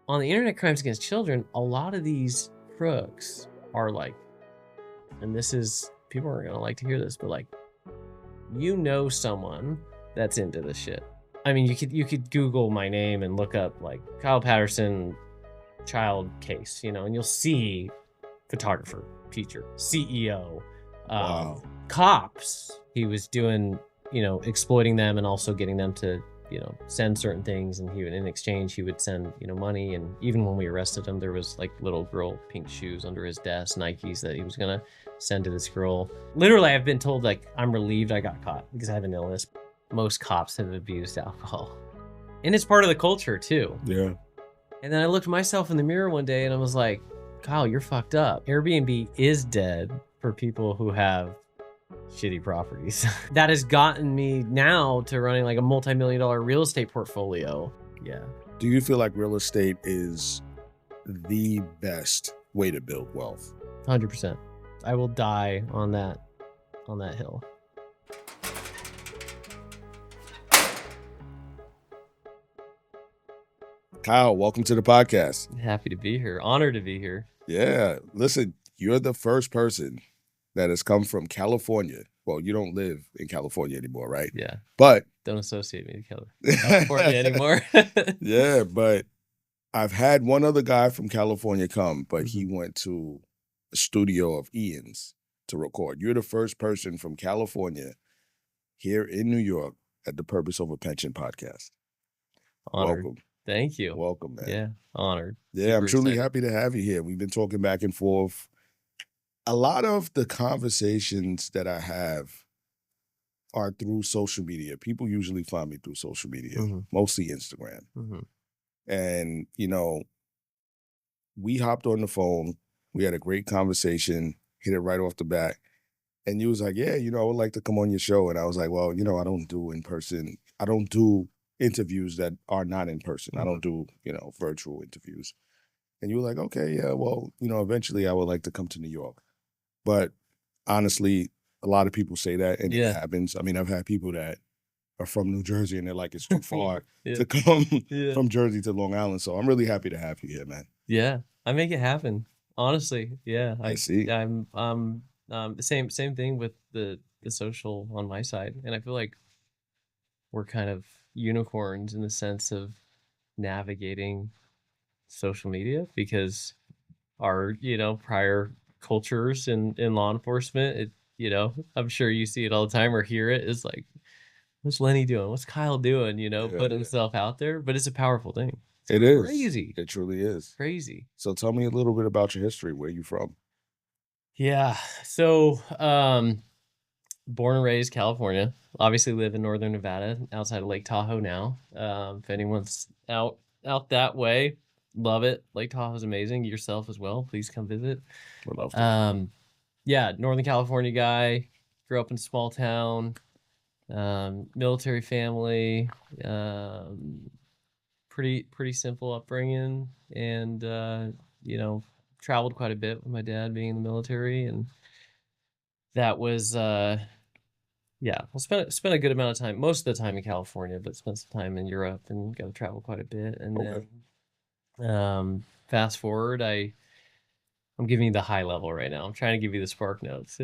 on the internet crimes against children, a lot of these crooks are like, and this is, people aren't gonna like to hear this, but like, someone that's into this shit. I mean, you could Google my name and look up like Kyle Paterson child case, and you'll see photographer, teacher, CEO, Wow. cops. He was doing, exploiting them and also getting them to, send certain things. And in exchange, he would send, money. And even when we arrested him, there was like little girl pink shoes under his desk, Nikes, that he was going to send to this girl. Literally, I've been told like, I'm relieved I got caught because I have an illness. Most cops have abused alcohol. And it's part of the culture too. Yeah. And then I looked myself in the mirror one day and I was like, Kyle, you're fucked up. Airbnb is dead for people who have shitty properties. That has gotten me now to running like a multi-million-dollar real estate portfolio. Yeah. Do you feel like real estate is the best way to build wealth? 100%. I will die on that hill. Kyle, welcome to the podcast. Happy to be here. Honored to be here. Yeah. Listen, you're the first person that has come from California. Well, you don't live in California anymore, right? Yeah. But don't associate me to California anymore. Yeah, but I've had one other guy from California come, but he went to a studio of Ian's to record. You're the first person from California here in New York at the Purpose Over Pension podcast. Honored. Welcome. Thank you. Welcome, man. Yeah, honored. Yeah, Super I'm truly excited. happy to have you here. We've been talking back and forth. A lot of the conversations that I have are through social media. People usually find me through social media, mostly Instagram. And, we hopped on the phone. We had a great conversation, hit it right off the bat. And you was like, yeah, I would like to come on your show. And I was like, well, I don't do in-person. I don't do interviews that are not in person. I don't do, virtual interviews. And you were like, okay, yeah, well, eventually I would like to come to New York. But honestly, a lot of people say that and it happens. I mean, I've had people that are from New Jersey and they're like, it's too far to come from Jersey to Long Island. So I'm really happy to have you here, man. Yeah, I make it happen. Honestly, yeah. I see. I'm the same thing with the social on my side. And I feel like we're kind of unicorns in the sense of navigating social media because our, prior cultures in law enforcement, I'm sure you see it all the time or hear it. It's like, what's Lenny doing? What's Kyle doing? Putting himself out there. But it's a powerful thing. It is. Crazy. It truly is. Crazy. So tell me a little bit about your history. Where you from? Yeah. So, born and raised California. Obviously live in northern Nevada, outside of Lake Tahoe now. If anyone's out that way, love it. Lake Tahoe is amazing. Yourself as well. Please come visit. Would love to. Yeah, Northern California guy. Grew up in a small town. Military family. Pretty simple upbringing, and traveled quite a bit with my dad being in the military, and that was I spent a good amount of time, most of the time in California, but spent some time in Europe and got to travel quite a bit. And then fast forward, I'm giving you the high level right now. I'm trying to give you the spark notes.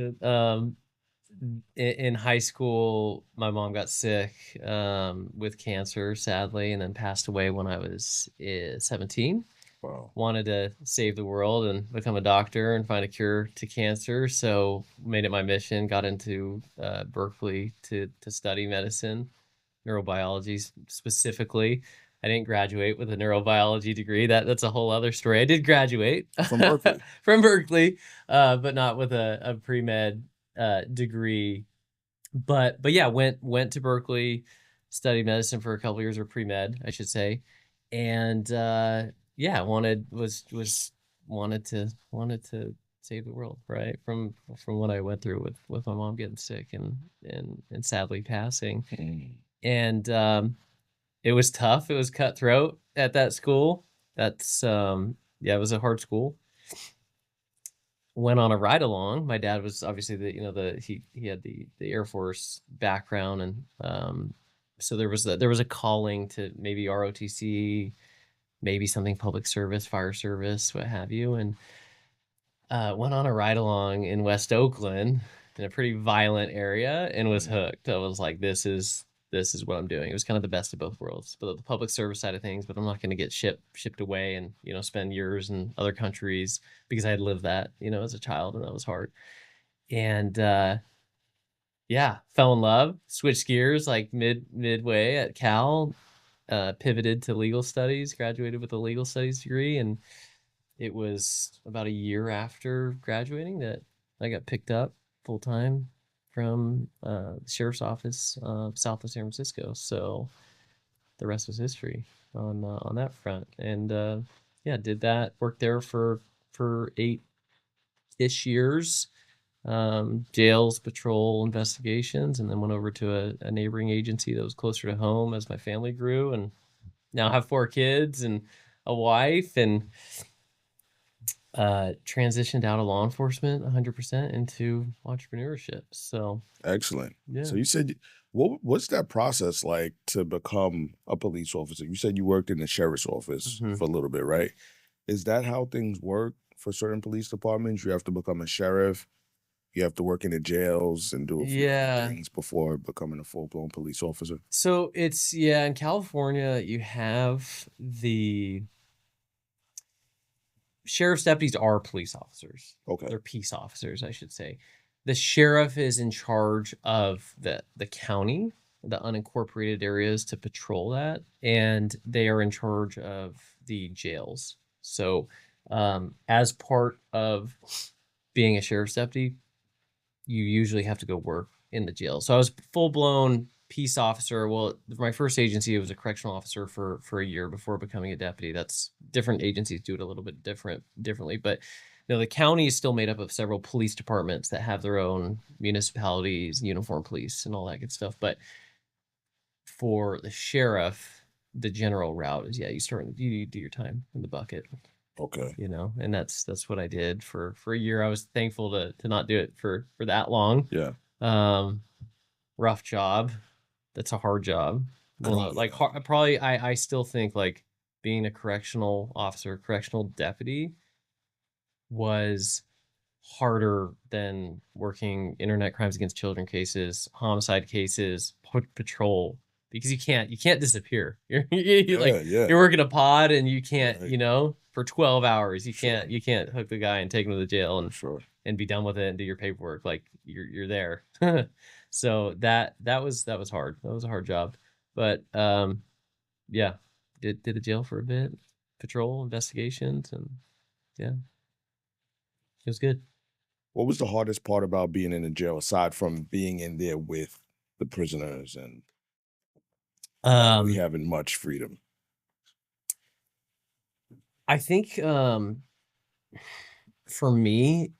In high school, my mom got sick with cancer, sadly, and then passed away when I was 17. Wow. Wanted to save the world and become a doctor and find a cure to cancer. So made it my mission, got into Berkeley to study medicine, neurobiology specifically. I didn't graduate with a neurobiology degree. That's a whole other story. I did graduate From Berkeley. From Berkeley, but not with a pre-med degree. But yeah, went to Berkeley, studied medicine for a couple years, or pre-med, I should say. And wanted to save the world, right? From what I went through with my mom getting sick and sadly passing. And it was tough. It was cutthroat at that school. That's it was a hard school. Went on a ride along. My dad was obviously he had the Air Force background, and so there was a calling to maybe ROTC, maybe something public service, fire service, what have you. And went on a ride along in West Oakland in a pretty violent area and was hooked. I was like, this is what I'm doing. It was kind of the best of both worlds, but the public service side of things, but I'm not going to get shipped away and, spend years in other countries because I had lived that, as a child, and that was hard. And yeah, fell in love, switched gears like midway at Cal, pivoted to legal studies, graduated with a legal studies degree, and it was about a year after graduating that I got picked up full time from the sheriff's office south of San Francisco. So the rest was history on that front. And yeah, did that. Worked there for 8-ish years. Jails, patrol, investigations, and then went over to a neighboring agency that was closer to home as my family grew, and now have 4 kids and a wife, and transitioned out of law enforcement 100% into entrepreneurship. So excellent. yeah. So you said, what's that process like to become a police officer? You said you worked in the sheriff's office for a little bit, right? Is that how things work for certain police departments? You have to become a sheriff, you have to work in the jails and do a few things before becoming a full-blown police officer? So it's, in California, you have the sheriff's deputies are police officers. Okay. They're peace officers, I should say. The sheriff is in charge of the county, the unincorporated areas, to patrol that, and they are in charge of the jails. So as part of being a sheriff's deputy, you usually have to go work in the jail. So I was full-blown peace officer. Well, my first agency, was a correctional officer for a year before becoming a deputy. That's different agencies do it a little bit differently, but the county is still made up of several police departments that have their own municipalities, uniform police, and all that good stuff. But for the sheriff, the general route is you do your time in the bucket. Okay. And that's what I did for a year. I was thankful to not do it for that long. Yeah. Rough job. That's a hard job. Well, I still think like being a correctional officer, correctional deputy was harder than working internet crimes against children cases, homicide cases, patrol, because you can't disappear. You're working a pod and you can't, for 12 hours, you can't hook the guy and take him to the jail and be done with it and do your paperwork. Like you're there. So that was hard. That was a hard job, but yeah, did the jail for a bit, patrol, investigations, and yeah, it was good. What was the hardest part about being in the jail, aside from being in there with the prisoners and we having much freedom? I think for me,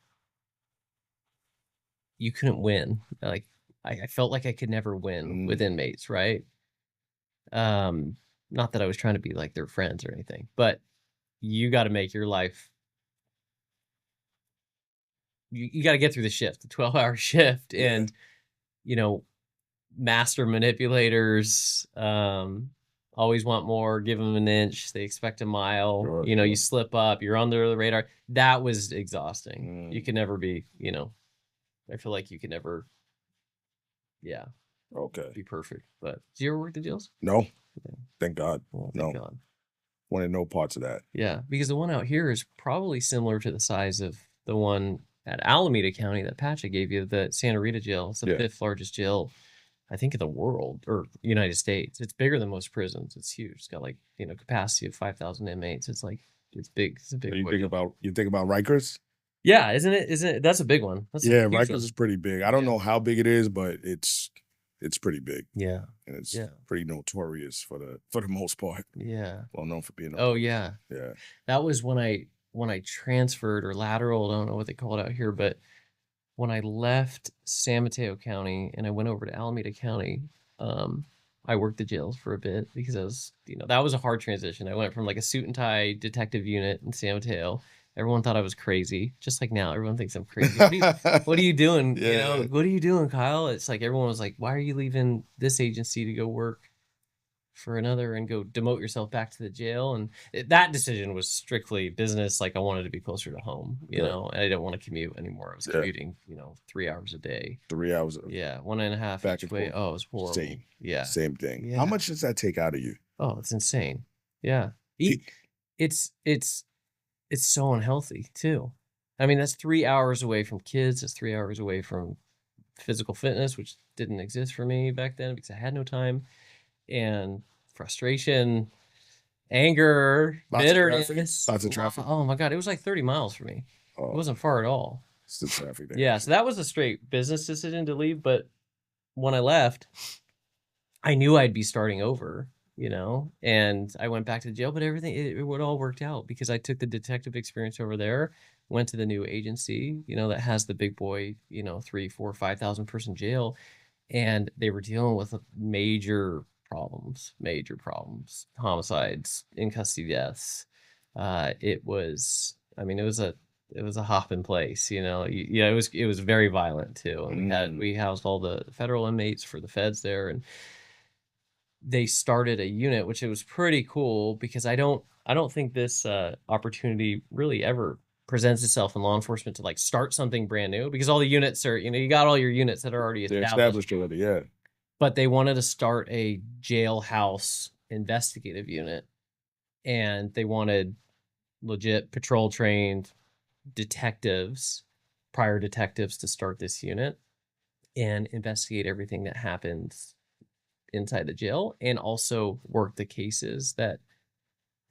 you couldn't win. Like I felt like I could never win with inmates, right? Not that I was trying to be like their friends or anything, but you got to make your life. You got to get through the shift, the 12-hour shift, and master manipulators always want more. Give them an inch, they expect a mile. Sure. You slip up, you're under the radar. That was exhausting. You could never be. I feel like you could never. Yeah. Okay. Be perfect. But did you ever work the jails? No. Okay. Thank God. Well, no. thank God. Wanted no parts of that. Yeah, because the one out here is probably similar to the size of the one at Alameda County that Patrick gave you, the Santa Rita jail. It's the 5th largest jail, I think, in the world or United States. It's bigger than most prisons. It's huge. It's got like, capacity of 5,000 inmates. It's big. It's a big. You think about Rikers? Yeah, isn't it? That's a big one. That's Rikers is pretty big. I don't know how big it is, but it's pretty big. Yeah. And it's pretty notorious for the most part. Yeah. Well known for being. Oh yeah. Yeah. That was when I transferred, or lateral, I don't know what they call it out here, but when I left San Mateo County and I went over to Alameda County, I worked the jails for a bit because I was, that was a hard transition. I went from like a suit and tie detective unit in San Mateo. Everyone thought I was crazy. Just like now, everyone thinks I'm crazy. What are you doing? What are you doing, Kyle? It's like everyone was like, why are you leaving this agency to go work for another and go demote yourself back to the jail. And that decision was strictly business. Like I wanted to be closer to home, you know, and I didn't want to commute anymore. I was commuting, 3 hours a day. 3 hours. Yeah. 1.5 back each way. Oh, it was horrible. Same. Yeah. Same thing. Yeah. How much does that take out of you? Oh, it's insane. Yeah. It's so unhealthy too. I mean, that's 3 hours away from kids. That's 3 hours away from physical fitness, which didn't exist for me back then because I had no time, and frustration, anger, bitterness. Lots of traffic. Oh my God. It was like 30 miles for me. Oh, it wasn't far at all. It's the traffic there. Yeah. So that was a straight business decision to leave. But when I left, I knew I'd be starting over, and I went back to the jail, but everything, it all worked out because I took the detective experience over there, went to the new agency, that has the big boy, 3, 4, 5,000 person jail. And they were dealing with major problems, homicides, in custody deaths. It was a hopping place, it was very violent too. And we housed all the federal inmates for the feds there, and they started a unit, which it was pretty cool because I don't think this opportunity really ever presents itself in law enforcement to like start something brand new, because all the units are, you got all your units that are already established already, yeah. But they wanted to start a jailhouse investigative unit, and they wanted legit patrol trained prior detectives to start this unit and investigate everything that happens inside the jail, and also work the cases that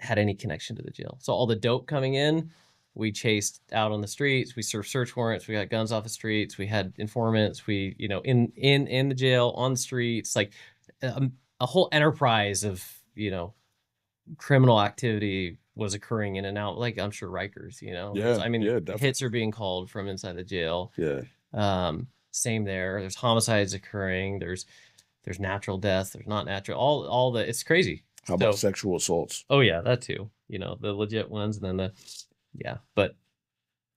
had any connection to the jail. So all the dope coming in, we chased out on the streets. We served search warrants. We got guns off the streets. We had informants. We, in the jail, on the streets, like a whole enterprise of, criminal activity was occurring in and out. Like I'm sure Rikers, Yeah, hits are being called from inside the jail. Yeah. Same there. There's homicides occurring. There's natural death. There's not natural. All the, it's crazy. How about sexual assaults? Oh yeah, that too. The legit ones, and then but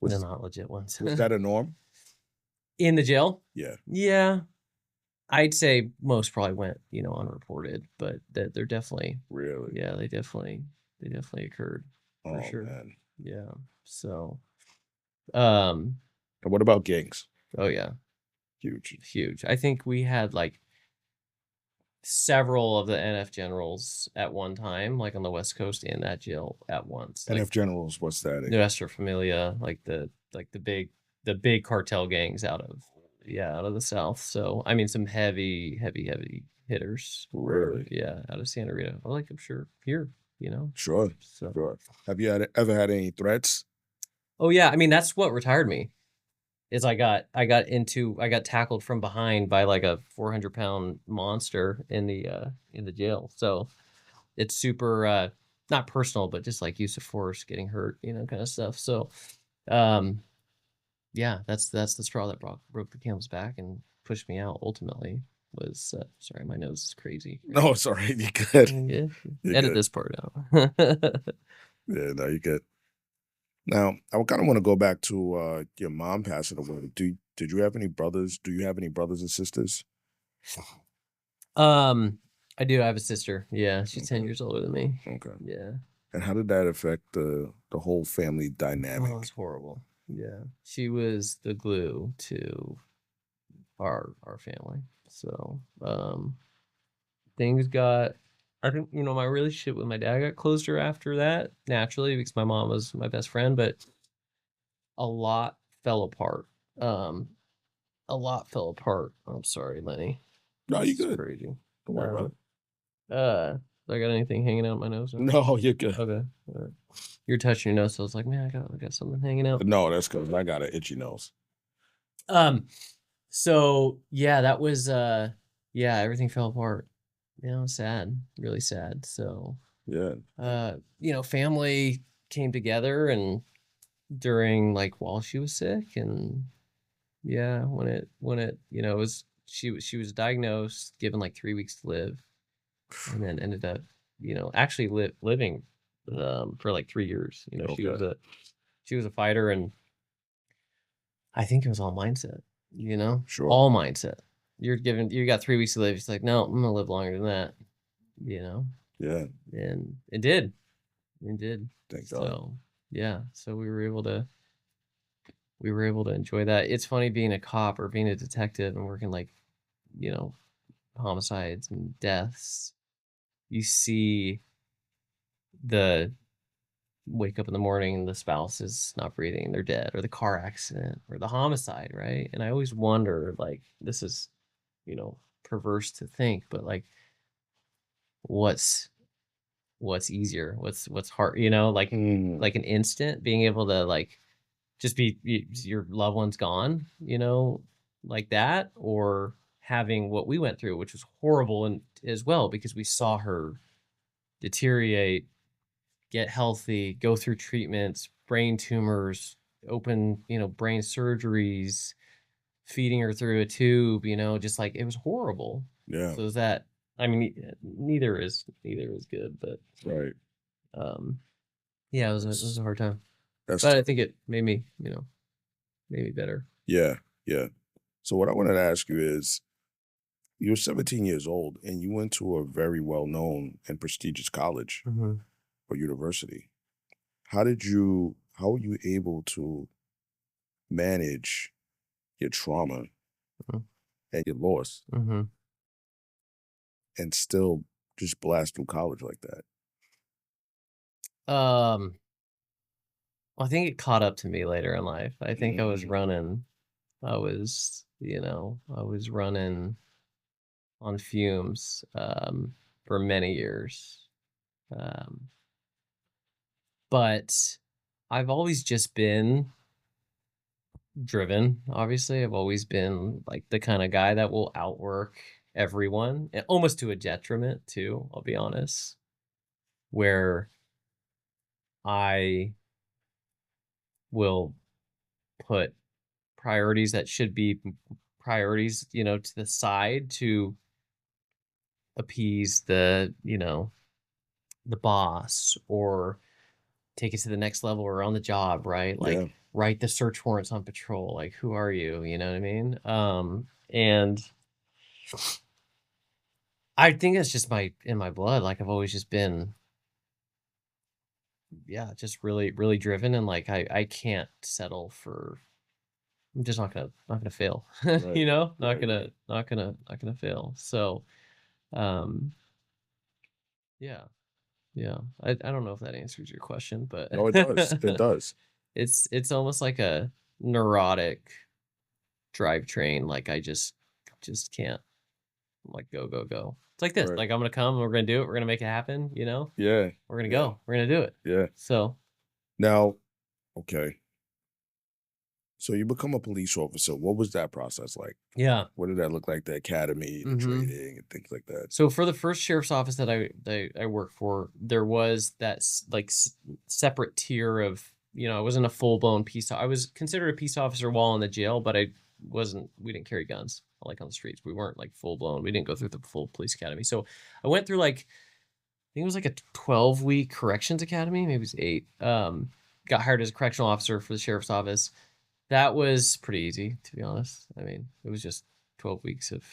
they're not legit ones. Was that a norm? In the jail? Yeah. Yeah. I'd say most probably went, unreported, but they're definitely. Really? Yeah, they definitely occurred for sure. Man. Yeah. So, and what about gangs? Oh yeah. Huge. I think we had like several of the NF generals at one time, like on the West Coast in that jail at once. NF generals, what's that? Nuestra Familia, like the big cartel gangs out of the South. So I mean, some heavy hitters. Really? Yeah, out of Santa Rita. Well, like I'm sure here, Sure. So. Sure. Have you ever had any threats? Oh yeah, I mean that's what retired me. Is I got tackled from behind by like a 400-pound monster in the jail. So it's super not personal, but just like use of force, getting hurt, kind of stuff. So yeah, that's the straw that broke the camel's back and pushed me out. Ultimately, was sorry, my nose is crazy. No, it's all right. You good. Yeah, You're edit good. this part out. Yeah, no, you good. Now, I kind of want to go back to your mom passing away. Did you have any brothers? Do you have any brothers and sisters? I do. I have a sister. Yeah, she's 10 years older than me. Okay. Yeah. And how did that affect the whole family dynamic? Oh, it was horrible. Yeah, she was the glue to our family. So things got. I think my relationship with my dad got closer after that, naturally, because my mom was my best friend. But a lot fell apart. I'm sorry, Lenny. No, you good. Crazy. Don't worry about it. I got anything hanging out my nose? No, you're good. Okay. All right. You're touching your nose, so I was like, man, I got something hanging out. No, that's because I got an itchy nose. So yeah, that was everything fell apart. Sad, really sad. So yeah, family came together and during like while she was sick, and when it was she was diagnosed, given like 3 weeks to live, and then ended up actually living for like 3 years. Okay. She was a fighter, and I think it was all mindset. Sure. All mindset. You got 3 weeks to live. She's like, no, I'm gonna live longer than that. you know, Yeah. and it did. It did. Thank God. So yeah, so we were able to enjoy that. It's funny being a cop or being a detective and working like, you know, homicides and deaths. You see the wake up in the morning and the spouse is not breathing, they're dead, or the car accident or the homicide, right? And I always wonder, like, this is, you know, perverse to think, but like what's what's easier? What's hard, you know, Mm. like an instant being able to like just be your loved one's gone, you know, like that, or having what we went through, which was horrible and as well because we saw her deteriorate, get healthy, go through treatments, brain tumors, open, you know, brain surgeries, feeding her through a tube, you know, just like it was horrible. Yeah. So is that, I mean, neither is good, but Right. yeah, it was a hard time, That's but I tough. think it made me, you know, made me better. Yeah. Yeah. So what I wanted to ask you is, you're 17 years old and you went to a very well-known and prestigious college Hmm. or university. How were you able to manage your trauma and your loss Hmm. and still just blast through college like that? Um, well, I think it caught up to me later in life. I think Mm. I was running on fumes for many years. Um, but I've always just been driven. Obviously, I've always been like the kind of guy that will outwork everyone, and almost to a detriment too, I'll be honest, where I will put priorities that should be priorities, you know, to the side to appease the, you know, the boss or take it to the next level or on the job, right? Like Yeah. write the search warrants on patrol. Like, who are you? You know what I mean? And I think it's just in my blood. Like I've always just been, yeah, just really, really driven. And like, I can't settle for, I'm just not gonna fail, Right. you know, Right. Right. not gonna fail. So, um, yeah, yeah. I don't know if that answers your question, but No, it does. It does. it's almost like a neurotic drivetrain. Like I just can't like go. It's like this. Right. Like I'm gonna come, we're gonna do it, we're gonna make it happen, you know? Yeah. We're gonna Yeah. go, we're gonna do it. Yeah. So Now, okay. So you become a police officer. What was that process like? yeah. What did that look like? The academy, the Hmm. training, and things like that. So for the first sheriff's office that I worked for, there was that separate tier of, you know, I wasn't a full blown peace. I was considered a peace officer while in the jail, but I wasn't. We didn't carry guns like on the streets. We weren't like full blown. We didn't go through the full police academy. So I went through like I think it was like a 12-week corrections academy. Maybe it was 8. Got hired as a correctional officer for the sheriff's office. That was pretty easy, to be honest. I mean, it was just 12 weeks of,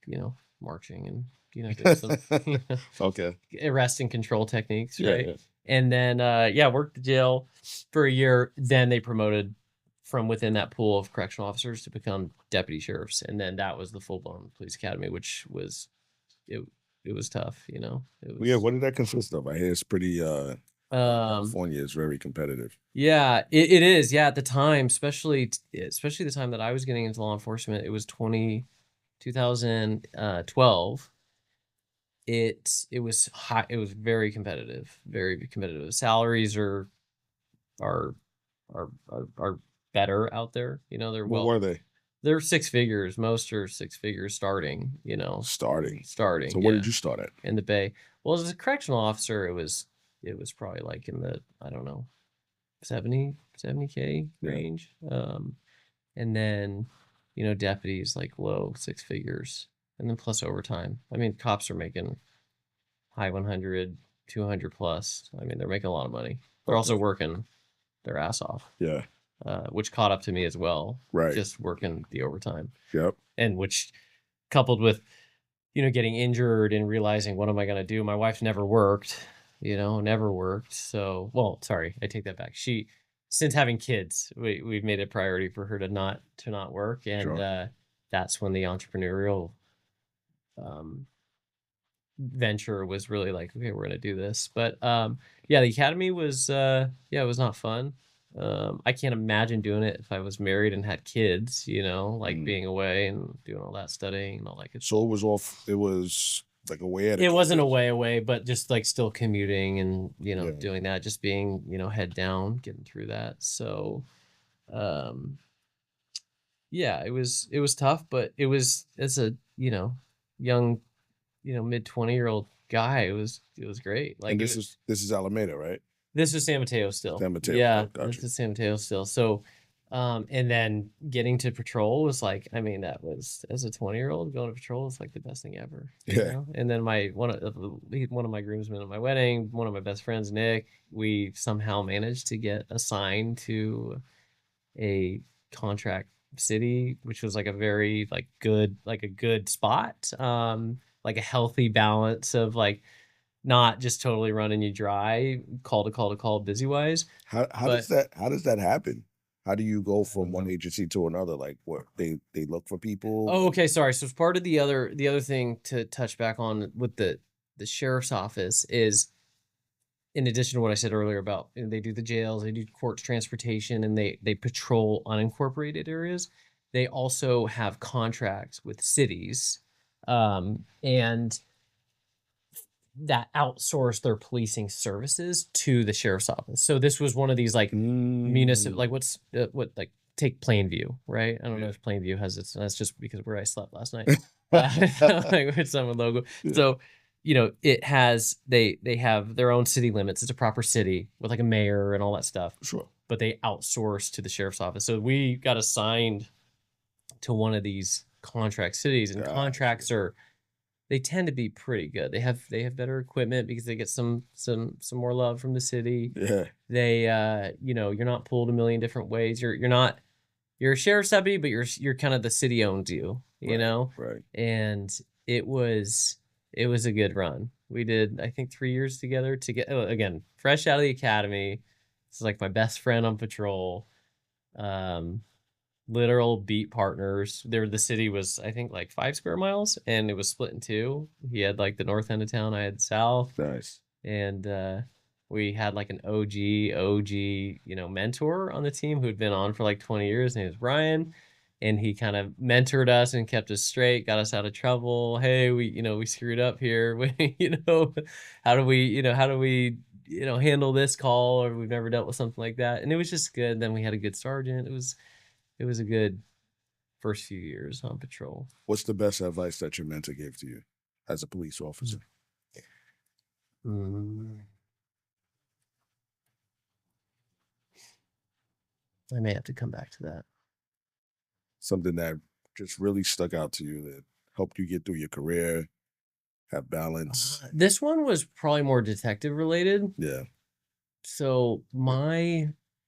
you know, marching and, you know, doing some you know, Okay. arrest and control techniques, Yeah. right? Yeah. And then, yeah, worked the jail for a year. Then they promoted from within that pool of correctional officers to become deputy sheriffs. And then that was the full blown police academy, which was, it, it was tough, you know, it Well, yeah. was, What did that consist of? I hear it's pretty. um, California is very competitive. yeah, it is. Yeah, at the time, especially the time that I was getting into law enforcement, it was 2012. It was high. It was very competitive, very competitive. Salaries are are better out there. You know, What were they they're six figures. Most are six figures starting. You know, starting? So starting. what Yeah, did you start at? in the Bay. Well, as a correctional officer, it was probably like in the, I don't know, 70K Yeah. range. And then, you know, deputies like low six figures, and then plus overtime. I mean, cops are making high 100, 200 plus. I mean, they're making a lot of money. They're also Okay. working their ass off, Yeah. which caught up to me as well. Right. Just working the overtime, Yep. and which coupled with getting injured and realizing, what am I going to do? My wife's never worked, never worked. So, well, sorry, I take that back. Since having kids, we've made it a priority for her to not work. And, Sure. that's when the entrepreneurial, um, venture was really like, okay, we're going to do this. But, yeah, the academy was, it was not fun. I can't imagine doing it if I was married and had kids, like Mm. being away and doing all that studying and all that good stuff. So it was like away at a It wasn't campus. away, but just like still commuting and, Yeah. doing that, just being, head down, getting through that. So, um, yeah, it was tough, but as a, young, mid-20-year-old guy, it was great. And Like this is Alameda, right? this is San Mateo still. San Mateo. Yeah, Oh, this gotcha. is San Mateo still. So, and then getting to patrol was like, I mean, that was, as a 20-year-old going to patrol was like the best thing ever, Yeah. And then one of my groomsmen at my wedding, one of my best friends, Nick, we somehow managed to get assigned to a contract city, which was like a very like a good spot, like a healthy balance of like not just totally running you dry, call to call to call, busy wise. But How does that happen? How do you go I don't from one know. agency to another? Like what they look for people? Oh, okay, sorry. So part of the other thing to touch back on with the sheriff's office is, in addition to what I said earlier about, they do the jails, they do courts transportation, and they patrol unincorporated areas. They also have contracts with cities, and that outsource their policing services to the sheriff's office. So this was one of these like municipal, Mm, like what like take Plainview, right? I don't know yeah. if Plainview has its. That's just because where I slept last night. Like with some logo. Yeah, So it has they have their own city limits. It's a proper city with like a mayor and all that stuff. sure. But they outsource to the sheriff's office. So we got assigned to one of these contract cities, and Gotcha. contracts are, they tend to be pretty good. They have better equipment because they get some more love from the city. Yeah, They you're not pulled a million different ways. You're a sheriff's deputy, but you're kind of, the city owns you, right, right. And it was it was a good run. We did, I think, 3 years together to get, again, fresh out of the academy. This is like my best friend on patrol. Um Literal beat partners. The city was, I think, like 5 square miles, and it was split in two. He had like the north end of town, I had the south, Nice. and we had like an OG, mentor on the team who'd been on for like 20 years. And he was Brian, and he kind of mentored us and kept us straight, got us out of trouble. Hey, we screwed up here. How do we handle this call, or we've never dealt with something like that. And it was just good. Then we had a good sergeant. It was a good first few years on patrol. What's the best advice that your mentor gave to you as a police officer? Mm, I may have to come back to that. Something that just really stuck out to you that helped you get through your career, have balance. This one was probably more detective related. Yeah. So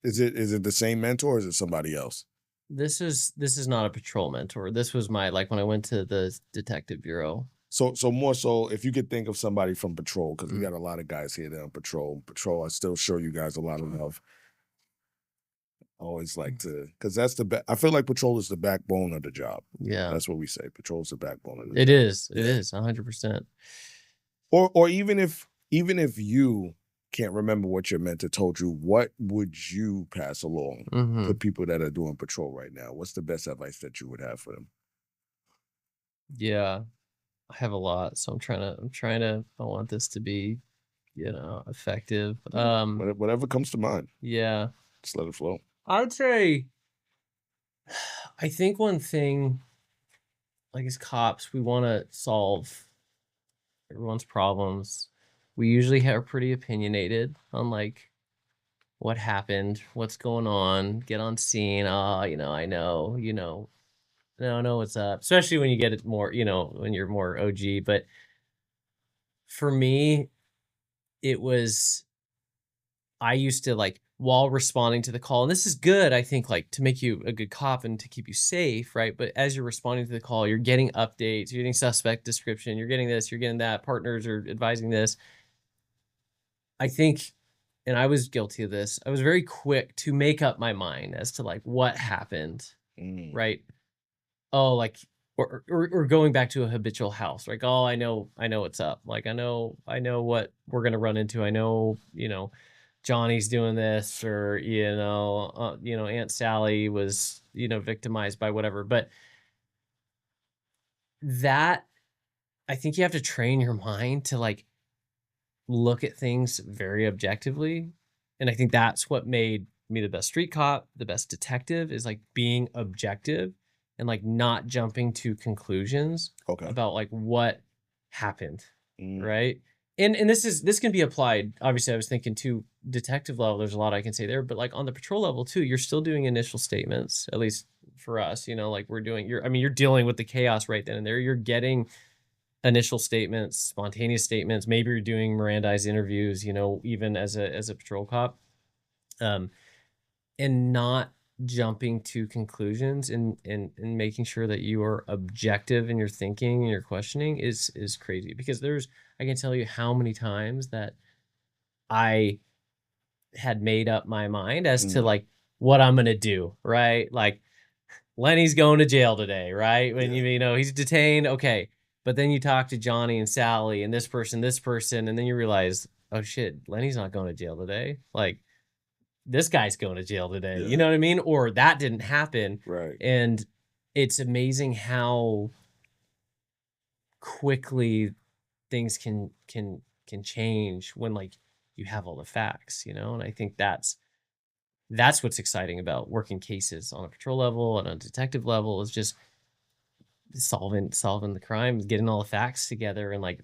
Is it the same mentor or is it somebody else? this is not a patrol mentor. This was my, like, when I went to the detective bureau. So more so, if you could think of somebody from patrol, because we Mm. got a lot of guys here that on patrol. Patrol, I still show you guys a lot of love. I always like to, because that's I feel like patrol is the backbone of the job. Yeah, That's what we say. Patrol is the backbone of the it job. is. It Yeah. is 100%. Or even if you can't remember what your mentor told you, what would you pass along Hmm. to people that are doing patrol right now? What's the best advice that you would have for them? Yeah, I have a lot, so I want this to be, effective. Whatever comes to mind, Yeah, just let it flow. I'd say, I think one thing, like, as cops, we want to solve everyone's problems. We usually are pretty opinionated on like what happened, what's going on, get on scene. Oh, I know, I know what's up. Especially when you get it more, when you're more OG. But for me, it was I used to like while responding to the call, and this is good, I think, like to make you a good cop and to keep you safe, right? But as you're responding to the call, you're getting updates, you're getting suspect description, you're getting this, you're getting that, partners are advising this. I think, and I was guilty of this, I was very quick to make up my mind as to like what happened, right? Oh, like or going back to a habitual house, like, oh, I know what's up. Like I know what we're gonna run into. I know, Johnny's doing this, or Aunt Sally was, victimized by whatever. But that, I think you have to train your mind to like look at things very objectively. And I think that's what made me the best street cop, the best detective, is like being objective and like not jumping to conclusions about like what happened. Right. And this can be applied. Obviously, I was thinking to detective level, there's a lot I can say there, but like on the patrol level too, you're still doing initial statements, at least for us, like you're dealing with the chaos right then and there. You're getting initial statements, spontaneous statements. Maybe you're doing Mirandized interviews, even as a patrol cop, and not jumping to conclusions and making sure that you are objective in your thinking and your questioning is crazy. Because I can tell you how many times that I had made up my mind as to like what I'm gonna do, right? Like Lenny's going to jail today, right? When he's detained, okay. But then you talk to Johnny and Sally and this person, and then you realize, oh shit, Lenny's not going to jail today. Like this guy's going to jail today. You know what I mean? Or that didn't happen. Right. And it's amazing how quickly things can change when like you have all the facts, and I think that's what's exciting about working cases on a patrol level and on a detective level, is just solving the crimes, getting all the facts together, and like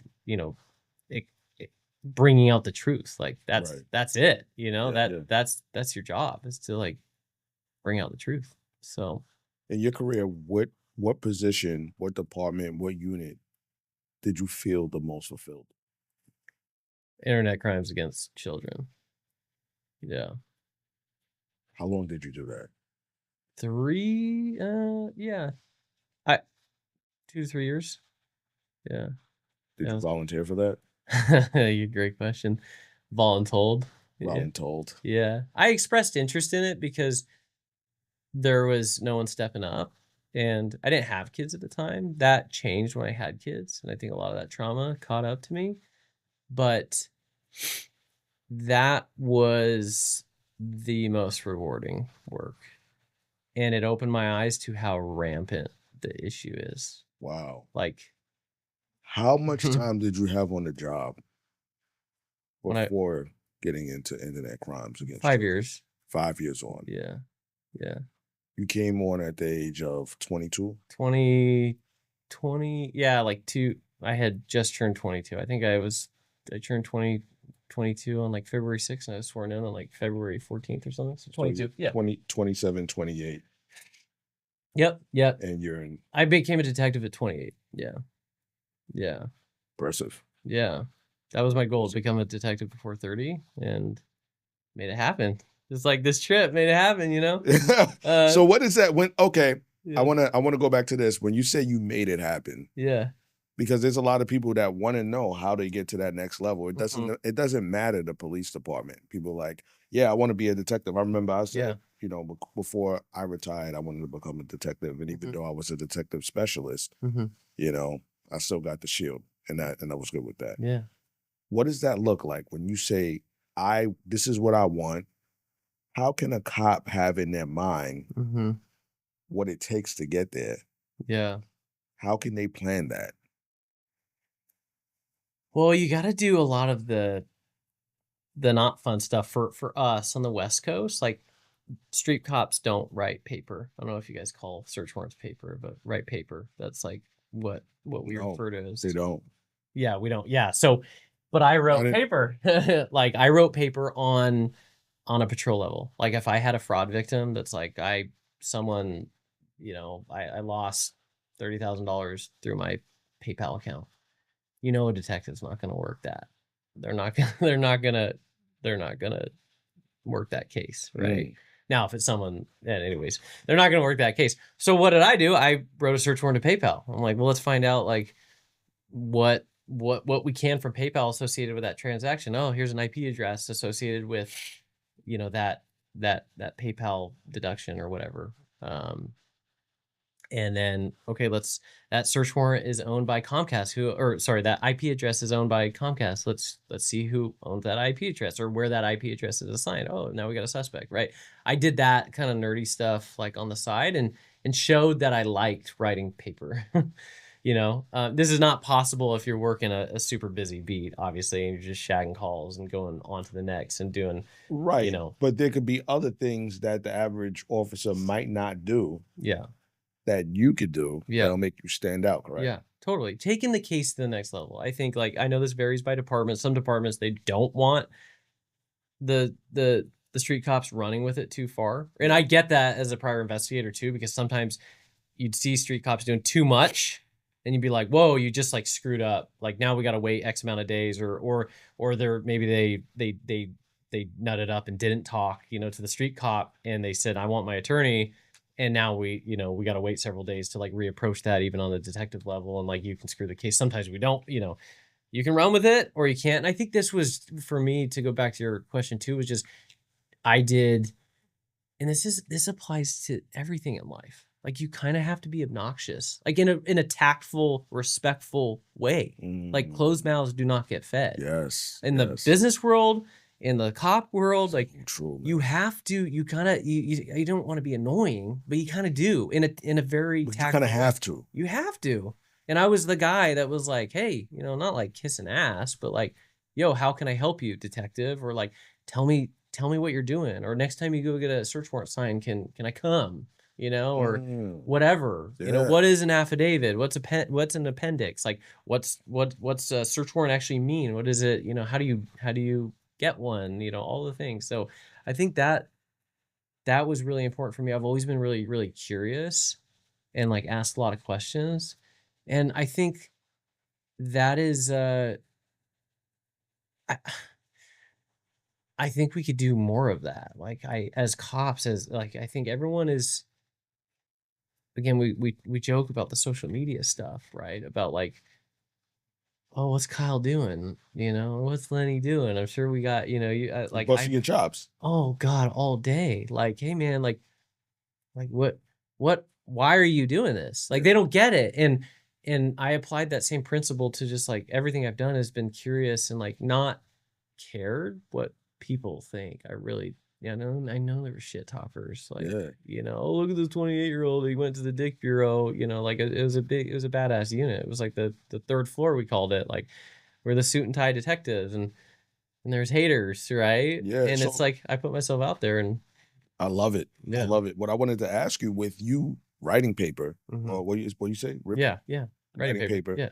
bringing out the truth. Like that's it. That's your job, is to like bring out the truth. So in your career, what position, what department, what unit did you feel the most fulfilled? Internet crimes against children. Yeah. How long did you do that? 2 to 3 years. Yeah. Did you volunteer for that? Great question. Voluntold. Voluntold. Yeah. I expressed interest in it because there was no one stepping up, and I didn't have kids at the time. That changed when I had kids, and I think a lot of that trauma caught up to me. But that was the most rewarding work, and it opened my eyes to how rampant the issue is. Wow. Like, how much time did you have on the job before getting into internet crimes against 5 children? years. 5 years on. Yeah. You came on at the age of 22? 20, yeah, like I had just turned 22. I think I turned 22 on like February 6th, and I was sworn in on like February 14th or something. So 22. Yeah. 27, 28. Yep. And I became a detective at 28. Yeah. Impressive. Yeah. That was my goal, to become a detective before 30, and made it happen. Just like this trip made it happen, So what is that Yeah. I wanna go back to this. When you say you made it happen, Yeah. because there's a lot of people that want to know how they get to that next level. It doesn't matter the police department. People are like, yeah, I want to be a detective. I remember I said, before I retired, I wanted to become a detective. And even though I was a detective specialist, I still got the shield, and I was good with that. Yeah. What does that look like when you say, this is what I want? How can a cop have in their mind what it takes to get there? Yeah. How can they plan that? Well, you got to do a lot of the not fun stuff for us on the West Coast. Like, street cops don't write paper. I don't know if you guys call search warrants paper, but write paper. That's like what we refer to as. They don't. Yeah, we don't. Yeah. So, but I wrote paper. Like I wrote paper on a patrol level. Like if I had a fraud victim that's like I lost $30,000 through my PayPal account. A detective's not going to work that. They're not gonna work that case, right? Now, if it's someone, and anyways, they're not going to work that case. So what did I do? I wrote a search warrant to PayPal. I'm like, well, let's find out like what we can from PayPal associated with that transaction. Oh, here's an IP address associated with, you know, that PayPal deduction or whatever. And then, okay, that search warrant is owned by Comcast, that IP address is owned by Comcast. Let's see who owns that IP address or where that IP address is assigned. Oh, now we got a suspect, right? I did that kind of nerdy stuff like on the side and showed that I liked writing paper. You know, this is not possible if you're working a super busy beat, obviously, and you're just shagging calls and going on to the next and doing, Right. you know. But there could be other things that the average officer might not do. Yeah. That you could do. Yeah. That'll make you stand out, correct? Yeah, totally. Taking the case to the next level. I think, like, I know this varies by department. Some departments, they don't want the street cops running with it too far. And I get that as a prior investigator too, because sometimes you'd see street cops doing too much and you'd be like, whoa, you just like screwed up. Like now we got to wait X amount of days or they're maybe they nutted up and didn't talk, you know, to the street cop and they said, I want my attorney. And now we got to wait several days to like reapproach that even on the detective level. And like, you can screw the case. Sometimes we don't, you know, you can run with it or you can't. And I think this was for me, to go back to your question too, was just, I did, and this applies to everything in life. Like you kind of have to be obnoxious, like in a tactful, respectful way. Like closed mouths do not get fed. Yes. In the business world, in the cop world, like true, you have to, you kind of, you don't want to be annoying, but you kind of do in a very tactful. You kind of have to. You have to. And I was the guy that was like, hey, you know, not like kissing ass, but like, yo, how can I help you, detective? Or like, tell me what you're doing. Or next time you go get a search warrant signed, can I come? You know, or whatever. Yeah. You know, what is an affidavit? What's an appendix? Like, what's a search warrant actually mean? What is it? You know, how do you get one? You know, all the things. So I think that was really important for me. I've always been really, really curious and like asked a lot of questions. And I think that is, I think we could do more of that. Like as cops, I think everyone is, again, we joke about the social media stuff, right? About like, oh, what's Kyle doing? You know, what's Lenny doing? I'm sure we got, you know, like busting your chops. Oh God, all day. Like, hey man, like what, why are you doing this? Like they don't get it. And I applied that same principle to just like everything I've done has been curious and like not cared what people think. I really, I know there were shit talkers. Like, you know, oh, look at this 28-year-old. He went to the Dick Bureau. You know, like it was a badass unit. It was like the third floor, we called it. Like we're the suit and tie detectives, and there's haters, right? Yeah. And so, it's like I put myself out there, and I love it. Yeah. I love it. What I wanted to ask you, with you writing paper, what you say? Yeah. Writing paper. Yeah.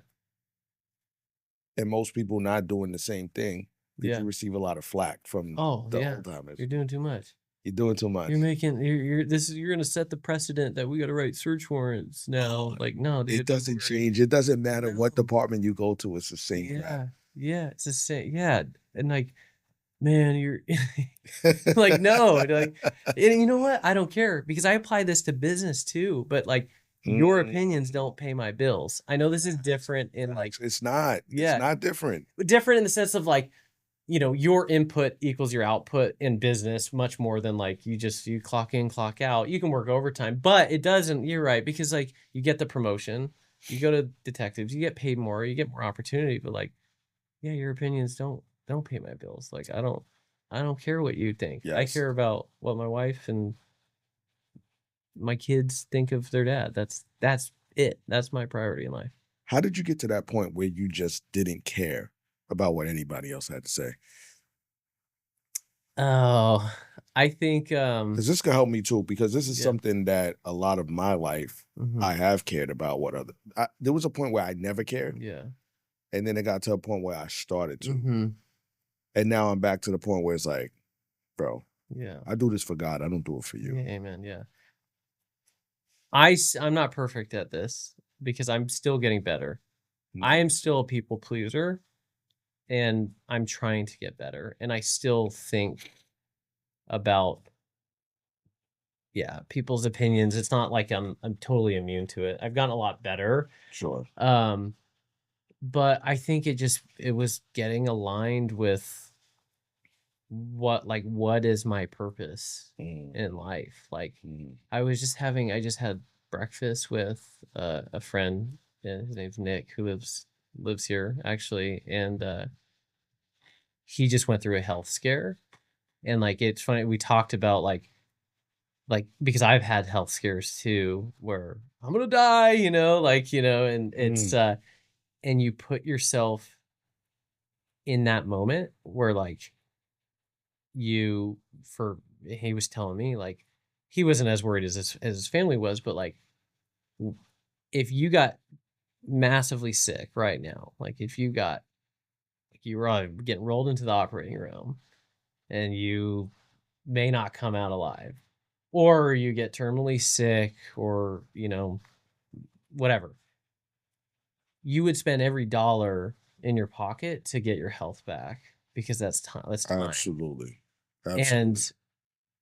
And most people not doing the same thing. Did you receive a lot of flack from the old timers? You're doing too much. You're doing too much. You're making you're going to set the precedent that we got to write search warrants now. Like no, dude, it doesn't change. It doesn't matter what department you go to. It's the same. Yeah, it's the same. Yeah, and like, man, you're like no, like, and you know what? I don't care because I apply this to business too. But like, your opinions don't pay my bills. I know this is different in like it's not. Yeah, it's not different. Different in the sense of like, you know, your input equals your output in business much more than like you clock in, clock out. You can work overtime, but it doesn't. You're right, because like you get the promotion, you go to detectives, you get paid more, you get more opportunity. But like, yeah, your opinions don't pay my bills. Like I don't care what you think. Yes. I care about what my wife and my kids think of their dad. That's it. That's my priority in life. How did you get to that point where you just didn't care about what anybody else had to say? Oh, I think because this could help me too, because this is something that a lot of my life I have cared about what other. There was a point where I never cared. Yeah. And then it got to a point where I started to. And now I'm back to the point where it's like, bro, I do this for God. I don't do it for you. Yeah, amen. Yeah. I'm not perfect at this because I'm still getting better. I am still a people pleaser. And I'm trying to get better. And I still think about people's opinions. It's not like I'm totally immune to it. I've gotten a lot better. Sure. But I think it was getting aligned with what is my purpose in life. Like I just had breakfast with a friend, his name's Nick, who lives here actually, and he just went through a health scare. And like it's funny, we talked about like because I've had health scares too, where I'm gonna die, and it's and you put yourself in that moment where like he was telling me like he wasn't as worried as his family was, but like if you got massively sick right now, like if you got like you were getting rolled into the operating room and you may not come out alive, or you get terminally sick, or whatever, you would spend every dollar in your pocket to get your health back, because that's time. Absolutely. And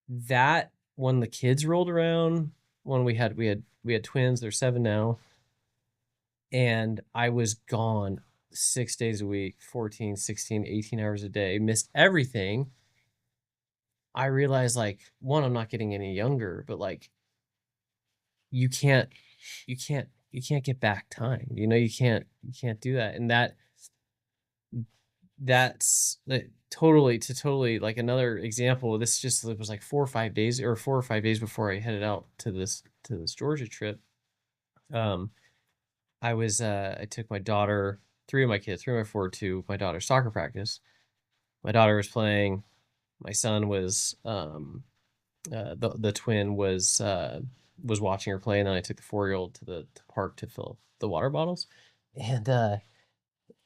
that, when the kids rolled around, when we had twins, they're 7 now, and I was gone 6 days a week, 14, 16, 18 hours a day, missed everything. I realized, like, one, I'm not getting any younger, but like you can't get back time. You can't do that. And that's like, totally like another example. This just it was like 4 or 5 days before I headed out to this Georgia trip. I took my daughter, 3 of my kids, 3 of my 4, to my daughter's soccer practice. My daughter was playing. My son was the twin was watching her play, and then I took the 4-year-old to the park to fill the water bottles. And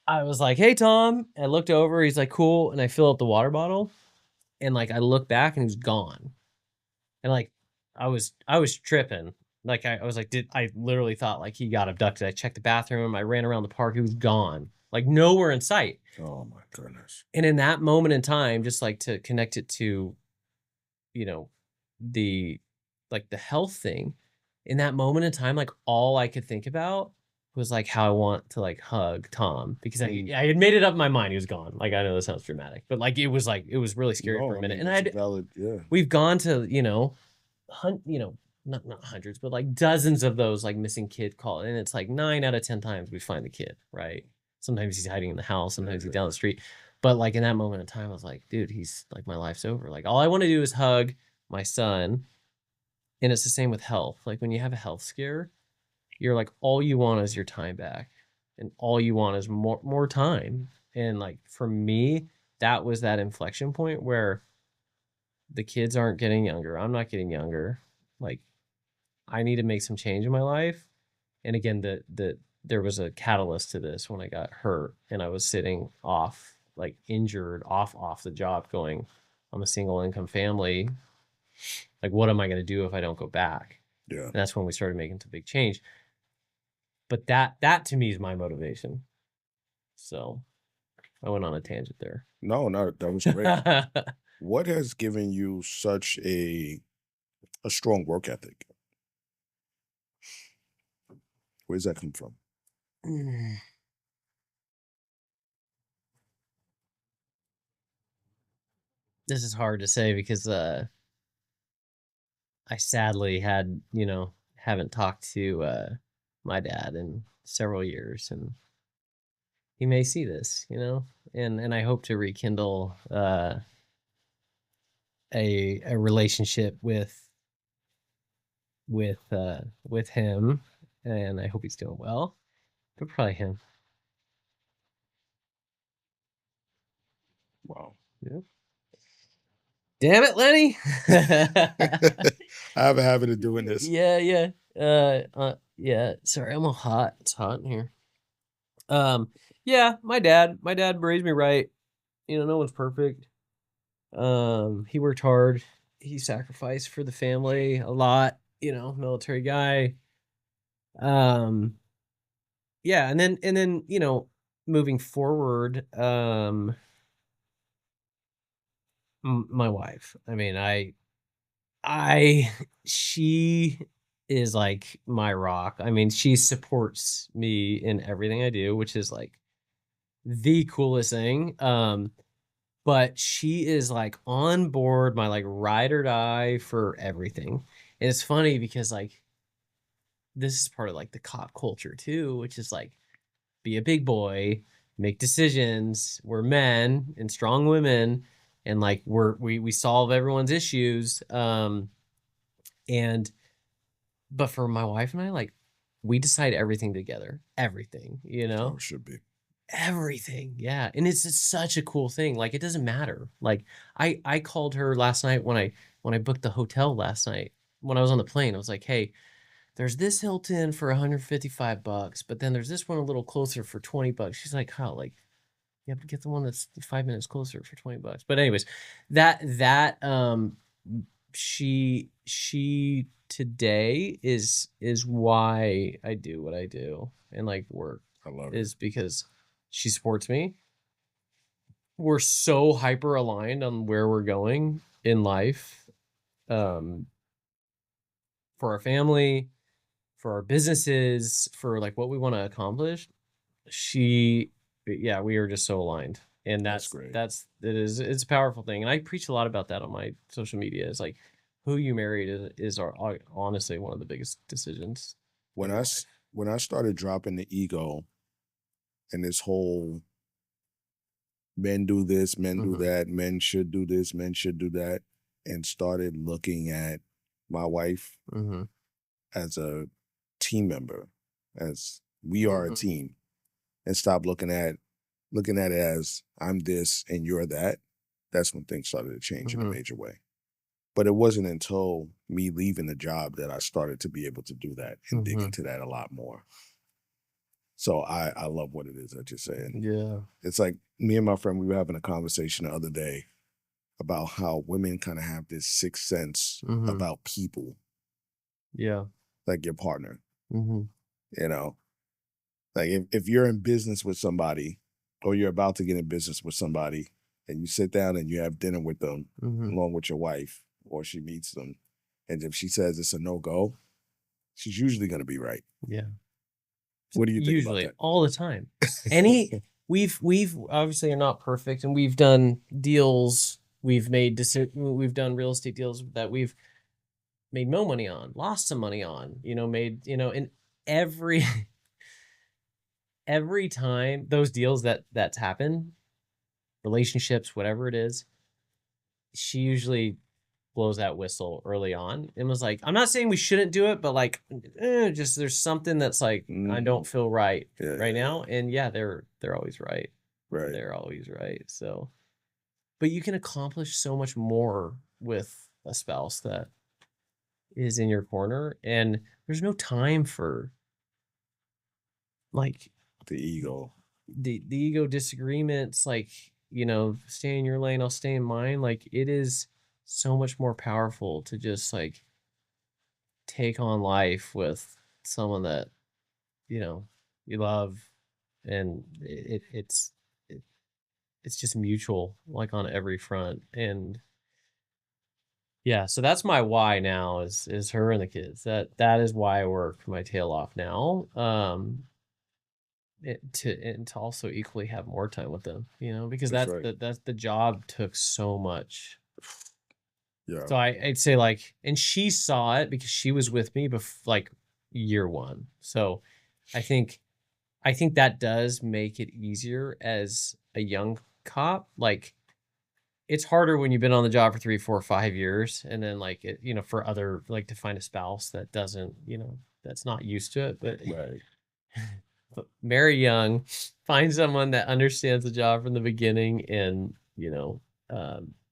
I was like, "Hey, Tom." I looked over. He's like, "Cool." And I fill up the water bottle, and like I look back, and he was gone. And like I was tripping. Like I was like, I literally thought like he got abducted. I checked the bathroom. I ran around the park. He was gone. Like nowhere in sight. Oh my goodness. And in that moment in time, just like to connect it to, the like the health thing, in that moment in time, like all I could think about was like how I want to like hug Tom, because I had made it up in my mind he was gone. Like I know this sounds dramatic, but like it was really scary for a minute. And we've gone to not hundreds, but like dozens of those like missing kid calls, and it's like 9 out of 10 times we find the kid, right? Sometimes he's hiding in the house, sometimes he's down the street. But like in that moment in time, I was like, dude, he's like, my life's over. Like all I want to do is hug my son. And it's the same with health. Like when you have a health scare, you're like, all you want is your time back, and all you want is more time. And like for me, that was that inflection point where the kids aren't getting younger, I'm not getting younger. Like I need to make some change in my life. And again, there was a catalyst to this when I got hurt and I was sitting off, like injured off the job, going, I'm a single income family. Like, what am I going to do if I don't go back? Yeah. And that's when we started making some big change. But that to me is my motivation. So I went on a tangent there. No, that was great. What has given you such a strong work ethic? Where does that come from? This is hard to say because I sadly haven't talked to my dad in several years, and he may see this, and I hope to rekindle a relationship with him, and I hope he's doing well. But probably him. Wow. Yeah. Damn it, Lenny. I have a habit of doing this. Yeah. Yeah. Sorry, I'm all hot. It's hot in here. Yeah, my dad raised me right. No one's perfect. He worked hard. He sacrificed for the family a lot, military guy. Yeah, and then, moving forward, My wife. I mean, I she is like my rock. I mean, she supports me in everything I do, which is like the coolest thing. But she is like on board, my like ride or die for everything. And it's funny because like this is part of like the cop culture too, which is like be a big boy, make decisions. We're men and strong women, and like we solve everyone's issues. And but for my wife and I, like we decide everything together. Everything, Oh, it should be. everything. Yeah. And it's just such a cool thing. Like it doesn't matter. Like I called her last night when I booked the hotel last night. When I was on the plane, I was like, "Hey, there's this Hilton for 155 bucks, but then there's this one a little closer for 20 bucks." She's like, "How? Like you have to get the one that's 5 minutes closer for 20 bucks." But anyways, that she today is why I do what I do and like work I love it. is because she supports me. We're so hyper aligned on where we're going in life, um, for our family, for our businesses, for like what we want to accomplish. She, yeah, we are just so aligned, and That's great. it's a powerful thing, and I preach a lot about that on my social media. It's like who you married is honestly one of the biggest decisions When in I life. s- when I started dropping the ego and this whole men do this, men do Mhm. that, men should do this, men should do that, and started looking at my wife Mhm. as a team member, as we are a Mhm. team, and stop looking at it as I'm this and you're that. That's when things started to change in a Mhm. major way. But it wasn't until me leaving the job that I started to be able to do that and dig Mhm. into that a lot more. So I love what it is that you're saying. Yeah. It's like me and my friend, we were having a conversation the other day about how women kind of have this sixth sense Mhm. about people, Yeah. like your partner, Mhm. you know? Like if you're in business with somebody or you're about to get in business with somebody and you sit down and you have dinner with them Mhm. along with your wife or she meets them, and if she says it's a no-go, she's usually going to be right. Yeah. What do you think about Usually, that? all the time. Any we've obviously are not perfect, and we've done deals. We've done real estate deals that we've made no money on, lost some money on. Made and every every time those deals that's happened, relationships, whatever it is, she usually blows that whistle early on and was like, "I'm not saying we shouldn't do it, but like, just there's something that's like I don't Mhm. feel right Yeah, right yeah, now." yeah. And yeah, they're always right. Right. They're always right. So, but you can accomplish so much more with a spouse that is in your corner, and there's no time for like The ego. the ego disagreements. Like stay in your lane, I'll stay in mine. Like it is so much more powerful to just like take on life with someone that you know you love, and it, it's just mutual, like on every front. And yeah, so that's my why now is her and the kids. That is why I work my tail off now. To also equally have more time with them, because That's right. that's the job took so much. Yeah. So I'd say like, and she saw it because she was with me like year one. So I think I think that does make it easier as a young cop. Like it's harder when you've been on the job for 3, 4, 5 years, and then like for other like to find a spouse that doesn't, that's not used to it. But Right. marry young, find someone that understands the job from the beginning, and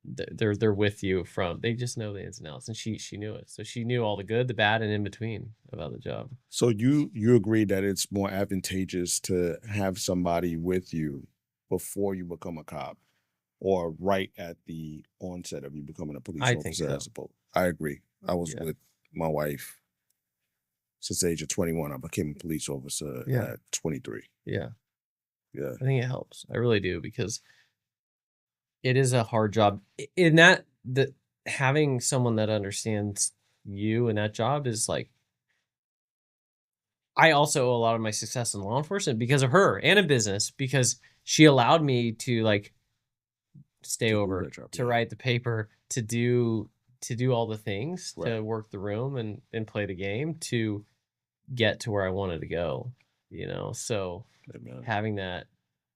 they're with you from. They just know the ins and outs, and she knew it, so she knew all the good, the bad, and in between about the job. So you agree that it's more advantageous to have somebody with you before you become a cop or right at the onset of you becoming a police I think officer so. as opposed. I agree. I was Yeah. with my wife since the age of 21. I became a police officer Yeah. at 23. Yeah. Yeah. I think it helps. I really do because It is a hard job. In that, the having someone that understands you in that job is like, I also owe a lot of my success in law enforcement because of her and in business, because she allowed me to like stay To do over, that job, to yeah. write the paper, to do all the things, Right. to work the room and play the game to get to where I wanted to go, So Amen. having that,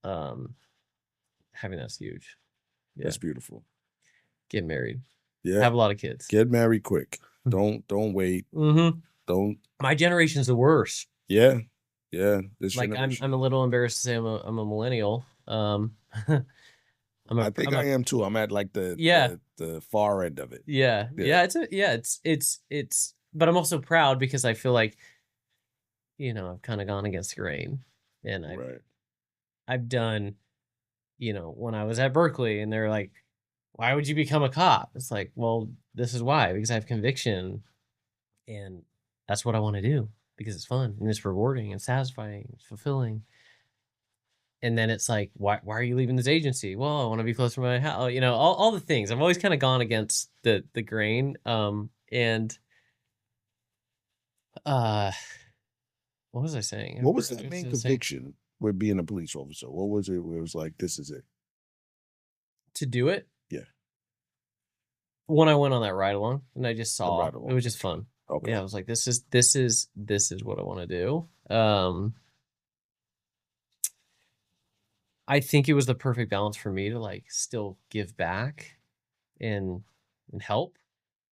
um, having that's huge. Yeah. That's beautiful. Get married. Yeah. Have a lot of kids. Get married quick. Don't wait. Mm-hmm. Don't. My generation's the worst. Yeah. Yeah. This Like generation. I'm a little embarrassed to say I'm a millennial. I think I am too. I'm at like yeah. the far end of it. Yeah. Yeah. It's but I'm also proud because I feel like, I've kind of gone against the grain, and Right. I've done, when I was at Berkeley and they're like, why would you become a cop? It's like, well, this is why, because I have conviction, and that's what I want to do because it's fun and it's rewarding and satisfying, and fulfilling. And then it's like, why are you leaving this agency? Well, I want to be closer to my house. All the things. I've always kind of gone against the grain. And uh, what was I saying? What was I that was main gonna say, conviction with being a police officer? What was it where it was like, this is it? to do it? Yeah. When I went on that ride along and I just The saw, ride along. it was just fun. Okay. Yeah, I was like, this is what I want to do. I think it was the perfect balance for me to like still give back and help,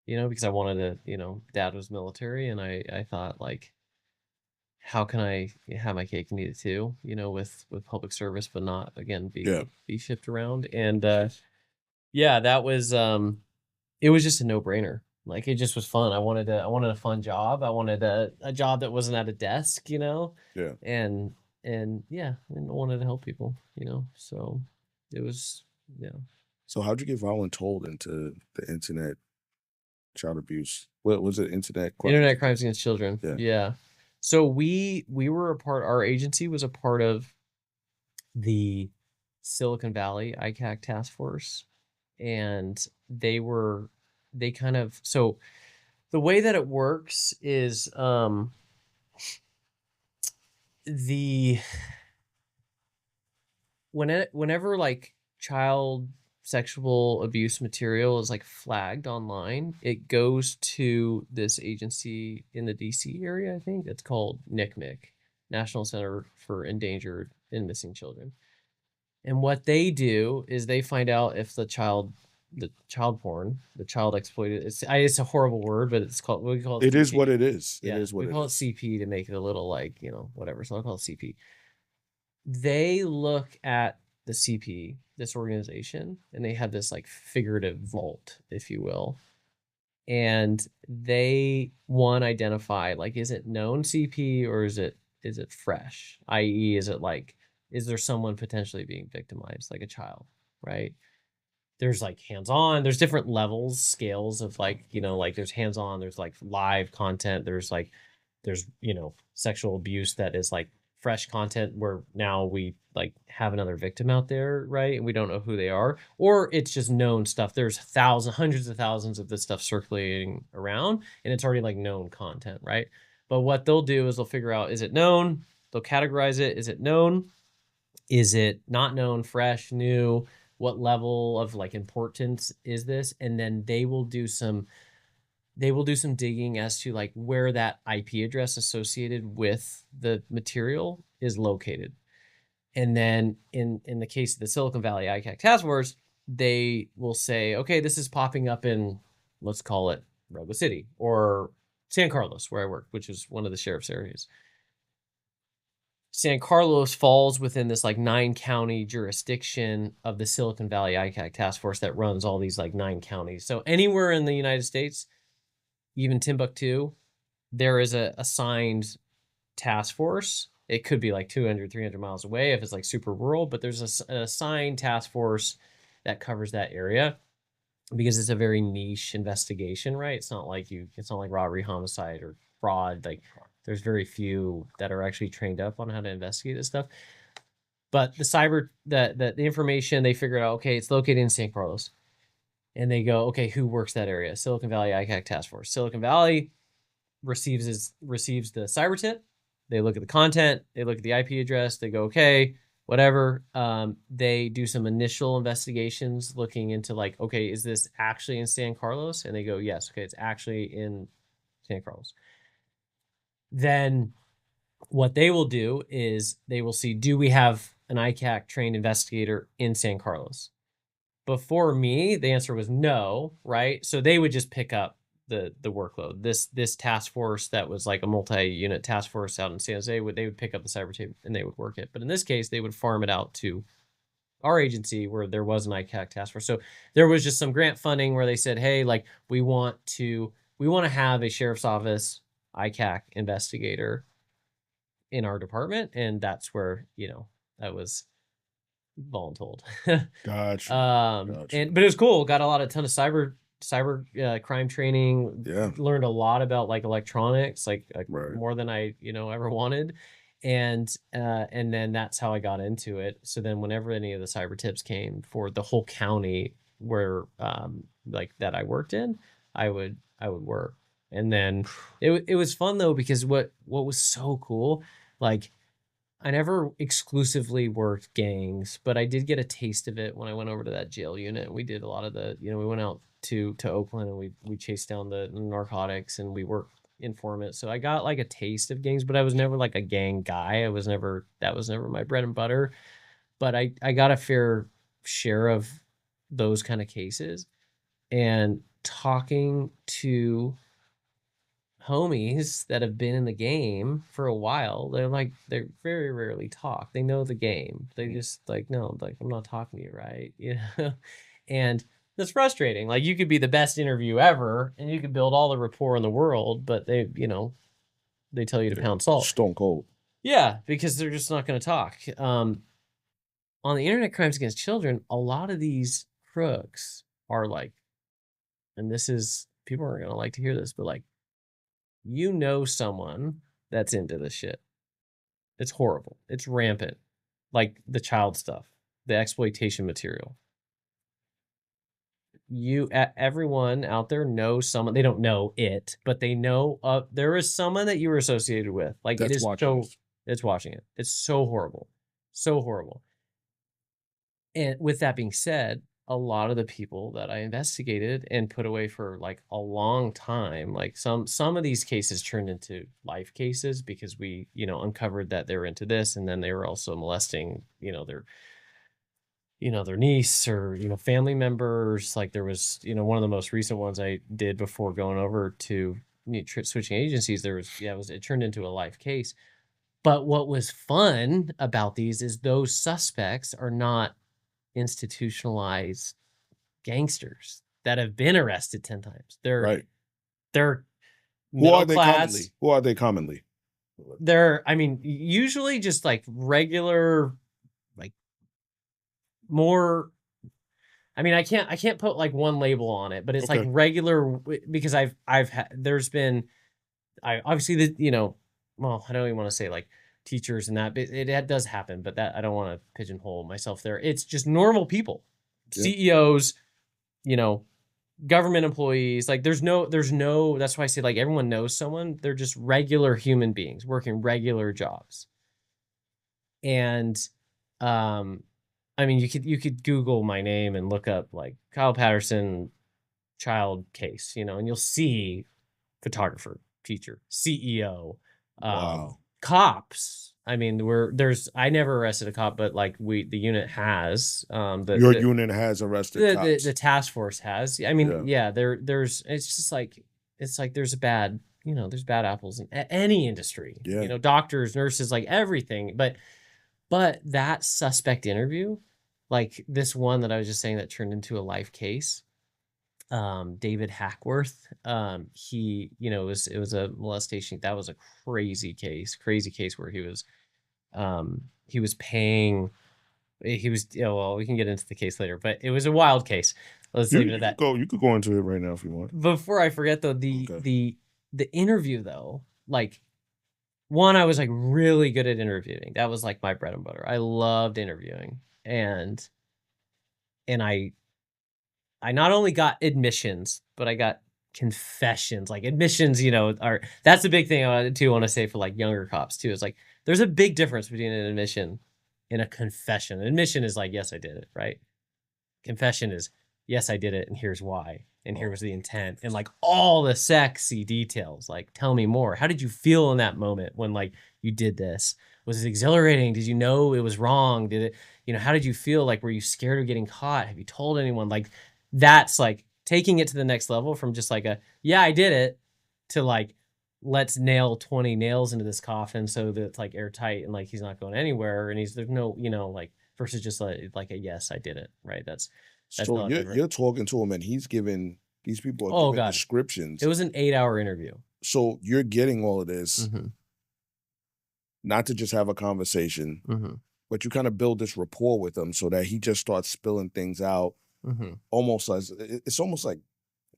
because I wanted to, dad was military, and I thought like, how can I have my cake and eat it too, with public service, but not again Yeah. be shipped around. And yeah, that was it was just a no-brainer. Like, it just was fun. I wanted a fun job. I wanted a job that wasn't at a desk, Yeah. and yeah, and I wanted to help people, So it was, yeah. So how'd you get voluntold into the internet child abuse? What was it? Internet crimes? Internet crimes against children. Yeah. Yeah. So we were our agency was a part of the Silicon Valley ICAC task force, and they kind of, so the way that it works is the whenever like child sexual abuse material is like flagged online, it goes to this agency in the DC area. I think it's called NCMEC, National Center for Endangered and Missing Children. And what they do is they find out if the child porn, the child exploited, it's a horrible word, but we call it It is CP. what it is. Yeah, it is what we call it CP to make it a little like, whatever. So I'll call it CP. They look at the CP, this organization, and they have this like figurative vault, if you will. And they identify like, is it known CP or is it fresh? i.e., is there someone potentially being victimized, like a child, right? There's like hands-on, there's different levels, scales of like, like there's hands-on, there's like live content, there's sexual abuse that is like fresh content where now we like have another victim out there, right? And we don't know who they are, or it's just known stuff. There's hundreds of thousands of this stuff circulating around, and it's already like known content, right? But what they'll do is they'll figure out, is it known? They'll categorize it. Is it known? Is it not known, fresh, new? What level of like importance is this? And then they will do some digging as to like where that IP address associated with the material is located. And then in the case of the Silicon Valley ICAC task force, they will say, okay, this is popping up in, let's call it Rogo City or San Carlos, where I work, which is one of the sheriff's areas. San Carlos falls within this like 9-county jurisdiction of the Silicon Valley ICAC task force that runs all these like 9 counties. So anywhere in the United States, even Timbuktu, there is a assigned task force. It could be like 200, 300 miles away if it's like super rural, but there's an assigned task force that covers that area because it's a very niche investigation, right? It's not like robbery, homicide, or fraud. Like, there's very few that are actually trained up on how to investigate this stuff. But the information they figured out, okay, it's located in San Carlos. And they go, okay, who works that area? Silicon Valley ICAC Task Force. Silicon Valley receives the cyber tip. They look at the content. They look at the IP address. They go, okay, whatever. They do some initial investigations looking into like, okay, is this actually in San Carlos? And they go, yes, okay, it's actually in San Carlos. Then what they will do is they will see, do we have an ICAC trained investigator in San Carlos? Before me, the answer was no, right? So they would just pick up the workload. This task force that was like a multi-unit task force out in San Jose, they would pick up the cyber tape and they would work it. But in this case, they would farm it out to our agency where there was an ICAC task force. So there was just some grant funding where they said, hey, like we want to have a sheriff's office ICAC investigator in our department, and that's where that was voluntold. Gotcha. But it was cool. Got a ton of cyber crime training. Yeah. Learned a lot about like electronics, like Right. more than I ever wanted. And then that's how I got into it. So then whenever any of the cyber tips came for the whole county where like that I worked in, I would work. And then it was fun though, because what was so cool, like I never exclusively worked gangs, but I did get a taste of it when I went over to that jail unit. We did a lot of we went out to Oakland and we chased down the narcotics and we worked informant. So I got like a taste of gangs, but I was never like a gang guy. That was never my bread and butter. But I got a fair share of those kind of cases, and talking to homies that have been in the game for a while, they very rarely talk. They know the game. They just like, no, like I'm not talking to you, right? And that's frustrating. Like you could be the best interview ever and you could build all the rapport in the world, but they tell you to pound salt. Stone cold. Yeah, because they're just not going to talk. On the internet crimes against children, a lot of these crooks are like, and this is, people aren't going to like to hear this, but like, someone that's into this shit. It's horrible. It's rampant. Like the child stuff, the exploitation material. Everyone out there knows someone. They don't know it, but they know there is someone that you were associated with. Like That's it is watching it's watching it. It's so horrible. So horrible. And with that being said, a lot of the people that I investigated and put away for like a long time, like some of these cases turned into life cases because we, uncovered that they were into this, and then they were also molesting, their niece or, family members. Like there was, one of the most recent ones I did before going over to switching agencies, it turned into a life case. But what was fun about these is those suspects are not institutionalized gangsters that have been arrested 10 times. They're middle class. Who are they commonly? They're, usually just like regular, like more. I can't put like one label on it, but it's like regular, because there's been, obviously well, I don't even want to say like teachers and that, but it does happen, but that I don't want to pigeonhole myself there. It's just normal people, CEOs, government employees. Like there's no, that's why I say like everyone knows someone. They're just regular human beings working regular jobs. And, you could Google my name and look up like Kyle Paterson child case, and you'll see photographer, teacher, CEO, Wow. Cops. I never arrested a cop, but like the unit has. Your unit has arrested cops. The task force has. There's it's just like there's bad apples in any industry. Yeah. Doctors, nurses, like everything. But that suspect interview, like this one that I was just saying that turned into a life case. David Hackworth, it was a molestation. That was a crazy case where he was paying, well, we can get into the case later, but it was a wild case. Let's leave it at that. You could go into it right now if you want. Before I forget though, the interview though, like one, I was like really good at interviewing. That was like my bread and butter. I loved interviewing. And I not only got admissions, but I got confessions. Like admissions, are that's the big thing I too want to say for like younger cops too. Is like there's a big difference between an admission and a confession. Admission is like, yes, I did it, right? Confession is, yes, I did it, and here's why, and here was the intent, and like all the sexy details. Like, tell me more. How did you feel in that moment when like you did this? Was it exhilarating? Did you know it was wrong? Did it, how did you feel? Like, were you scared of getting caught? Have you told anyone? Like, that's like taking it to the next level from just like yeah, I did it, to like, let's nail 20 nails into this coffin so that it's like airtight and like he's not going anywhere and there's no, like, versus just like a yes, I did it, right? That's So not different. you're talking to him, and these people are Oh giving God, descriptions. it was an 8-hour interview. So you're getting all of this, Mm-hmm. not to just have a conversation, Mm-hmm. but you kind of build this rapport with him so that he just starts spilling things out, Mm-hmm. almost as it's almost like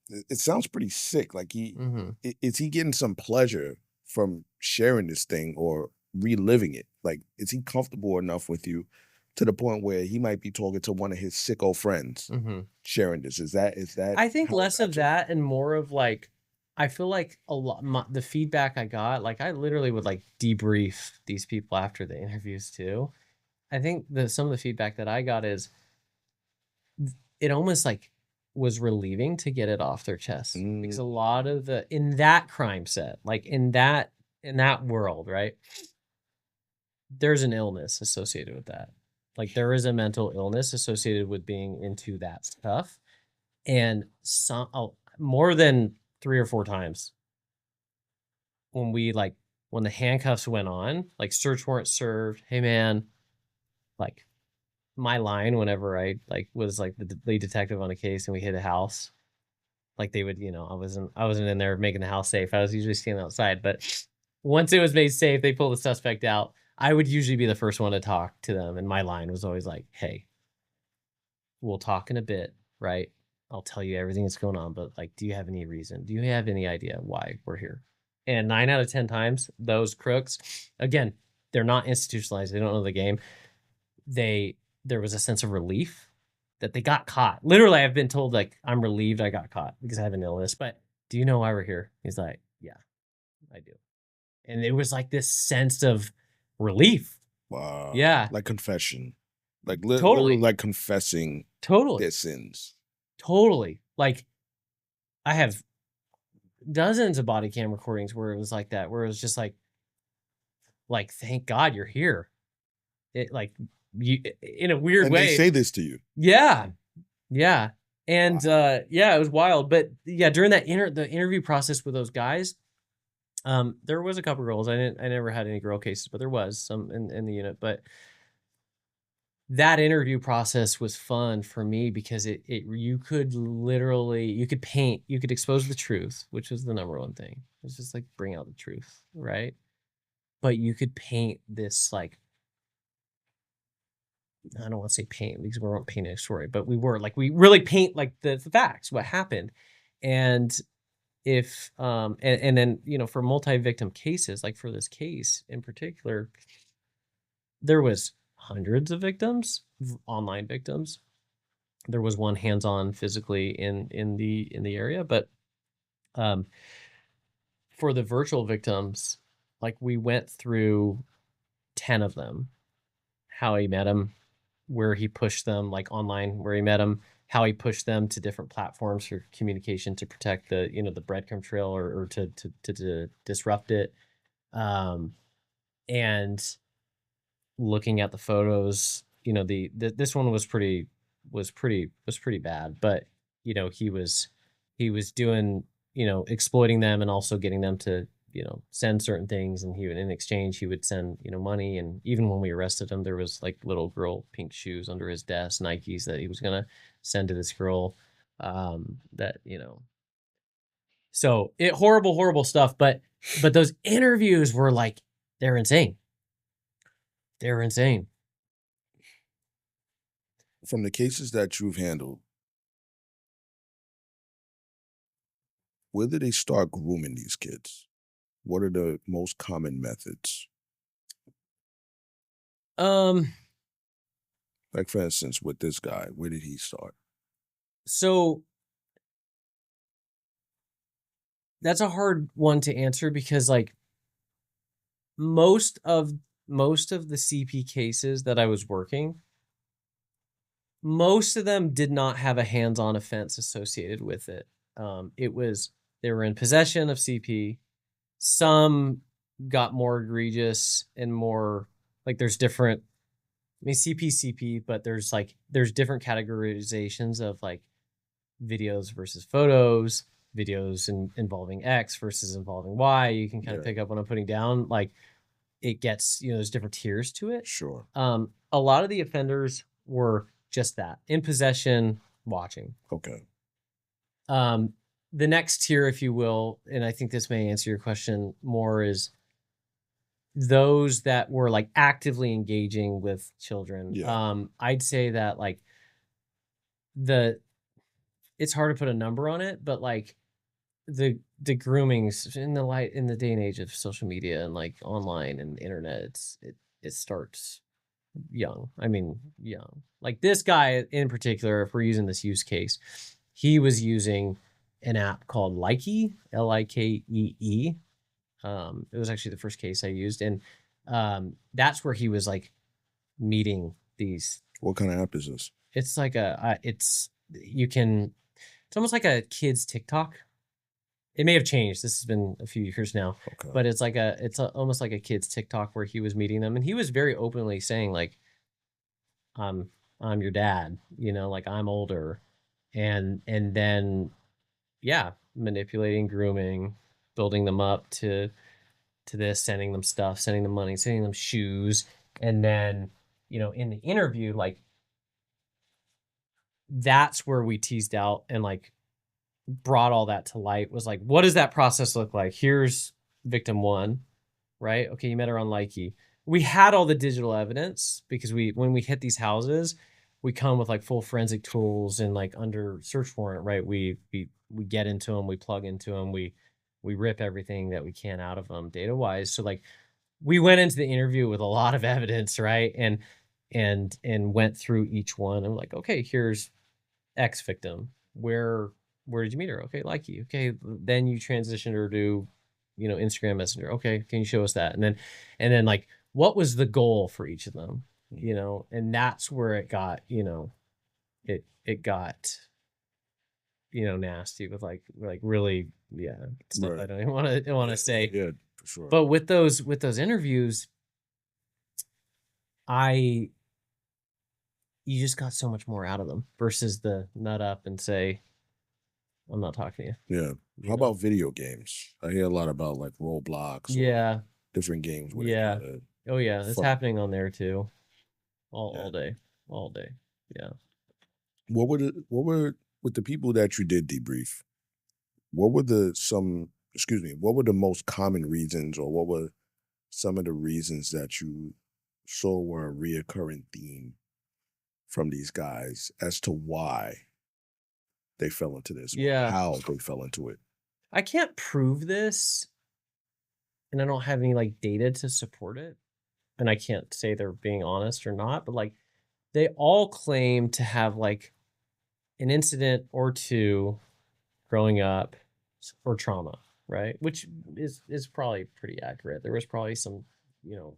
it sounds pretty sick. Like Mm-hmm. is he getting some pleasure from sharing this thing or reliving it? Like, is he comfortable enough with you to the point where he might be talking to one of his sicko friends Mm-hmm. sharing this? Is that I think how it less of got you? that and more of like, I feel like a lot the feedback I got, like I literally would like debrief these people after the interviews too. I think some of the feedback that I got is it almost like was relieving to get it off their chest, Mm, because a lot of the in that crime set, like in that world, right? There's an illness associated with that. Like there is a mental illness associated with being into that stuff. And more than 3 or 4 times when the handcuffs went on, like search warrant served, hey man, like my line whenever I like was like the lead detective on a case and we hit a house, like they would, I wasn't in there making the house safe. I was usually standing outside, but once it was made safe, they pulled the suspect out. I would usually be the first one to talk to them, and my line was always like, "Hey, we'll talk in a bit, right? I'll tell you everything that's going on, but like, do you have any reason? Do you have any idea why we're here?" And 9 out of 10 times, those crooks, again, they're not institutionalized. They don't know the game. There was a sense of relief that they got caught. Literally, I've been told like, I'm relieved I got caught because I have an illness. But do you know why we're here? He's like, yeah, I do. And it was like this sense of relief. wow, Yeah, like confession, like literally totally, like confessing totally, their sins. totally. Like I have dozens of body cam recordings where it was like that, where it was just like thank God you're here. It like you in a weird And they way. say this to you. Yeah. Yeah. And Wow. yeah, it was wild. But yeah, during the interview process with those guys, there was a couple girls. I never had any girl cases, but there was some in the unit. But that interview process was fun for me because you could literally you could expose the truth, which was the number one thing. It was just like bring out the truth, right? But you could paint this like, I don't want to say paint because we weren't painting a story, but we really paint like the facts, what happened. And if and then for multi-victim cases, like for this case in particular, there was hundreds of victims, online victims. There was one hands-on physically in the area, but um for the virtual victims, like we went through 10 of them, how he met them, where he pushed them, like online, where he met them, how he pushed them to different platforms for communication to protect the breadcrumb trail, or to disrupt it. Um, and looking at the photos, this one was pretty bad, but he was doing, exploiting them and also getting them to, send certain things. And in exchange, he would send, money. And even when we arrested him, there was like little girl pink shoes under his desk, Nikes, that he was going to send to this girl. That, so horrible, horrible stuff. But those interviews were like, they're insane. They're insane. From the cases that you've handled, where did they start grooming these kids? What are the most common methods? Um, Like for instance, with this guy, where did he start? so that's a hard one to answer because like most of most of the CP cases that I was working, most of them did not have a hands-on offense associated with it. It was they were in possession of CP. Some got more egregious and more like there's different. I mean CP, but there's different categorizations of like videos versus photos, videos involving X versus involving Y. You can kind of Yeah, pick up what I'm putting down. Like it gets, there's different tiers to it. sure. A lot of the offenders were just that in possession, watching. Okay. Um, the next tier, if you will, and I think this may answer your question more, is those that were like actively engaging with children. Yeah. I'd say that like the it's hard to put a number on it, but like the groomings in the day and age of social media and like online and internet, it starts young. I mean, young. Like this guy in particular, if we're using this use case, he was using an app called Likee, Likee. It was actually the first case I used, and that's where he was like meeting these. What kind of app is this? It's like it's you can. It's almost like a kid's TikTok. It may have changed. This has been a few years now, Okay. but almost like a kid's TikTok where he was meeting them, and he was very openly saying like, "I'm I'm your dad," like I'm older, and then yeah, manipulating, grooming, building them up to this, sending them stuff, sending them money, sending them shoes, and then in the interview, like that's where we teased out and like brought all that to light was like, what does that process look like? Here's victim one, right? Okay, you met her on Likey. We had all the digital evidence because when we hit these houses, we come with like full forensic tools and like under search warrant, right? We get into them, we plug into them, we rip everything that we can out of them data wise. So like we went into the interview with a lot of evidence, right? And went through each one and like, okay, here's X victim. Where did you meet her? Okay, Likey. Okay, then you transitioned her to, Instagram Messenger. Okay, can you show us that? And then like, what was the goal for each of them? And that's where it got, it got, nasty with like really, yeah, stuff I Right. don't even want to say. Yeah, for sure. But with those interviews, I you just got so much more out of them versus the nut up and say, I'm not talking to you. Yeah. You How know? about video games? I hear a lot about like Roblox or Yeah. different games where they Yeah. kind of Oh yeah. It's fuck. happening on there too. All Yeah. all day. All day. Yeah. What were with the people that you did debrief? What were what were the most common reasons, or what were some of the reasons that you saw were a reoccurring theme from these guys as to why they fell into this, or Yeah. how they fell into it? I can't prove this and I don't have any like data to support it. And I can't say they're being honest or not, but like they all claim to have like an incident or two growing up or trauma, right? Which is probably pretty accurate. There was probably some,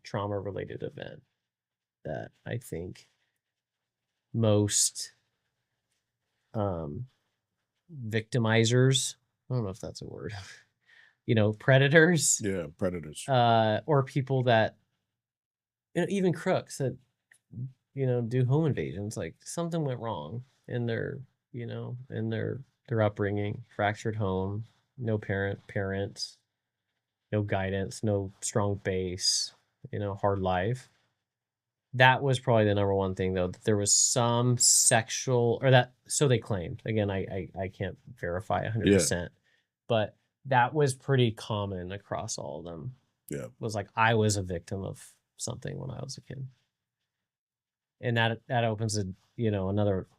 trauma related event that I think most um victimizers, I don't know if that's a word, predators, Yeah, predators. or people that even crooks that do home invasions, like something went wrong in their in their upbringing, fractured home, no parents, no guidance, no strong base, hard life. That was probably the number one thing though, that there was some sexual, or that so they claimed. Again, I can't verify Yeah, 100%, but that was pretty common across all of them. yeah, Was like I was a victim of something when I was a kid. And that opens an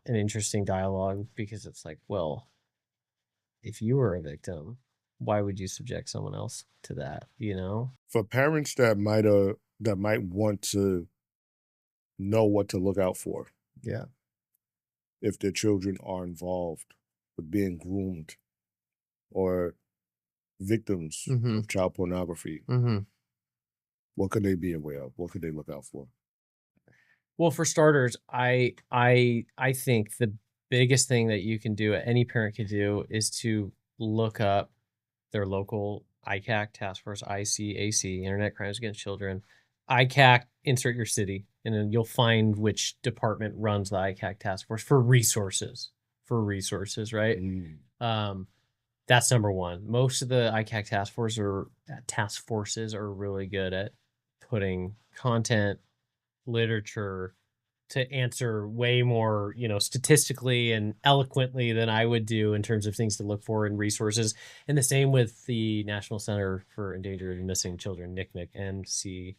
interesting dialogue because it's like, well, if you were a victim, why would you subject someone else to that, you know? For parents that might want to know what to look out for Yeah. if their children are involved with being groomed or victims Mm-hmm. of child pornography, Mm-hmm. what could they be aware of? What could they look out for? Well, for starters, I think the biggest thing that you can do, any parent can do, is to look up their local ICAC task force, ICAC, Internet Crimes Against Children. ICAC, insert your city, and then you'll find which department runs the ICAC task force for resources. For resources, right? That's number one. Most of the ICAC task forces are really good at putting content, literature to answer way more, statistically and eloquently than I would do in terms of things to look for and resources. And the same with the National Center for Endangered and Missing Children, NCMEC,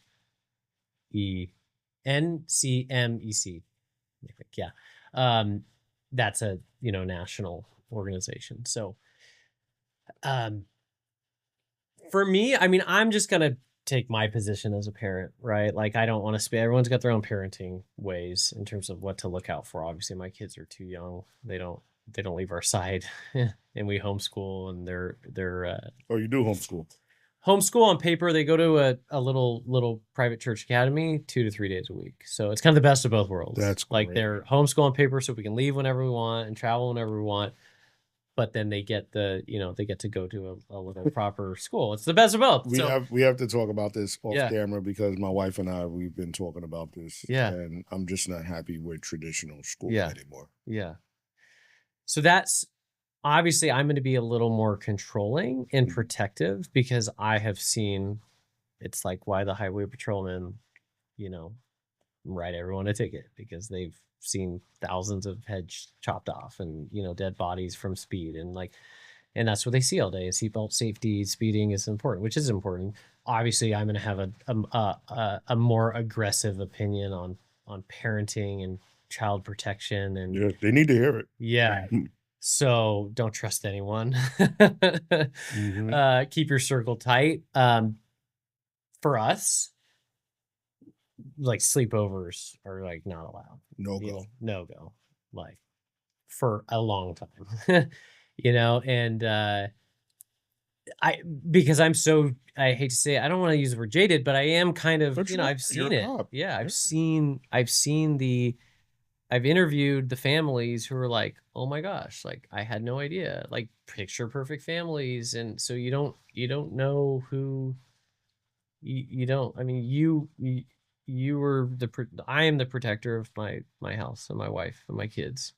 NCMEC. Yeah. That's a, national organization. So, for me, I mean, I'm just going to take my position as a parent, right? Like, I don't want to everyone's got their own parenting ways in terms of what to look out for. Obviously, my kids are too young. They don't leave our side and we homeschool, and they're Oh, you do homeschool? homeschool on paper. They go to a little private church academy 2 to 3 days a week. So it's kind of the best of both worlds. That's like great. they're homeschool on paper so we can leave whenever we want and travel whenever we want. But then they get they get to go to a little proper school. It's the best of both. We have to talk about this off Yeah. camera because my wife and I, we've been talking about this. Yeah. And I'm just not happy with traditional school Yeah. anymore. Yeah. So that's obviously I'm going to be a little more controlling and protective because I have seen it's like why the highway patrolmen, write everyone a ticket because they've seen thousands of heads chopped off and, dead bodies from speed. And that's what they see all day is seatbelt safety, speeding is important, which is important. Obviously I'm going to have a more aggressive opinion on parenting and child protection. And yeah, they need to hear it. Yeah. So don't trust anyone. Keep your circle tight. For us, like sleepovers are like not allowed. No go. No go. Like for a long time. And because I hate to say it, I don't want to use the word jaded, but I am kind of, I've seen it. Yeah, I've interviewed the families who are like, oh my gosh, like I had no idea, like picture perfect families. And so you don't know who you don't, I mean, you were I am the protector of my house and my wife and my kids.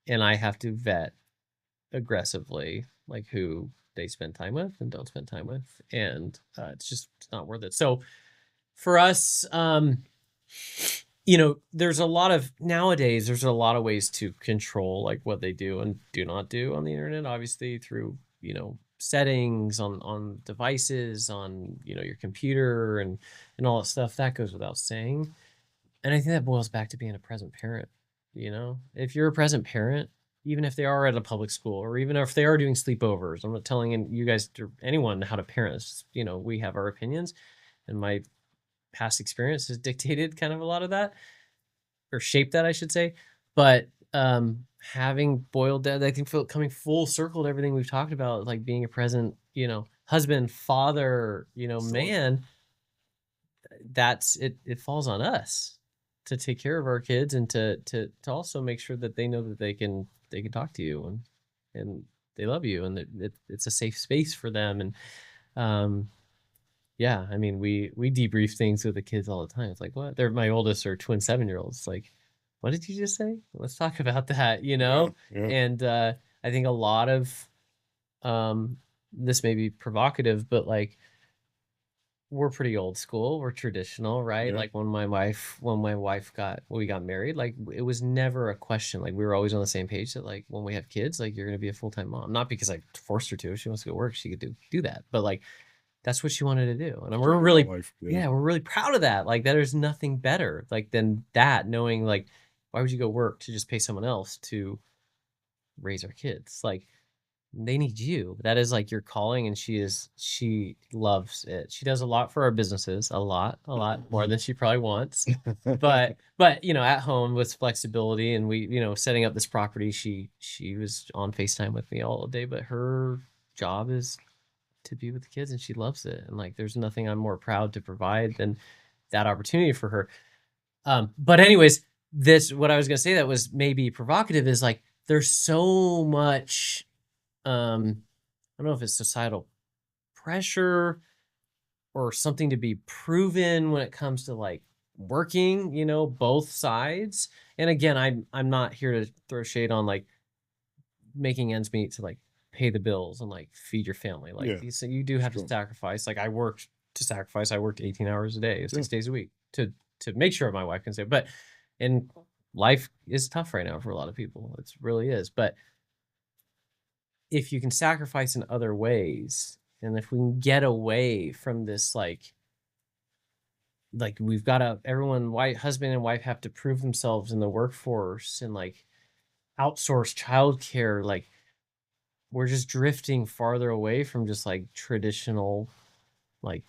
And I have to vet aggressively, like who they spend time with and don't spend time with. And it's not worth it. So for us, there's a lot of ways to control like what they do and do not do on the internet, obviously through, settings on devices, on, your computer and all that stuff that goes without saying. And I think that boils back to being a present parent. If you're a present parent, even if they are at a public school or even if they are doing sleepovers, I'm not telling you guys or anyone how to parent. We have our opinions, and my past experience has dictated kind of a lot of that, or shaped that, I should say. But having boiled down, I think coming full circle to everything we've talked about, like being a present, husband, father, man, that's it. It falls on us to take care of our kids and to also make sure that they know that they can talk to you and they love you and that it's a safe space for them. And yeah, I mean, we debrief things with the kids all the time. It's like, what? My oldest are twin 7-year-olds. Like, what did you just say? Let's talk about that, Yeah. And I think a lot of this may be provocative, but like we're pretty old school. We're traditional, right? Yeah. Like when we got married, like it was never a question. Like we were always on the same page that like when we have kids, like you're gonna be a full-time mom. Not because I forced her to. If she wants to go work, she could do that. But like that's what she wanted to do. And we're really we're really proud of that. Like there's nothing better like than that, knowing like why would you go work to just pay someone else to raise our kids? Like they need you. That is like your calling, and she loves it. She does a lot for our businesses, a lot more than she probably wants. But you know, at home with flexibility, and we, you know, setting up this property, she was on FaceTime with me all day, but her job is to be with the kids and she loves it. And like there's nothing I'm more proud to provide than that opportunity for her. But anyways, this what I was gonna say that was maybe provocative is like there's so much I don't know if it's societal pressure or something to be proven when it comes to like working, you know, both sides. And again, I'm not here to throw shade on like making ends meet to like pay the bills and like feed your family. Like Yeah, these, so you do have to sure. sacrifice. Like I worked to sacrifice. I worked 18 hours a day, Yeah. 6 days a week to make sure my wife can stay. But and life is tough right now for a lot of people. It really is. But if you can sacrifice in other ways, and if we can get away from this like we've got to everyone wife husband and wife have to prove themselves in the workforce and like outsource childcare, like we're just drifting farther away from just like traditional like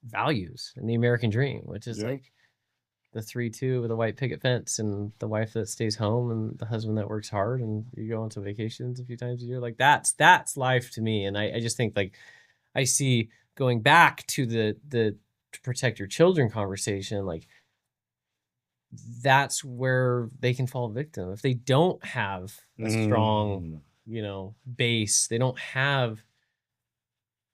values and the American dream, which is Yeah. like the 3-2 with a white picket fence and the wife that stays home and the husband that works hard and you go on some vacations a few times a year. Like that's life to me. And I just think like I see going back to the to protect your children conversation, like that's where they can fall victim. If they don't have a strong, you know, base, they don't have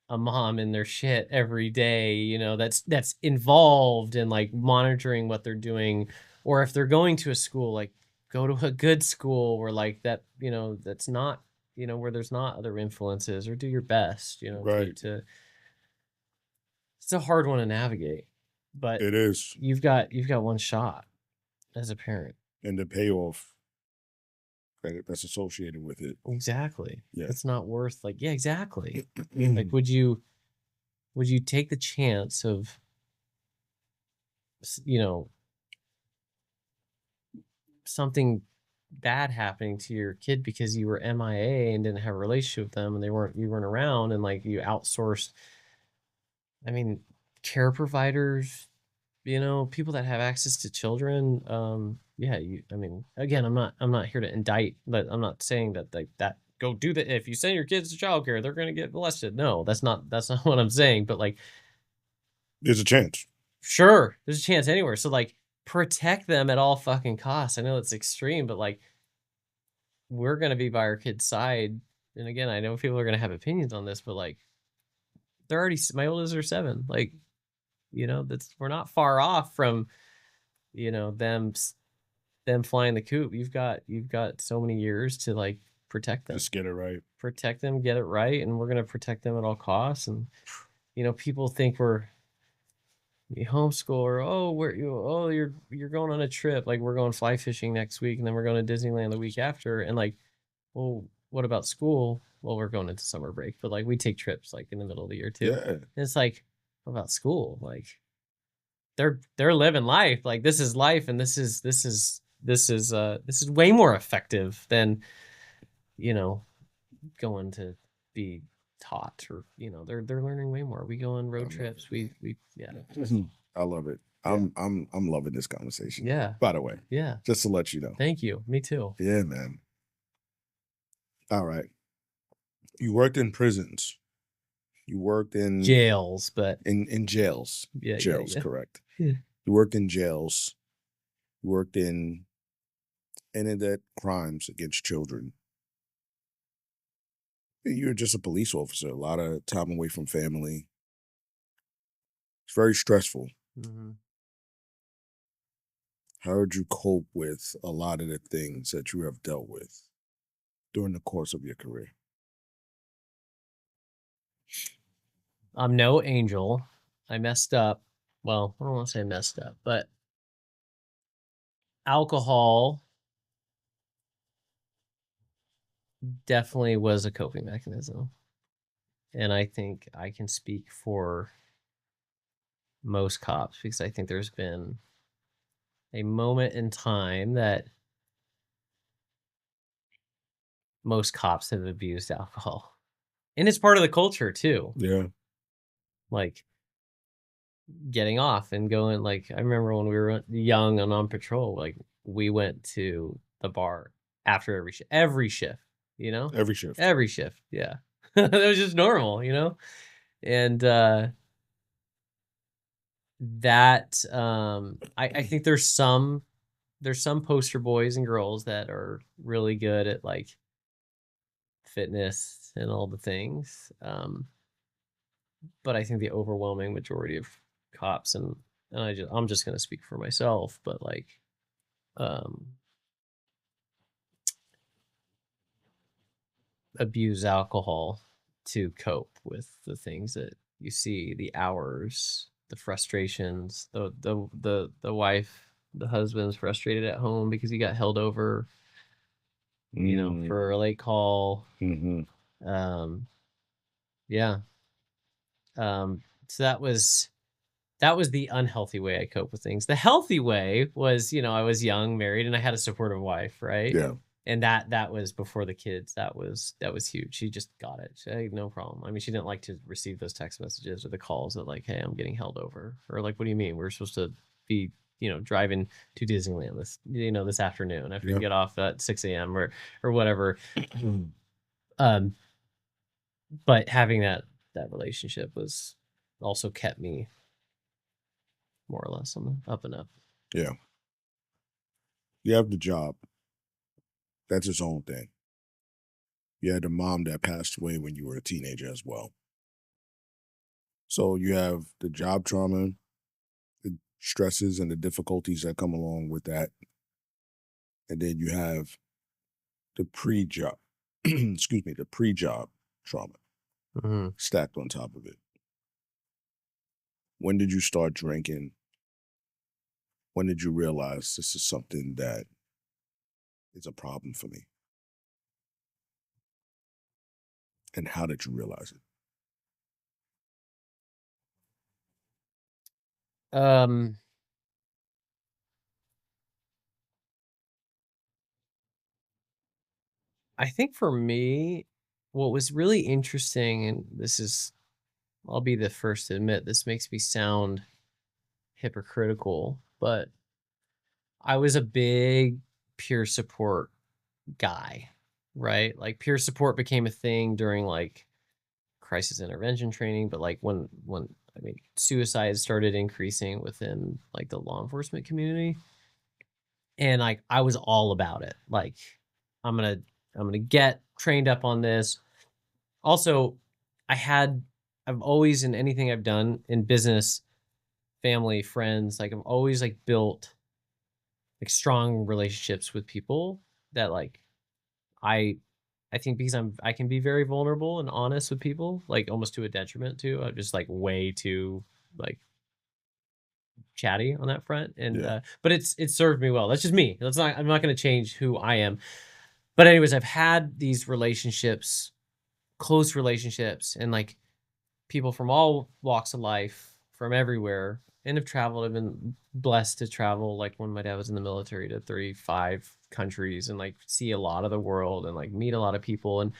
a mom in their shit every day, you know, that's involved in like monitoring what they're doing, or if they're going to a school, like go to a good school where like that, you know, that's not, you know, where there's not other influences, or do your best, you know, Right. to it's a hard one to navigate, but It is. you've got one shot as a parent. And the payoff that's associated with it. Exactly. Yeah. It's not worth like, yeah, exactly. Like, would you take the chance of, you know, something bad happening to your kid because you were MIA and didn't have a relationship with them and you weren't around and like you outsourced, I mean, care providers, you know, people that have access to children. Yeah, I mean, again, I'm not here to indict, but I'm not saying that like that go do that. If you send your kids to childcare, they're gonna get molested. No, that's not what I'm saying. But like, There's a chance. sure, there's a chance anywhere. So like protect them at all fucking costs. I know it's extreme, but like we're gonna be by our kids' side. And again, I know people are gonna have opinions on this, but like they're already my oldest are 7. Like, you know, that's we're not far off from, you know, them flying the coop. You've got so many years to like protect them. Just get it right. Protect them, get it right, and we're gonna protect them at all costs. And you know, people think we homeschool or you're going on a trip. Like we're going fly fishing next week and then we're going to Disneyland the week after. And like, well, what about school? Well, we're going into summer break, but like we take trips like in the middle of the year too. Yeah. And it's like, what about school? Like they're living life. Like this is life, and this is way more effective than, you know, going to be taught, or you know, they're learning way more. We go on road trips. We yeah. I love it. I'm loving this conversation. Yeah. By the way, Yeah. just to let you know. Thank you. Me too. Yeah, man. All right. You worked in prisons. You worked in Jails, but in jails. yeah, Jails, yeah. correct. Yeah. You worked in jails. You worked in internet crimes against children. You're just a police officer, a lot of time away from family. It's very stressful. Mm-hmm. How did you cope with a lot of the things that you have dealt with during the course of your career? I'm no angel. I messed up. Well, I don't want to say messed up, but alcohol definitely was a coping mechanism. And I think I can speak for most cops because I think there's been a moment in time that most cops have abused alcohol. And it's part of the culture too. Yeah. Like getting off and going, like, I remember when we were young and on patrol, like we went to the bar after every shift, you know? Every shift. Every shift. Yeah. That was just normal, you know? And I think there's some poster boys and girls that are really good at like fitness and all the things. But I think the overwhelming majority of cops and I'm just gonna speak for myself, but like um abuse alcohol to cope with the things that you see, the hours, the frustrations, the wife, the husband's frustrated at home because he got held over, you know, for a late call. Um, yeah. So that was the unhealthy way I cope with things. The healthy way was, you know, I was young, married, and I had a supportive wife, right? Yeah. And that was before the kids. That was huge. She just got it. She had no problem. I mean, she didn't like to receive those text messages or the calls that like, "Hey, I'm getting held over," or like, "What do you mean? We're supposed to be, you know, driving to Disneyland this afternoon after we get off at 6 a.m. or whatever." um, but having that relationship was also kept me more or less on the up and up. Yeah. You have the job. That's its own thing. You had a mom that passed away when you were a teenager as well. So you have the job trauma, the stresses and the difficulties that come along with that. And then you have the pre-job, excuse me, the pre-job trauma stacked on top of it. When did you start drinking? When did you realize this is something that is a problem for me? And how did you realize it? Um, I think for me, what was really interesting, and I'll be the first to admit, this makes me sound hypocritical, but I was a big peer support guy, right? Like peer support became a thing during like crisis intervention training, but like when I mean suicide started increasing within like the law enforcement community, and like I was all about it. Like I'm gonna I'm gonna get trained up on this. Also, I've always in anything I've done in business, family, friends, like I've always like built like strong relationships with people that like I I think because I can be very vulnerable and honest with people, like almost to a detriment too. I'm just like way too like chatty on that front. And Yeah. but it's served me well. That's just me. I'm not gonna change who I am. But anyways, I've had these relationships, close relationships, and like people from all walks of life, from everywhere, and have traveled. I've been blessed to travel, like when my dad was in the military, to 35 countries and like see a lot of the world and like meet a lot of people and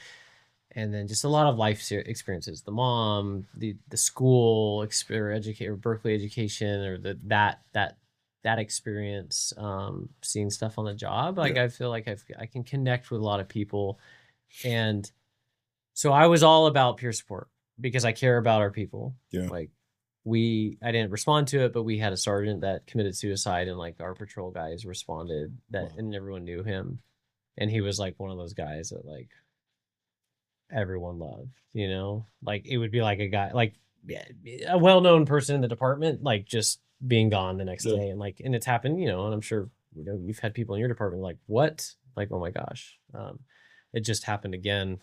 then just a lot of life experiences. The mom, the school or Berkeley education, or that experience, seeing stuff on the job. Like Yeah. I feel like I can connect with a lot of people, and so I was all about peer support because I care about our people. Yeah. Like I didn't respond to it, but we had a sergeant that committed suicide, and like our patrol guys responded Wow. and everyone knew him, and he was like one of those guys that like everyone loved, you know? Like it would be like a guy like a well-known person in the department like just being gone the next Yeah. day, and like and it's happened, you know, and I'm sure you know you've had people in your department like what? Like oh my gosh. It just happened again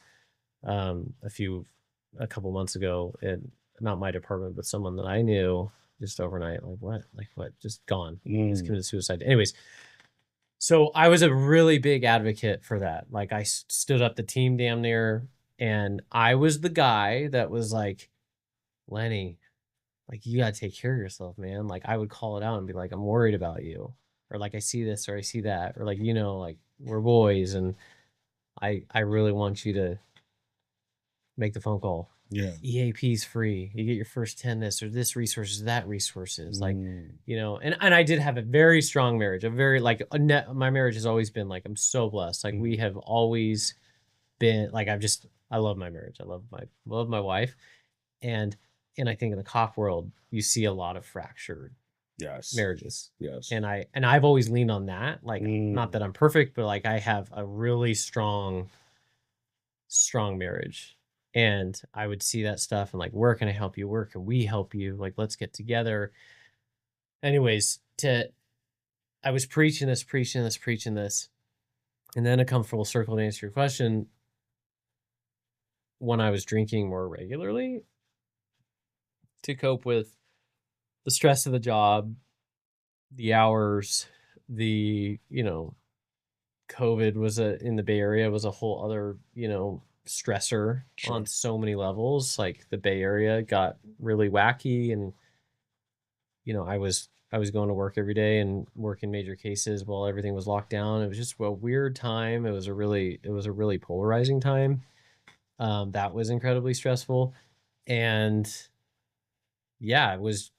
a couple months ago, and not my department but someone that I knew just overnight. Like what, just gone, just committed suicide. Anyways, so I was a really big advocate for that. Like I stood up the team damn near, and I was the guy that was like, Lenny, like you gotta take care of yourself, man. Like I would call it out and be like, I'm worried about you, or like I see this or I see that, or like you know, like we're boys, and I really want you to make the phone call. Yeah. EAP's free. You get your first 10 this or this resources, that resources. Like, Mm. you know, and I did have a very strong marriage, a very like my marriage has always been like, I'm so blessed. Like we have always been like, I love my marriage. I love my wife. And I think in the cop world, you see a lot of fractured Yes. marriages. Yes. And I've always leaned on that. Like, not that I'm perfect, but like I have a really strong marriage. And I would see that stuff and like, where can I help you? Where can we help you? Like, let's get together. Anyways, I was preaching this. And then to come full circle to answer your question, when I was drinking more regularly to cope with the stress of the job, the hours, the, you know, COVID was in the Bay Area was a whole other, you know, stressor on so many levels. Like the Bay Area got really wacky, and you know, I was going to work every day and working major cases while everything was locked down. It was just a weird time. It was a really polarizing time. That was incredibly stressful, and yeah, I was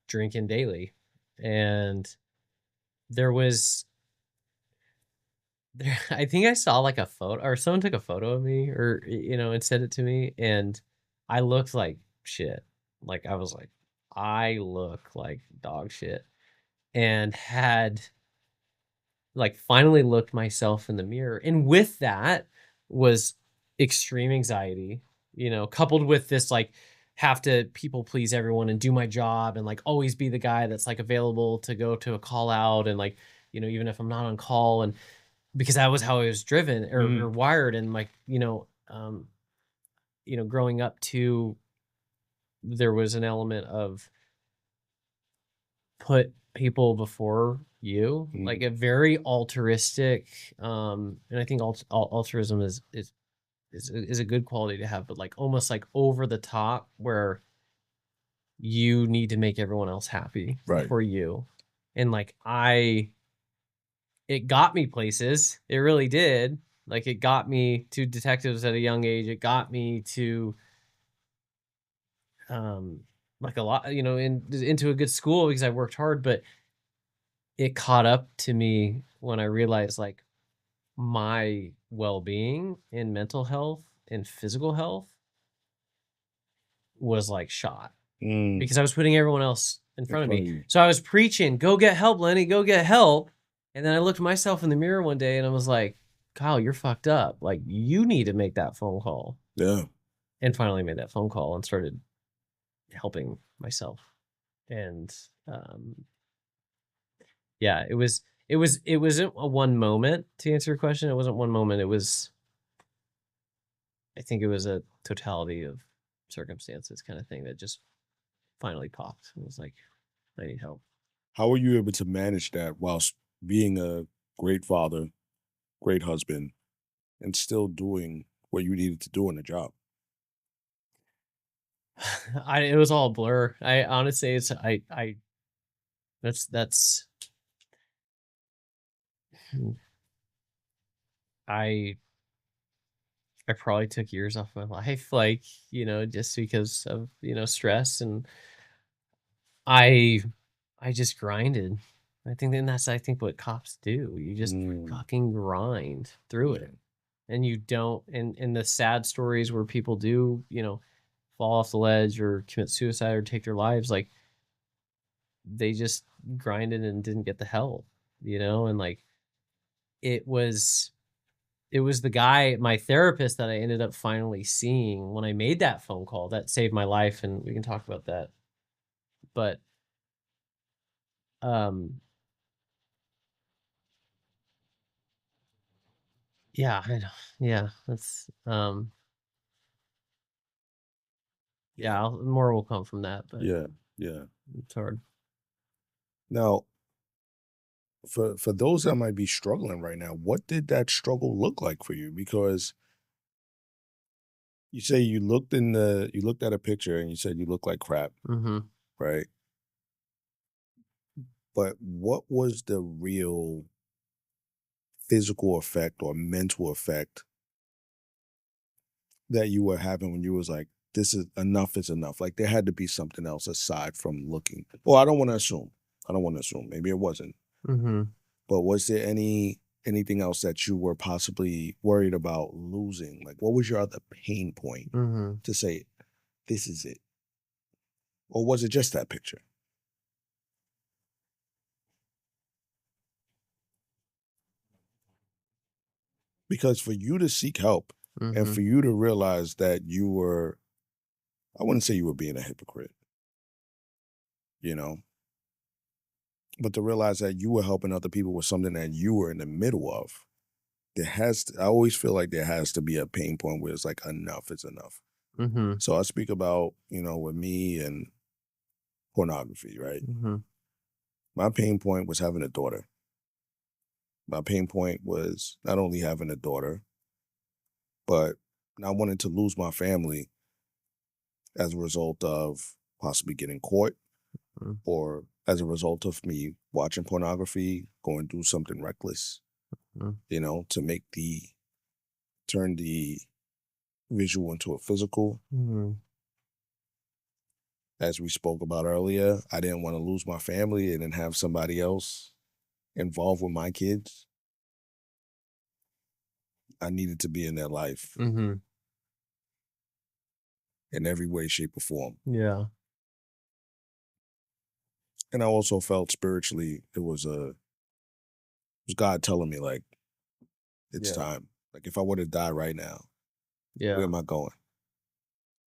drinking daily, and there was there, I think I saw like a photo, or someone took a photo of me, or you know, and sent it to me, and I looked like shit. Like I was like, I look like dog shit, and had like finally looked myself in the mirror, and with that was extreme anxiety, you know, coupled with this like have to people please everyone and do my job and like always be the guy that's like available to go to a call out, and like, you know, even if I'm not on call, and because that was how I was driven or wired. And like, you know, growing up too, there was an element of put people before you, like a very altruistic, and I think altruism is a good quality to have, but like almost like over the top where you need to make everyone else happy before you. And like it got me places. It really did. Like it got me to detectives at a young age. It got me to like a lot, you know, into a good school because I worked hard, but it caught up to me when I realized like my well-being and mental health and physical health was like shot because I was putting everyone else in front of me. So I was preaching, go get help, Lenny, go get help. And then I looked myself in the mirror one day and I was like, Kyle, you're fucked up. Like you need to make that phone call. Yeah. And finally made that phone call and started helping myself. And yeah, it wasn't a one moment to answer your question. It wasn't one moment. I think it was a totality of circumstances kind of thing that just finally popped. It was like, I need help. How were you able to manage that whilst being a great father, great husband, and still doing what you needed to do in the job? It was all a blur. I honestly, that's I probably took years off my life, like, you know, just because of, you know, stress. And I just grinded. I think then I think what cops do. You just fucking grind through it. And you don't, and the sad stories where people do, you know, fall off the ledge or commit suicide or take their lives, like they just grinded and didn't get the help, you know. And like it was the guy, my therapist, that I ended up finally seeing when I made that phone call that saved my life, and we can talk about that. But yeah, I know. Yeah, that's yeah, more will come from that, but Yeah. Yeah. it's hard. Now, for those that might be struggling right now, what did that struggle look like for you? Because you say you looked at a picture and you said you look like crap, right? But what was the real physical effect or mental effect that you were having when you was like, this is enough. Like there had to be something else aside from looking. Well, I don't want to assume. Maybe it wasn't. Mm-hmm. But was there anything else that you were possibly worried about losing? Like what was your other pain point Mm-hmm. to say, this is it? Or was it just that picture? Because for you to seek help and Mm-hmm. for you to realize that you were, I wouldn't say you were being a hypocrite, you know, but to realize that you were helping other people with something that you were in the middle of, I always feel like there has to be a pain point where it's like enough is enough. Mm-hmm. So I speak about, with me and pornography, right? Mm-hmm. My pain point was having a daughter. My pain point was not only having a daughter, but not wanting to lose my family as a result of possibly getting caught or as a result of me watching pornography, going through something reckless, to turn the visual into a physical. Mm-hmm. As we spoke about earlier, I didn't want to lose my family and then have somebody else involved with my kids. I needed to be in their life Mm-hmm. in every way, shape, or form. Yeah. And I also felt spiritually it was God telling me like it's Yeah. time. Like if I were to die right now, where Yeah. am I going?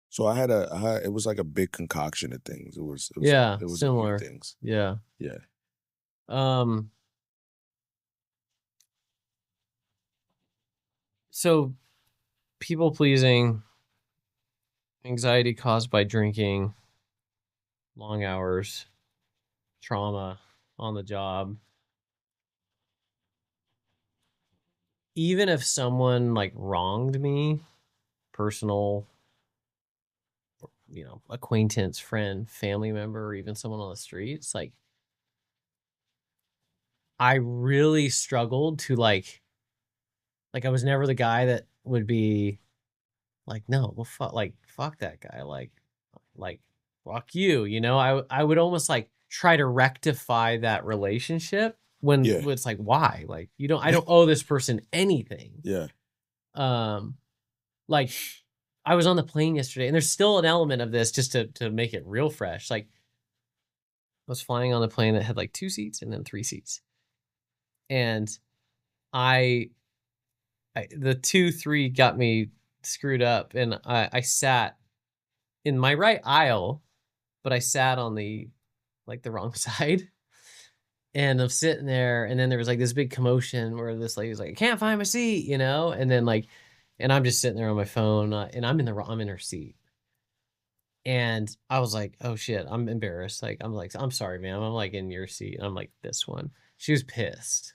So it was like a big concoction of things. Yeah. It was a few Similar. things. Yeah. Yeah. Um, so people pleasing, anxiety caused by drinking, long hours, trauma on the job. Even if someone like wronged me, personal, acquaintance, friend, family member, or even someone on the streets, like I really struggled to like I was never the guy that would be like, no, well, fuck that guy, like fuck you, I would almost like try to rectify that relationship Yeah. when it's like, why, like I don't owe this person anything. Yeah. um like I was on the plane yesterday, and there's still an element of this just to make it real fresh. Like I was flying on the plane that had like 2 seats and then 3 seats, and I the 2, 3 got me screwed up, and I sat in my right aisle, but I sat on the wrong side. And I'm sitting there, and then there was like this big commotion where this lady was like, I can't find my seat, and then and I'm just sitting there on my phone, and I'm in her seat. And I was like, oh shit, I'm embarrassed. Like, I'm like, I'm sorry, man. I'm like in your seat. I'm like, this one. She was pissed.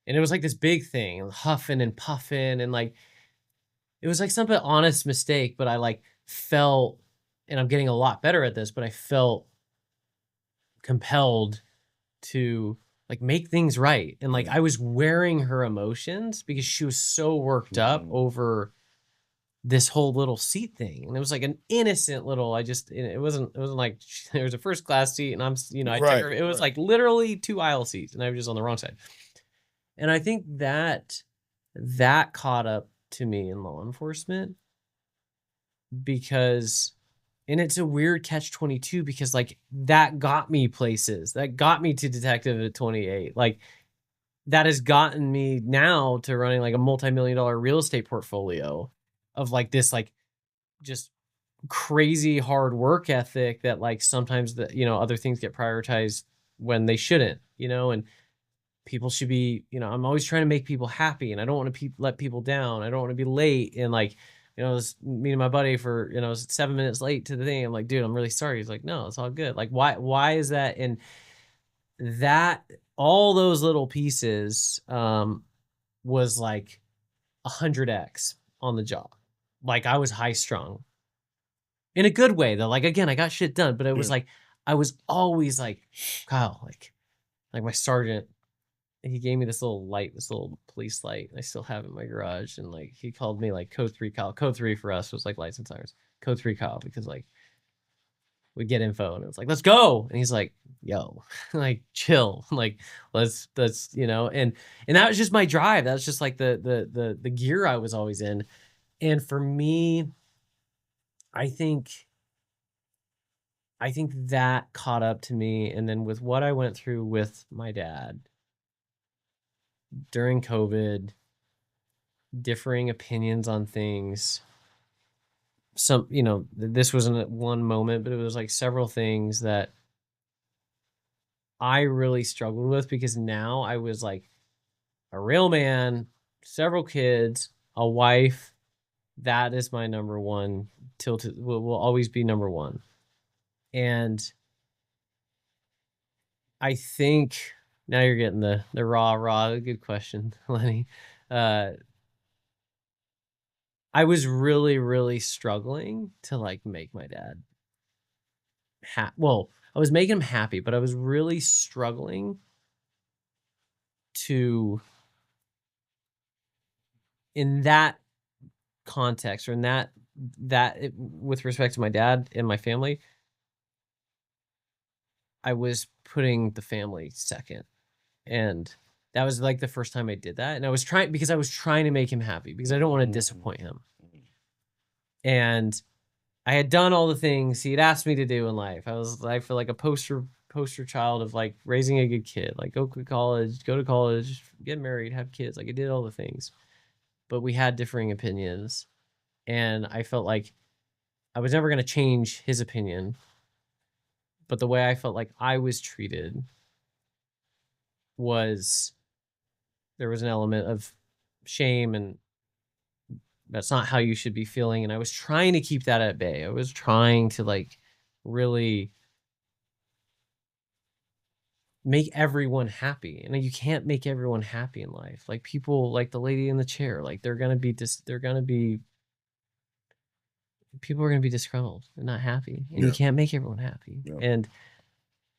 And it was like this big thing, huffing and puffing, and like it was like some honest mistake, but I like felt, and I'm getting a lot better at this, but I felt compelled to like make things right. And like I was wearing her emotions because she was so worked up over this whole little seat thing. And it was like an innocent little, it wasn't like there was a first class seat, and I took her, it was like literally 2 aisle seats, and I was just on the wrong side. And I think that caught up to me in law enforcement, because, and it's a weird catch-22, because like that got me places, that got me to detective at 28, like that has gotten me now to running like a multi-million-dollar real estate portfolio of like this, like just crazy hard work ethic that like sometimes other things get prioritized when they shouldn't, and people should be, I'm always trying to make people happy, and I don't want to let people down. I don't want to be late. And like, I was meeting my buddy for, 7 minutes late to the thing. I'm like, dude, I'm really sorry. He's like, no, it's all good. Like, why is that? And that, all those little pieces, was like 100x on the job. Like I was high strung in a good way though. Like, again, I got shit done, but it was like, I was always like, Kyle, like my sergeant, he gave me this little light, this little police light. And I still have it in my garage. And like he called me like code 3 Kyle. Code 3 for us was like lights and sirens. Code 3 Kyle, because like we get info and it's like, let's go. And he's like, yo, like chill. Like let's and that was just my drive. That was just like the gear I was always in. And for me, I think that caught up to me. And then with what I went through with my dad during COVID, differing opinions on things. Some, this wasn't one moment, but it was like several things that I really struggled with, because now I was like a real man, several kids, a wife. That is my number one. Will always be number one. And I think now you're getting the raw. Good question, Lenny. I was really, really struggling to like make my dad well, I was making him happy, but I was really struggling to, in that context, or in with respect to my dad and my family, I was putting the family second. And that was like the first time I did that. And I was trying to make him happy, because I don't want to disappoint him. And I had done all the things he had asked me to do in life. I feel like a poster child of like raising a good kid, like go to college, get married, have kids. Like I did all the things, but we had differing opinions. And I felt like I was never going to change his opinion. But the way I felt like I was treated was, there was an element of shame, and that's not how you should be feeling. And I was trying to keep that at bay. I was trying to like really make everyone happy. And you can't make everyone happy in life. Like people, like the lady in the chair, like people are going to be disgruntled and not happy. And you can't make everyone happy. Yeah. And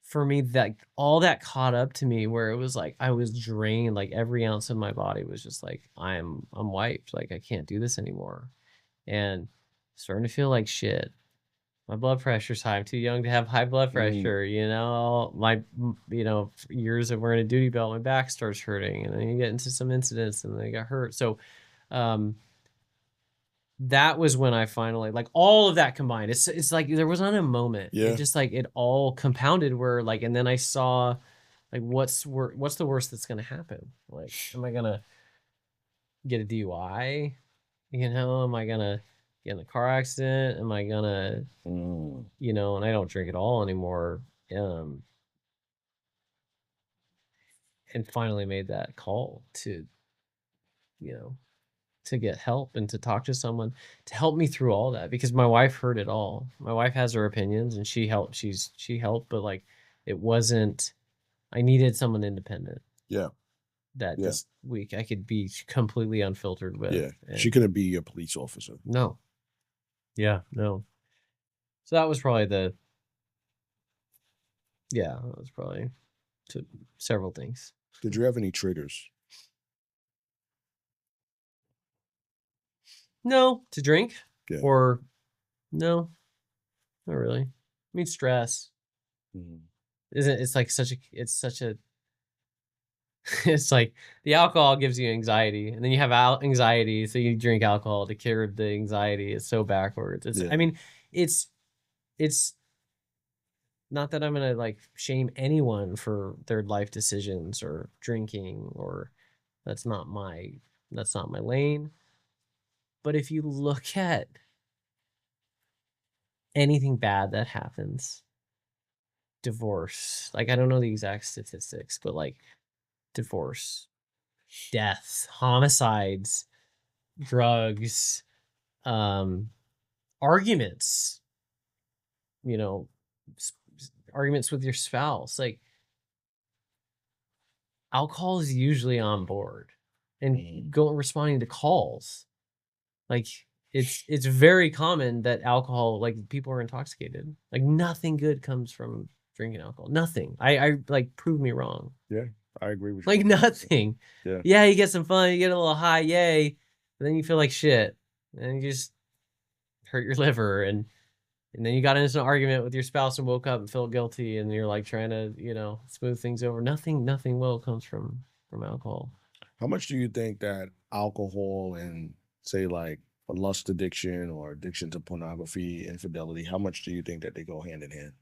for me, that all that caught up to me, where it was like I was drained, like every ounce of my body was just like, I'm wiped, like I can't do this anymore. And starting to feel like shit. My blood pressure's high. I'm too young to have high blood pressure. My years of wearing a duty belt, my back starts hurting, and then you get into some incidents and then I got hurt. So that was when I finally, like, all of that combined, it's like there was not a moment. It just like it all compounded, where like, and then I saw like what's the worst that's gonna happen? Like, am I gonna get a DUI? Am I gonna get in a car accident? Am I gonna and I don't drink at all anymore. And finally made that call to to get help and to talk to someone to help me through all that, because my wife heard it all. My wife has her opinions and she helped. She helped, but like it wasn't. I needed someone independent. Yeah. That this week I could be completely unfiltered with. Yeah. She couldn't be a police officer. No. Yeah. No. So that was probably that was probably several things. Did you have any triggers? No, to drink or no, not really. I mean, stress. It's like the alcohol gives you anxiety, and then you have anxiety, so you drink alcohol to cure the anxiety. It's so backwards. I mean, it's not that I'm gonna like shame anyone for their life decisions or drinking, or that's not my lane. But if you look at anything bad that happens, divorce, like I don't know the exact statistics, but like divorce, deaths, homicides, drugs, arguments, arguments with your spouse, like alcohol is usually on board and responding to calls. Like it's very common that alcohol, like people are intoxicated. Like nothing good comes from drinking alcohol. Nothing. I like, prove me wrong. Yeah. I agree with you. Like nothing. Yeah. Yeah, you get some fun, you get a little high, yay. But then you feel like shit. And you just hurt your liver and then you got into an argument with your spouse and woke up and felt guilty and you're like trying to, smooth things over. Nothing well comes from alcohol. How much do you think that alcohol and say like a lust addiction or addiction to pornography, infidelity, how much do you think that they go hand in hand?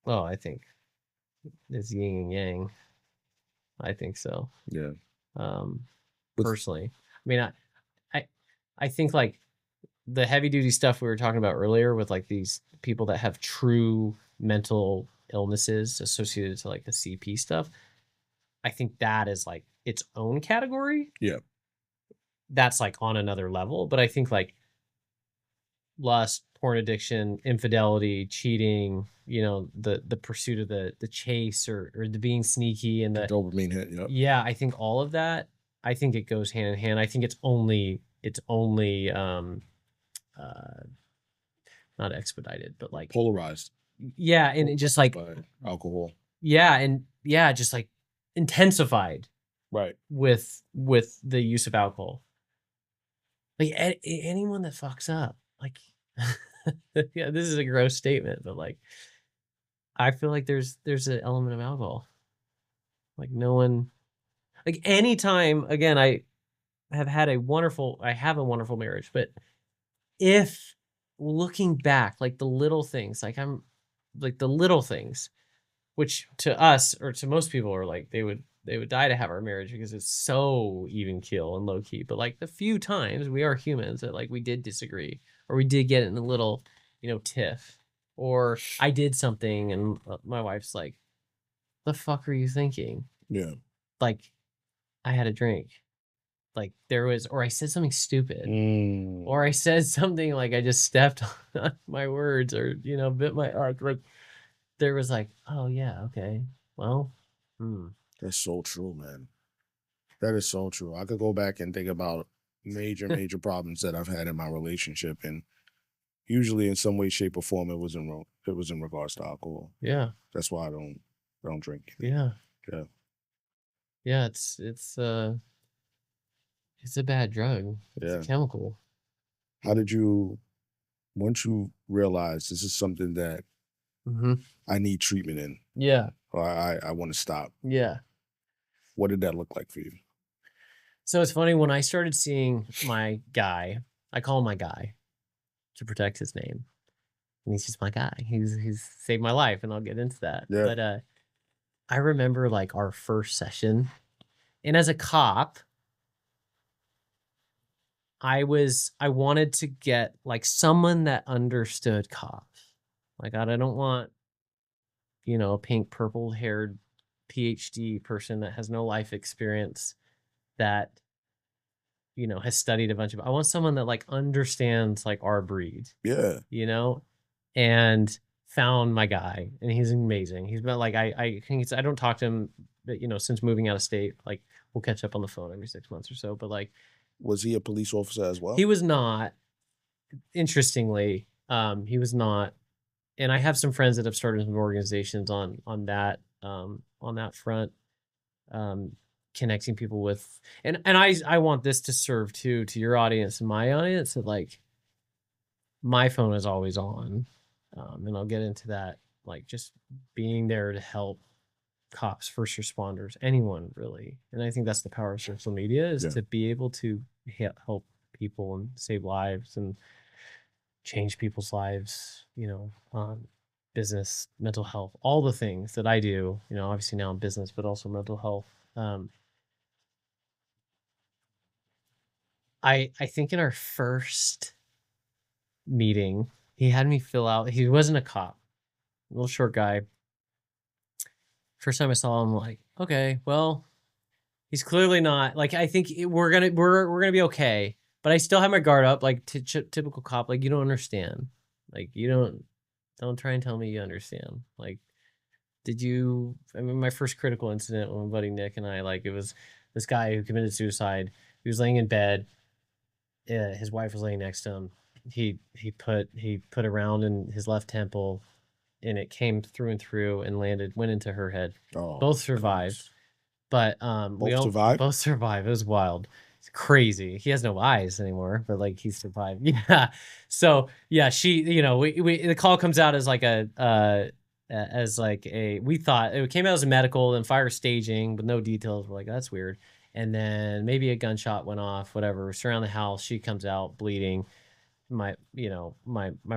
Oh, I think it's yin and yang. I think so. Yeah. With- Personally. I mean, I think like the heavy duty stuff we were talking about earlier with like these people that have true mental illnesses associated to like the CP stuff, I think that is like its own category. Yeah. That's like on another level. But I think like lust, porn addiction, infidelity, cheating, the pursuit of the chase or the being sneaky and the dopamine hit. Yep. Yeah, I think all of that, I think it goes hand in hand. I think it's only not expedited, but like polarized. Yeah, and it just like by alcohol. Yeah, and yeah, just like intensified. Right. With the use of alcohol. Like anyone that fucks up, like yeah, this is a gross statement, but like I feel like there's an element of alcohol. Like no one, like anytime, again, I have a wonderful marriage, but if looking back, like the little things, like the little things, which to us or to most people are like, they would die to have our marriage because it's so even keel and low key. But like the few times we are humans that like we did disagree or we did get in a little, tiff, or I did something and my wife's like, the fuck are you thinking? Yeah. Like I had a drink. Like there was, or I said something stupid, or I said something like I just stepped on my words or, bit my arc. Like there was like, oh yeah, okay, well, That's so true, man. That is so true. I could go back and think about major problems that I've had in my relationship, and usually in some way, shape, or form, it was in regards to alcohol. Yeah. That's why I don't drink. Yeah. Yeah. Yeah. It's a bad drug. It's a chemical. How did you, once you realize this is something that I need treatment in? Yeah. Or I want to stop. Yeah. What did that look like for you? So it's funny, when I started seeing my guy, I call him my guy to protect his name. And he's just my guy. He's saved my life, and I'll get into that. Yeah. But I remember like our first session, and as a cop, I wanted to get like someone that understood cops. Like I don't want, a pink purple haired PhD person that has no life experience that, has studied a bunch of, I want someone that like understands like our breed. Yeah. And found my guy, and he's amazing. He's been like, I don't talk to him, but, since moving out of state, like we'll catch up on the phone every 6 months or so, but like. Was he a police officer as well? He was not. Interestingly, he was not. And I have some friends that have started some organizations on that front, connecting people with, and I want this to serve too to your audience and my audience, that like my phone is always on, and I'll get into that, like just being there to help cops, first responders, anyone really. And I think that's the power of social media, is to be able to help people and save lives and change people's lives, business, mental health, all the things that I do, obviously now in business, but also mental health. I think in our first meeting, he had me fill out, he wasn't a cop, little short guy. First time I saw him, like, okay, well, he's clearly not, like, I think we're gonna be okay. But I still have my guard up, like typical cop. Like, you don't understand. Like, you don't try and tell me you understand. Like, I mean, my first critical incident with my buddy Nick and I, like, it was this guy who committed suicide. He was laying in bed. His wife was laying next to him. He put a round in his left temple, and it came through and through and went into her head. Oh, both survived. But we Both survived? both survived. It was wild. It's crazy. He has no eyes anymore, but like he survived. Yeah. So yeah, she, we the call comes out as like as like a, we thought it came out as a medical and fire staging, but no details. We're like, that's weird. And then maybe a gunshot went off, whatever. Surround the house. She comes out bleeding. My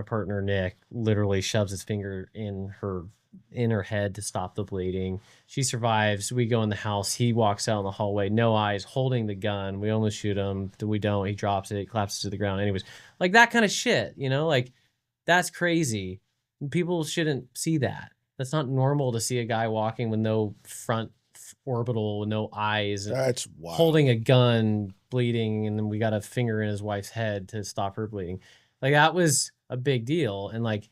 partner Nick literally shoves his finger in her head to stop the bleeding. She survives. We go in the house. He walks out in the hallway, no eyes, holding the gun. We almost shoot him. We don't. He drops it, collapses to the ground. Anyways, like that kind of shit, like that's crazy. People shouldn't see that. That's not normal to see a guy walking with no front orbital, with no eyes, That's wild. holding a gun, bleeding, and then we got a finger in his wife's head to stop her bleeding. Like that was a big deal. And like,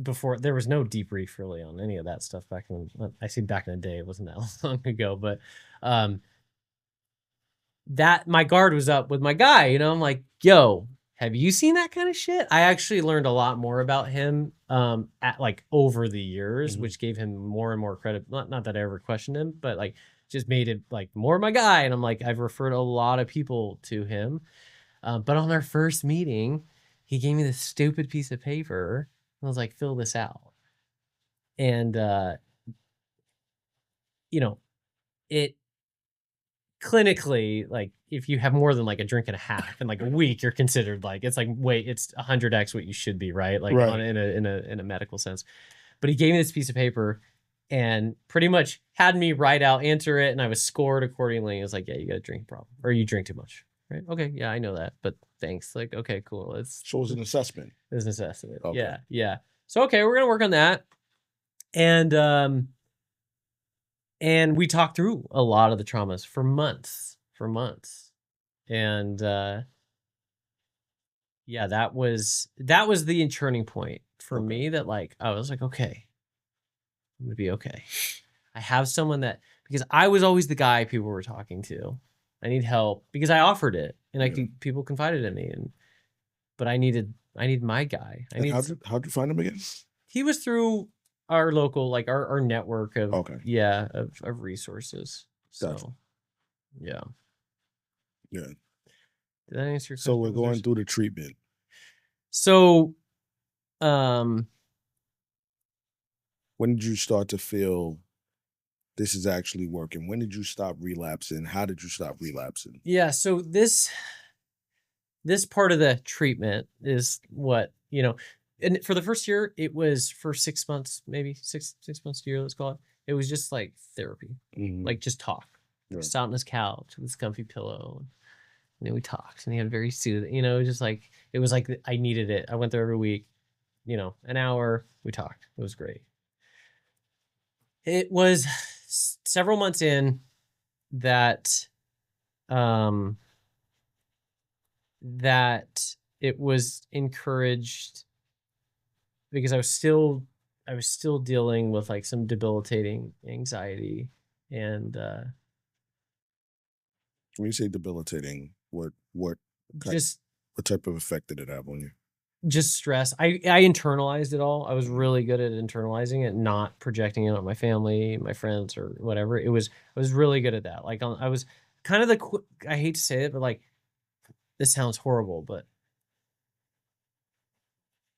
before there was no debrief really on any of that stuff back in, I see back in the day, it wasn't that long ago, but that my guard was up with my guy, I'm like, yo, have you seen that kind of shit? I actually learned a lot more about him at like over the years, which gave him more and more credit. Not that I ever questioned him, but like just made it like more my guy. And I'm like, I've referred a lot of people to him. But on our first meeting, he gave me this stupid piece of paper. I was like, fill this out. And, it clinically, like if you have more than like a drink and a half in like a week, you're considered like, it's like, wait, it's 100x what you should be, right? Like Right. in a medical sense. But he gave me this piece of paper and pretty much had me write out, answer it. And I was scored accordingly. It was like, yeah, you got a drinking problem or you drink too much. Right. Okay. Yeah, I know that, but thanks. Like, okay, cool. So it was an assessment. It's an assessment. Okay. Yeah. Yeah. So, okay, we're going to work on that. And we talked through a lot of the traumas for months. And, yeah, that was the turning point for me that like, I was like, okay, I'm going to be okay. I have someone because I was always the guy people were talking to. I need help because I offered it and people confided in me but I need my guy. How'd you find him again? He was through our local, like our network of, of resources. So, Gotcha. yeah. Yeah. Did that answer your question? So we're going through the treatment. So, when did you start to feel this is actually working? When did you stop relapsing? How did you stop relapsing? Yeah. So this part of the treatment is what, and for the first year, it was for 6 months, maybe six months to a year, let's call it. It was just like therapy, like just talk. Yeah. Just out on his couch with his comfy pillow. And then we talked and he had very soothing, just like, it was like I needed it. I went there every week, an hour, we talked. It was great. It was several months in that it was encouraged because I was still dealing with like some debilitating anxiety and when you say debilitating, what type of effect did it have on you? Just stress. I internalized it all. I was really good at internalizing it, not projecting it on my family, my friends, or whatever. I was really good at that. Like I was kind of I hate to say it, but like this sounds horrible, but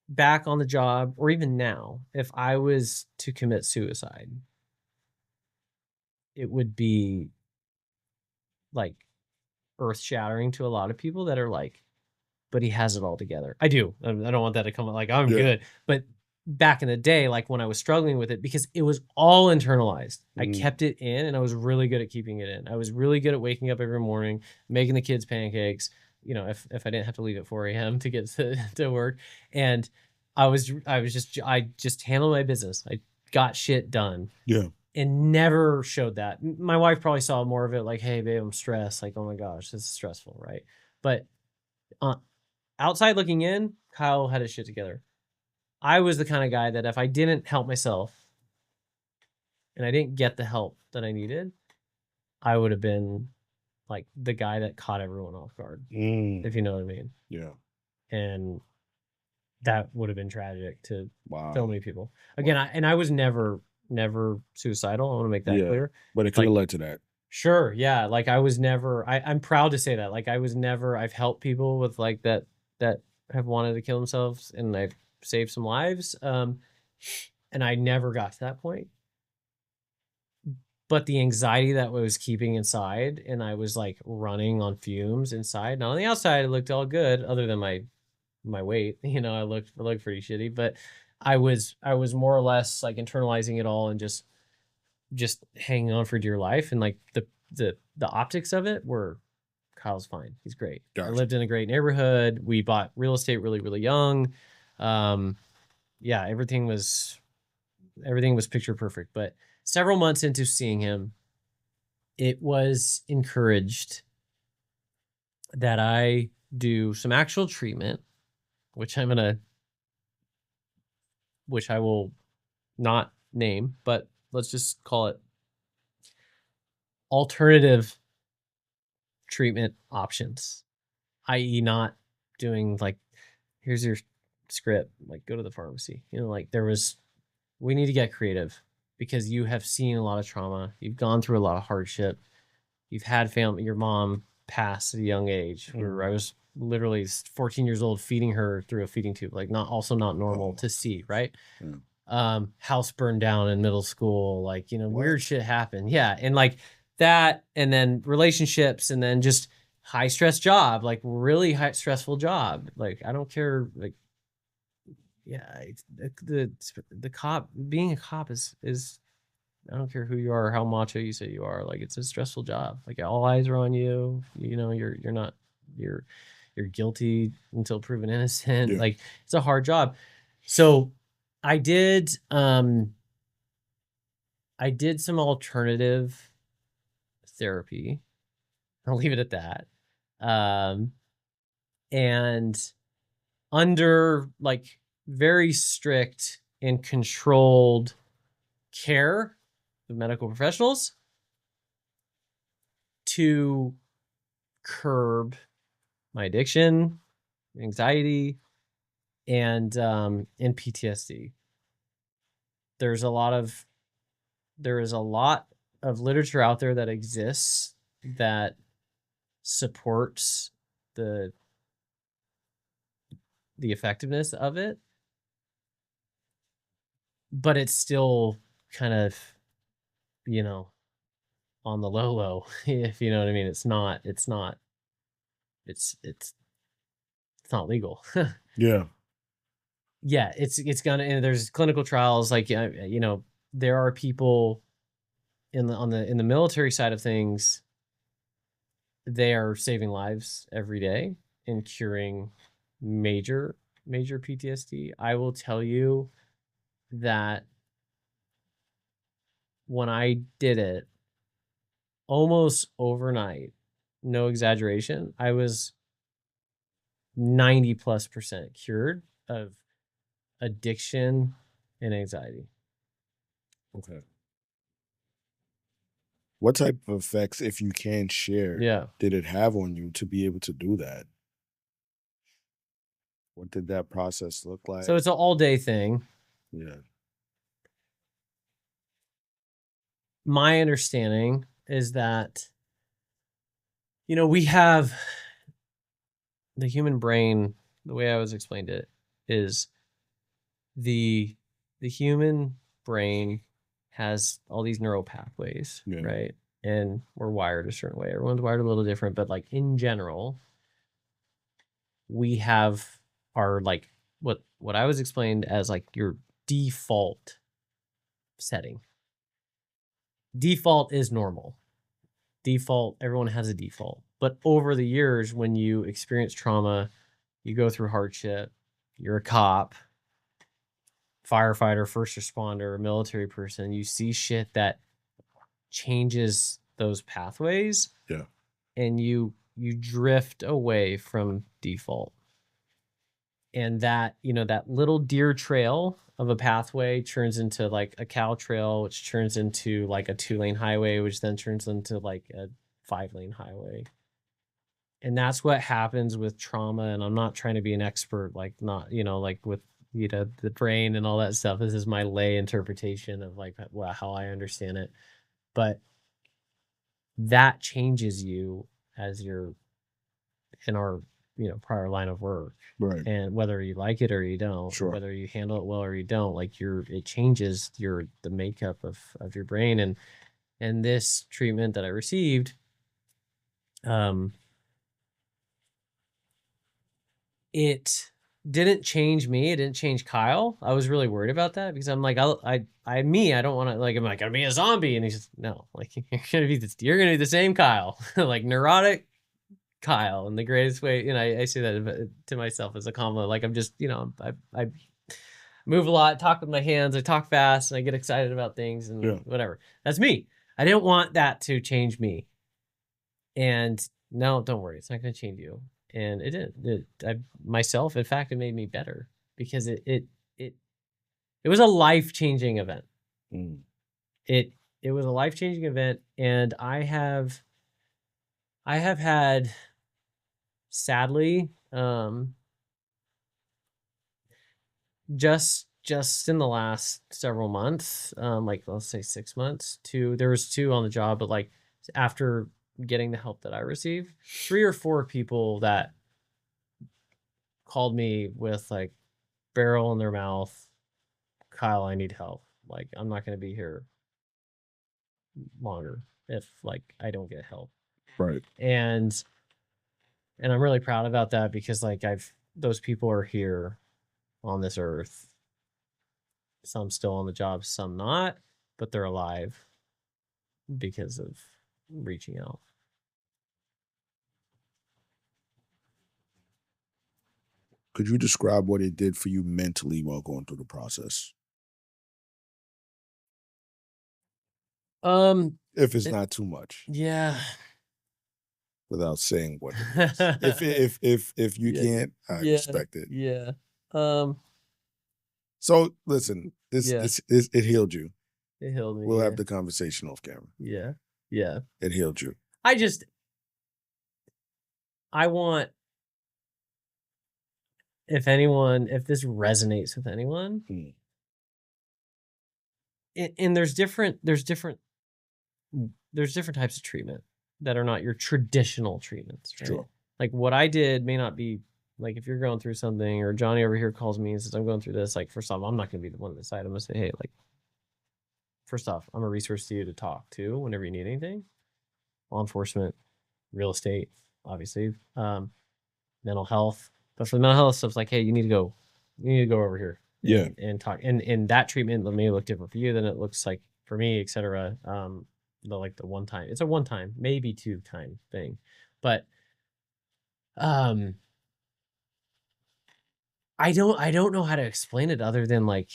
back on the job or even now, if I was to commit suicide, it would be like earth-shattering to a lot of people that are like, but he has it all together. I do. I don't want that to come like I'm good. But back in the day, like when I was struggling with it, because it was all internalized. I kept it in and I was really good at keeping it in. I was really good at waking up every morning, making the kids pancakes, if I didn't have to leave at 4 a.m. to get to work. And I just handled my business. I got shit done. Yeah. And never showed that. My wife probably saw more of it like, hey, babe, I'm stressed. Like, oh my gosh, this is stressful, right? But outside looking in, Kyle had his shit together. I was the kind of guy that if I didn't help myself and I didn't get the help that I needed, I would have been like the guy that caught everyone off guard, if you know what I mean. Yeah. And that would have been tragic to so many people. Again, I was never never suicidal. I want to make that Yeah, clear. but it could Like, have led to that. sure, yeah. Like I was never. I'm proud to say that. Like I was never. I've helped people with like that have wanted to kill themselves, and I've saved some lives. And I never got to that point. But the anxiety that was keeping inside, and I was like running on fumes inside. Now on the outside, it looked all good, other than my weight. You know, I looked pretty shitty, but I was more or less like internalizing it all and just hanging on for dear life. And like the optics of it were, Kyle's fine. He's great. I Gotcha. lived in a great neighborhood. We bought real estate really, really young. Yeah, everything was picture perfect. But several months into seeing him, it was encouraged that I do some actual treatment, which which I will not name, but let's just call it alternative treatment options, i.e., not doing like, here's your script, like go to the pharmacy. You know, like we need to get creative because you have seen a lot of trauma. You've gone through a lot of hardship. You've had family, your mom passed at a young age where I was literally 14 years old feeding her through a feeding tube, like not normal to see, right? House burned down in middle school, like, you know, weird shit happened. Yeah. And like that, and then relationships, and then just high stress job, like really high stressful job. Like, I don't care. Like, yeah, the cop, being a cop is, I don't care who you are or how macho you say you are. Like, it's a stressful job. Like, all eyes are on you. You know, you're not, you're guilty until proven innocent. Yeah. Like, it's a hard job. So I did some alternative therapy. I'll leave it at that. And under like very strict and controlled care of medical professionals to curb my addiction, anxiety, and PTSD. There is a lot of literature out there that exists that supports the effectiveness of it, but it's still kind of, you know, on the low, if you know what I mean. It's not legal. Yeah. Yeah, it's gonna, and there's clinical trials, like, you know, there are people in the military side of things, they are saving lives every day and curing major PTSD. I will tell you that when I did it, almost overnight, no exaggeration, I was 90+% cured of addiction and anxiety. Okay. What type of effects, if you can share, Yeah. did it have on you to be able to do that? What did that process look like? So it's an all day thing. Yeah. My understanding is that, you know, we have the human brain, the way I was explained it is the human brain has all these neural pathways, Yeah. right? And we're wired a certain way. Everyone's wired a little different, but like in general, we have our like what I was explained as like your default setting. Default is normal. Default, everyone has a default. But over the years, when you experience trauma, you go through hardship, you're a cop, firefighter, first responder, military person, you see shit that changes those pathways. Yeah. And you drift away from default. And that, you know, that little deer trail of a pathway turns into like a cow trail, which turns into like a 2-lane highway, which then turns into like a 5-lane highway. And that's what happens with trauma. And I'm not trying to be an expert, like not, you know, like with you know, the brain and all that stuff. This is my lay interpretation of like how I understand it. But that changes you as you're in our, you know, prior line of work. Right. And whether you like it or you don't, Sure. whether you handle it well or you don't, like it changes the makeup of your brain. And this treatment that I received, it didn't change me. It didn't change Kyle. I was really worried about that because I'm like, I don't want to, like, I'm like, gonna be a zombie. And he's just, no, like, you're gonna be the same Kyle, like neurotic Kyle in the greatest way. You know, I say that to myself as a compliment. Like, I'm just, you know, I move a lot, talk with my hands, I talk fast, and I get excited about things and whatever. That's me. I didn't want that to change me. And no, don't worry, it's not going to change you. And it did. Myself, in fact, it made me better because it was a life-changing event. Mm. It was a life-changing event, and I have had, sadly, just in the last several months, like let's say 6 months, there was 2 on the job, but like after getting the help that I received, 3 or 4 people that called me with like barrel in their mouth, Kyle, I need help. Like, I'm not going to be here longer if like I don't get help. Right. And I'm really proud about that because like those people are here on this earth. Some still on the job, some not, but they're alive because of reaching out. Could you describe what it did for you mentally while going through the process? If it's not too much. Yeah. Without saying what it is. If you can't, I respect it. Yeah. So listen, it healed you. It healed me. We'll have the conversation off camera. Yeah. Yeah. It healed you. I want, if this resonates with anyone, and there's different types of treatment that are not your traditional treatments. Right? Sure. Like what I did may not be, like if you're going through something or Johnny over here calls me and says, I'm going through this, like first off, I'm not going to be the one to decide. I'm going to say, hey, like, first off, I'm a resource to you to talk to whenever you need anything. Law enforcement, real estate, obviously, mental health. But for the mental health stuff, it's like, hey, you need to go over here. And talk. And that treatment may look different for you than it looks like for me, et cetera. The one time, it's a 1 time, maybe 2 time thing. But I don't know how to explain it other than like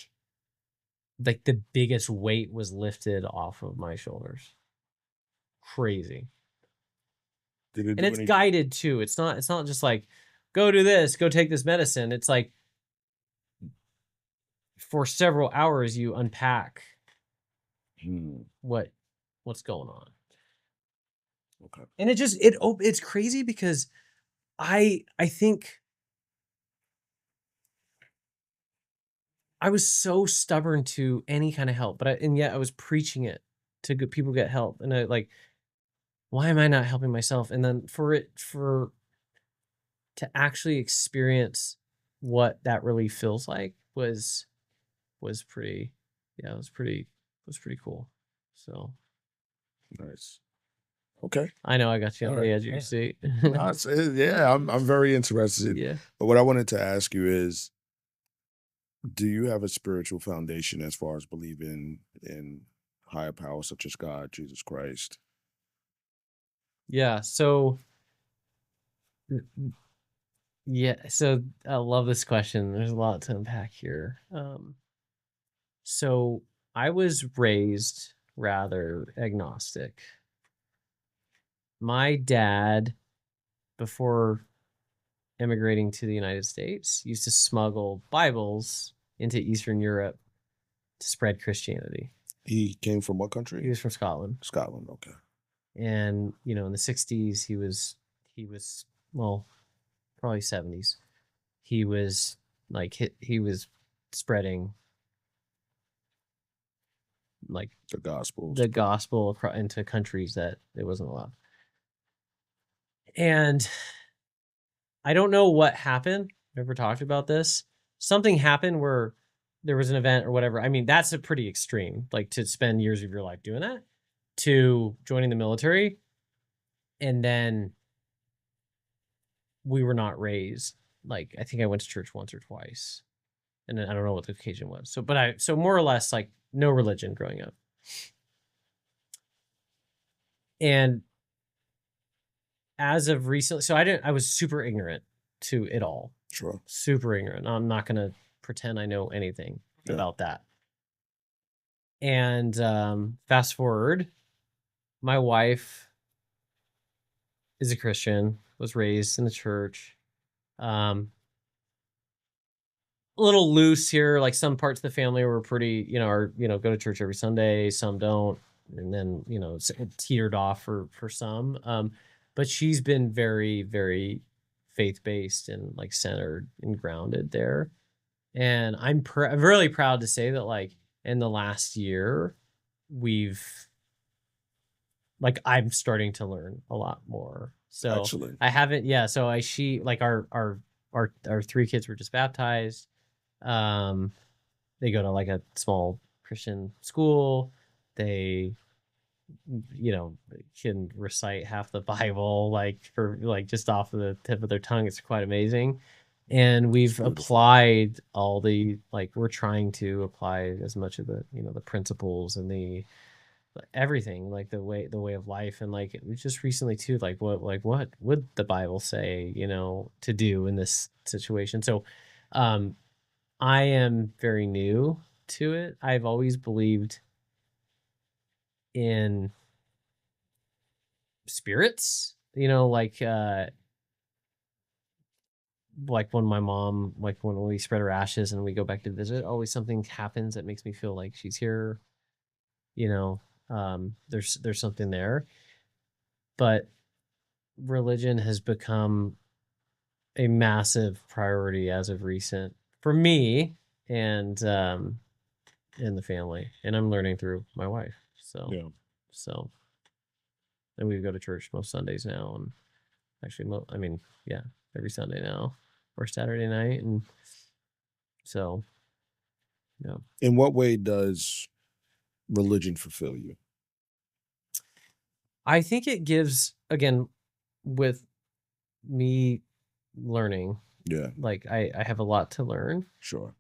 the biggest weight was lifted off of my shoulders. Crazy. And it's guided too. It's not just like, go do this, go take this medicine. It's like for several hours you unpack what's going on. Okay. And it's crazy because I think I was so stubborn to any kind of help, and yet I was preaching it to people get help. And I like, why am I not helping myself? And then to actually experience what that really feels like was pretty, it was pretty cool. So nice. Okay. I know I got you on the edge of your seat. Yeah, I'm very interested. Yeah. But what I wanted to ask you is, do you have a spiritual foundation as far as believing in higher power such as God, Jesus Christ? Yeah. So I love this question. There's a lot to unpack here. So I was raised rather agnostic. My dad, before immigrating to the United States, used to smuggle Bibles into Eastern Europe to spread Christianity. He came from what country? He was from Scotland. Scotland, okay. And, you know, in the 60s, he was, well, probably 70s. He was like, he was spreading like The Gospels. the gospel into countries that it wasn't allowed. And I don't know what happened. Never talked about this. Something happened where there was an event or whatever. I mean, that's a pretty extreme, like to spend years of your life doing that, to joining the military. And then we were not raised. Like, I think I went to church once or twice. And then I don't know what the occasion was. So more or less like no religion growing up. And as of recently, so I was super ignorant to it all. Sure. Super ignorant. I'm not going to pretend I know anything about that. And fast forward, my wife is a Christian, was raised in the church. A little loose here, like some parts of the family were pretty, go to church every Sunday, some don't. And then, it teetered off for some. But she's been very, very faith-based and like centered and grounded there. And I'm really proud to say that like in the last year, I'm starting to learn a lot more. So excellent. I haven't, So our 3 kids were just baptized. They go to like a small Christian school. They, can recite half the Bible, like for like just off of the tip of their tongue. It's quite amazing. And we've applied all the, like, we're trying to apply as much of the, the principles and the everything, like the way of life. And like, it was just recently too, like what would the Bible say, to do in this situation? So, I am very new to it. I've always believed in spirits, like when my mom, like when we spread her ashes and we go back to visit, always something happens that makes me feel like she's here. There's something there. But religion has become a massive priority as of recent for me and in the family. And I'm learning through my wife. So and we go to church most Sundays now, and actually every Sunday now or Saturday night. And so in what way does religion fulfill you? I think it gives, again, with me learning, like I have a lot to learn. Sure.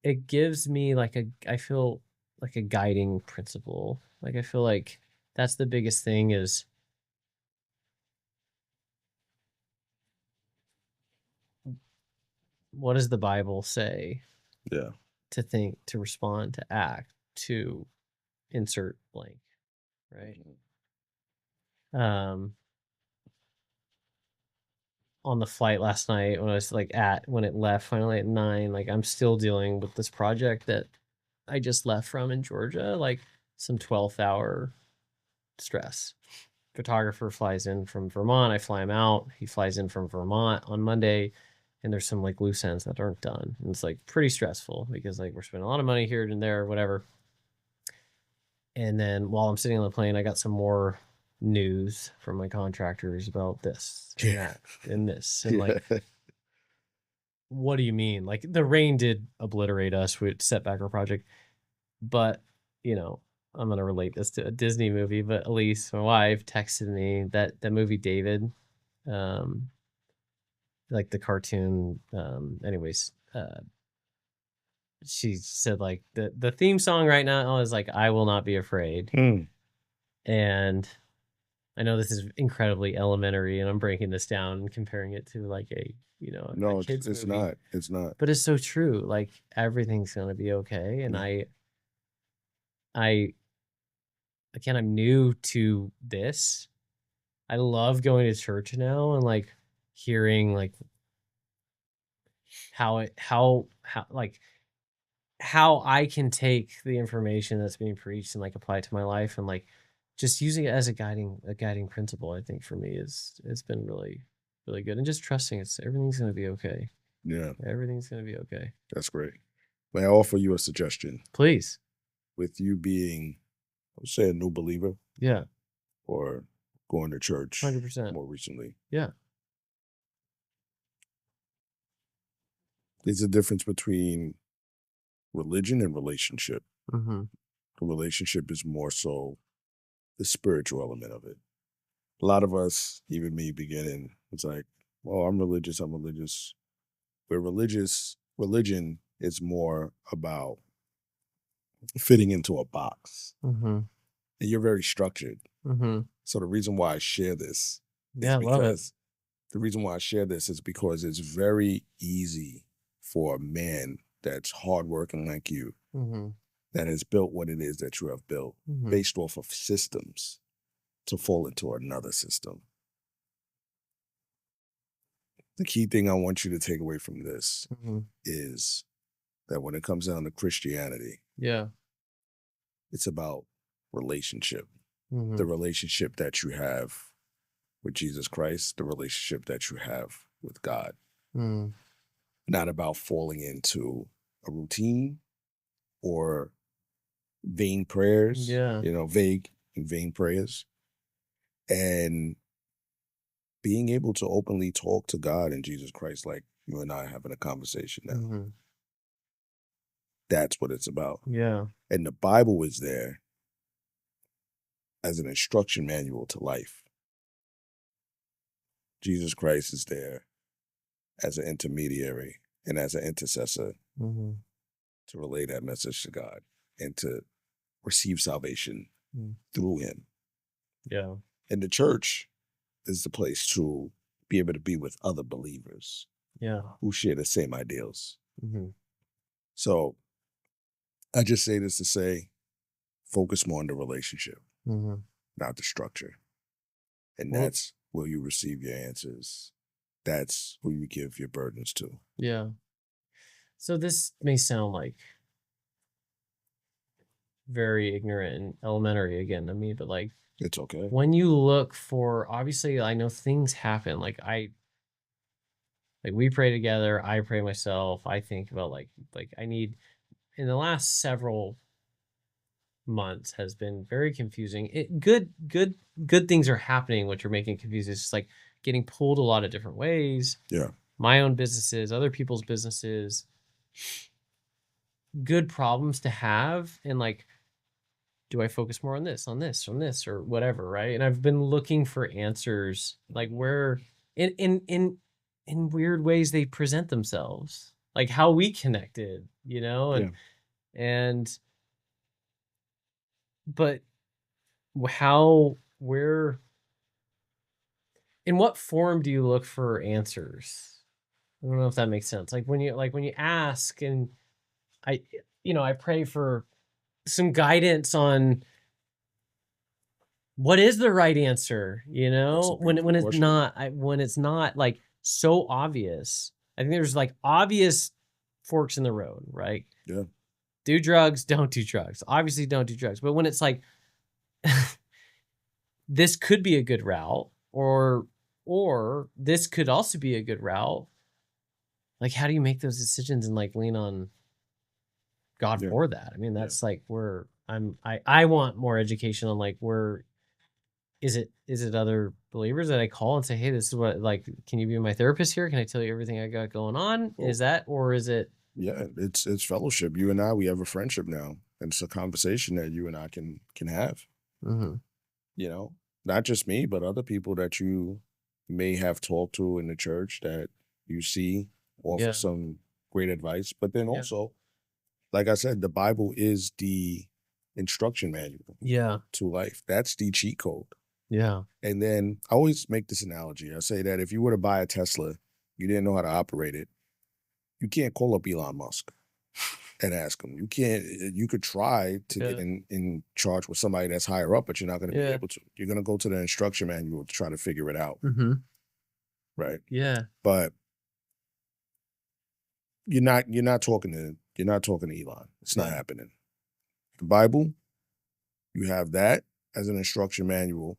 It gives me I feel like a guiding principle. Like I feel like that's the biggest thing is what does the Bible say? Yeah. To think, to respond, to act, to insert blank, right? On the flight last night when I was when it left finally at 9, like I'm still dealing with this project that I just left from in Georgia, like some 12th hour stress. Photographer flies in from Vermont. I fly him out. He flies in from Vermont on Monday, and there's some like loose ends that aren't done. And it's like pretty stressful because like we're spending a lot of money here and there, whatever. And then while I'm sitting on the plane, I got some more news from my contractors about this and that and this. And like, what do you mean? Like the rain did obliterate us. We set back our project. But, I'm going to relate this to a Disney movie, but Elise, my wife, texted me that movie David, like the cartoon, she said like the theme song right now is like, I Will Not Be Afraid. And I know this is incredibly elementary and I'm breaking this down and comparing it to like a kid's it's movie. It's not. But it's so true. Like everything's going to be okay. And again, I'm new to this. I love going to church now and like hearing like how I can take the information that's being preached and like apply it to my life and like just using it as a guiding principle. I think for me it's been really, really good. And just trusting everything's going to be okay. Yeah. Everything's going to be okay. That's great. May I offer you a suggestion? Please. With you being, I would say, a new believer Yeah. or going to church 100%. more recently, Yeah. there's a difference between religion and relationship. Mm-hmm. The relationship is more so the spiritual element of it. A lot of us, even me beginning, it's like, well, I'm religious, I'm religious. Where religion is more about fitting into a box. Mm-hmm. And you're very structured. Mm-hmm. So the reason why I share this Yeah, is I love it. because the reason why I share this is because it's very easy for a man that's hardworking like you, Mm-hmm. that has built what it is that you have built Mm-hmm. based off of systems, to fall into another system. The key thing I want you to take away from this Mm-hmm. is that when it comes down to Christianity, Yeah. it's about relationship. Mm-hmm. The relationship that you have with Jesus Christ, the relationship that you have with God. Mm-hmm. Not about falling into a routine or vain prayers, Yeah. vague and vain prayers. And being able to openly talk to God and Jesus Christ like you and I are having a conversation now. Mm-hmm. That's what it's about. Yeah. And the Bible is there as an instruction manual to life. Jesus Christ is there as an intermediary and as an intercessor Mm-hmm. to relay that message to God and to receive salvation Mm. through him. Yeah. And the church is the place to be able to be with other believers Yeah. who share the same ideals. Mm-hmm. So I just say this to say, focus more on the relationship, Mm-hmm. not the structure. And Well- that's where you receive your answers. That's who you give your burdens to. Yeah. So this may sound like very ignorant and elementary again to me, but like It's okay. when you look for, obviously I know things happen. Like we pray together, I pray myself. I think about like I need, in the last several months has been very confusing. Good things are happening which are making it confusing. It's just like getting pulled a lot of different ways. Yeah. My own businesses, other people's businesses, good problems to have. And like, do I focus more on this, or whatever, right? And I've been looking for answers, like where in weird ways they present themselves, like how we connected, and but where, in what form do you look for answers? I don't know if that makes sense. Like when you ask, and I I pray for some guidance on what is the right answer, That's a when beautiful question. when it's not like so obvious. I think there's like obvious forks in the road, right? Yeah. Do drugs, don't do drugs. Obviously don't do drugs. But when it's like this could be a good route, or this could also be a good route, like how do you make those decisions and like lean on God Yeah. for that? I mean, that's like where I want more education on like where is it other believers that I call and say, hey, this is what, like, can you be my therapist here? Can I tell you everything I got going on? Well, Is that, or is it? Yeah, it's fellowship. You and I, we have a friendship now. And it's a conversation that you and I can have. Mm-hmm. Not just me, but other people that you may have talked to in the church that you see offer Yeah. some great advice. But then Yeah. also, like I said, the Bible is the instruction manual Yeah. to life. That's the cheat code. Yeah. And then I always make this analogy. I say that if you were to buy a Tesla, you didn't know how to operate it, you can't call up Elon Musk and ask him. You could try to get in charge with somebody that's higher up, but you're not going to be able to. You're going to go to the instruction manual to try to figure it out. Mm-hmm. Right. Yeah. But you're not talking to Elon. It's not happening. The Bible, you have that as an instruction manual,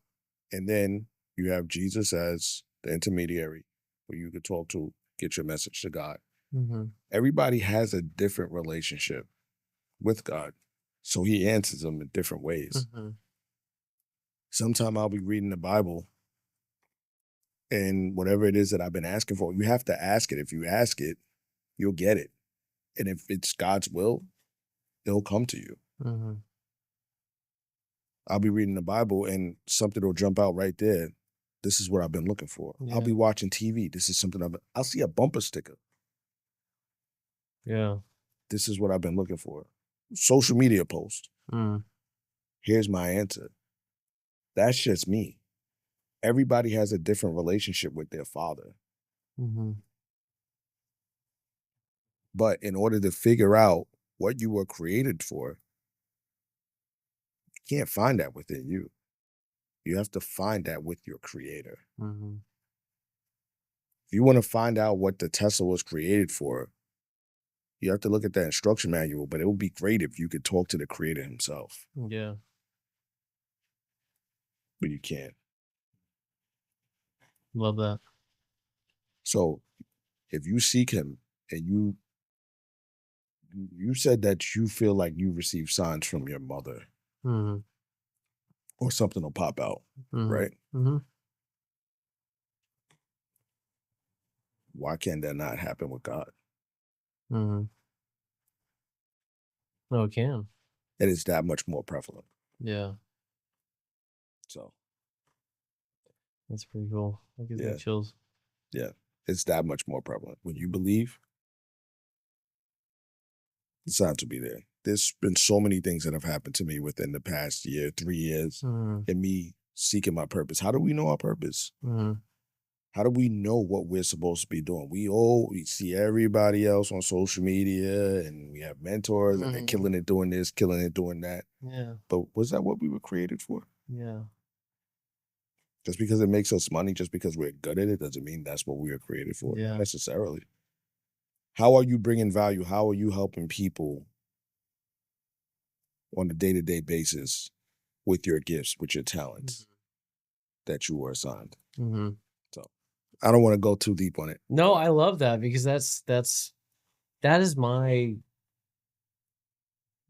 and then you have Jesus as the intermediary where you could talk to, get your message to God. Mm-hmm. Everybody has a different relationship with God. So he answers them in different ways. Mm-hmm. Sometime I'll be reading the Bible and whatever it is that I've been asking for, you have to ask it. If you ask it, you'll get it. And if it's God's will, it'll come to you. Mm-hmm. I'll be reading the Bible and something will jump out right there. This is what I've been looking for. Yeah. I'll be watching TV. This is something I'll see a bumper sticker. Yeah. This is what I've been looking for. Social media post. Mm. Here's my answer. That's just me. Everybody has a different relationship with their father. Mm-hmm. But in order to figure out what you were created for, you can't find that within you. You have to find that with your creator. Mm-hmm. If you want to find out what the Tesla was created for, you have to look at that instruction manual, but it would be great if you could talk to the creator himself. Yeah. But you can't. Love that. So if you seek him and you said that you feel like you received signs from your mother Mm-hmm. or something will pop out, Mm-hmm. right? Mm-hmm. Why can't that not happen with God? Mm-hmm. No, it can. It is that much more prevalent. Yeah. So That's pretty cool. That gives Yeah. me chills. yeah, it's that much more prevalent. When you believe, the signs will be there. There's been so many things that have happened to me within the past year, 3 years, Mm-hmm. and me seeking my purpose. How do we know our purpose? Mm-hmm. How do we know what we're supposed to be doing? We see everybody else on social media and we have mentors and they're Mhm. killing it doing this, killing it doing that. Yeah. But was that what we were created for? Yeah. Just because it makes us money, just because we're good at it, doesn't mean that's what we were created for. Yeah. Not necessarily. How are you bringing value? How are you helping people on a day-to-day basis with your gifts, with your talents that you were assigned? Mm-hmm. I don't want to go too deep on it. No, I love that because that is my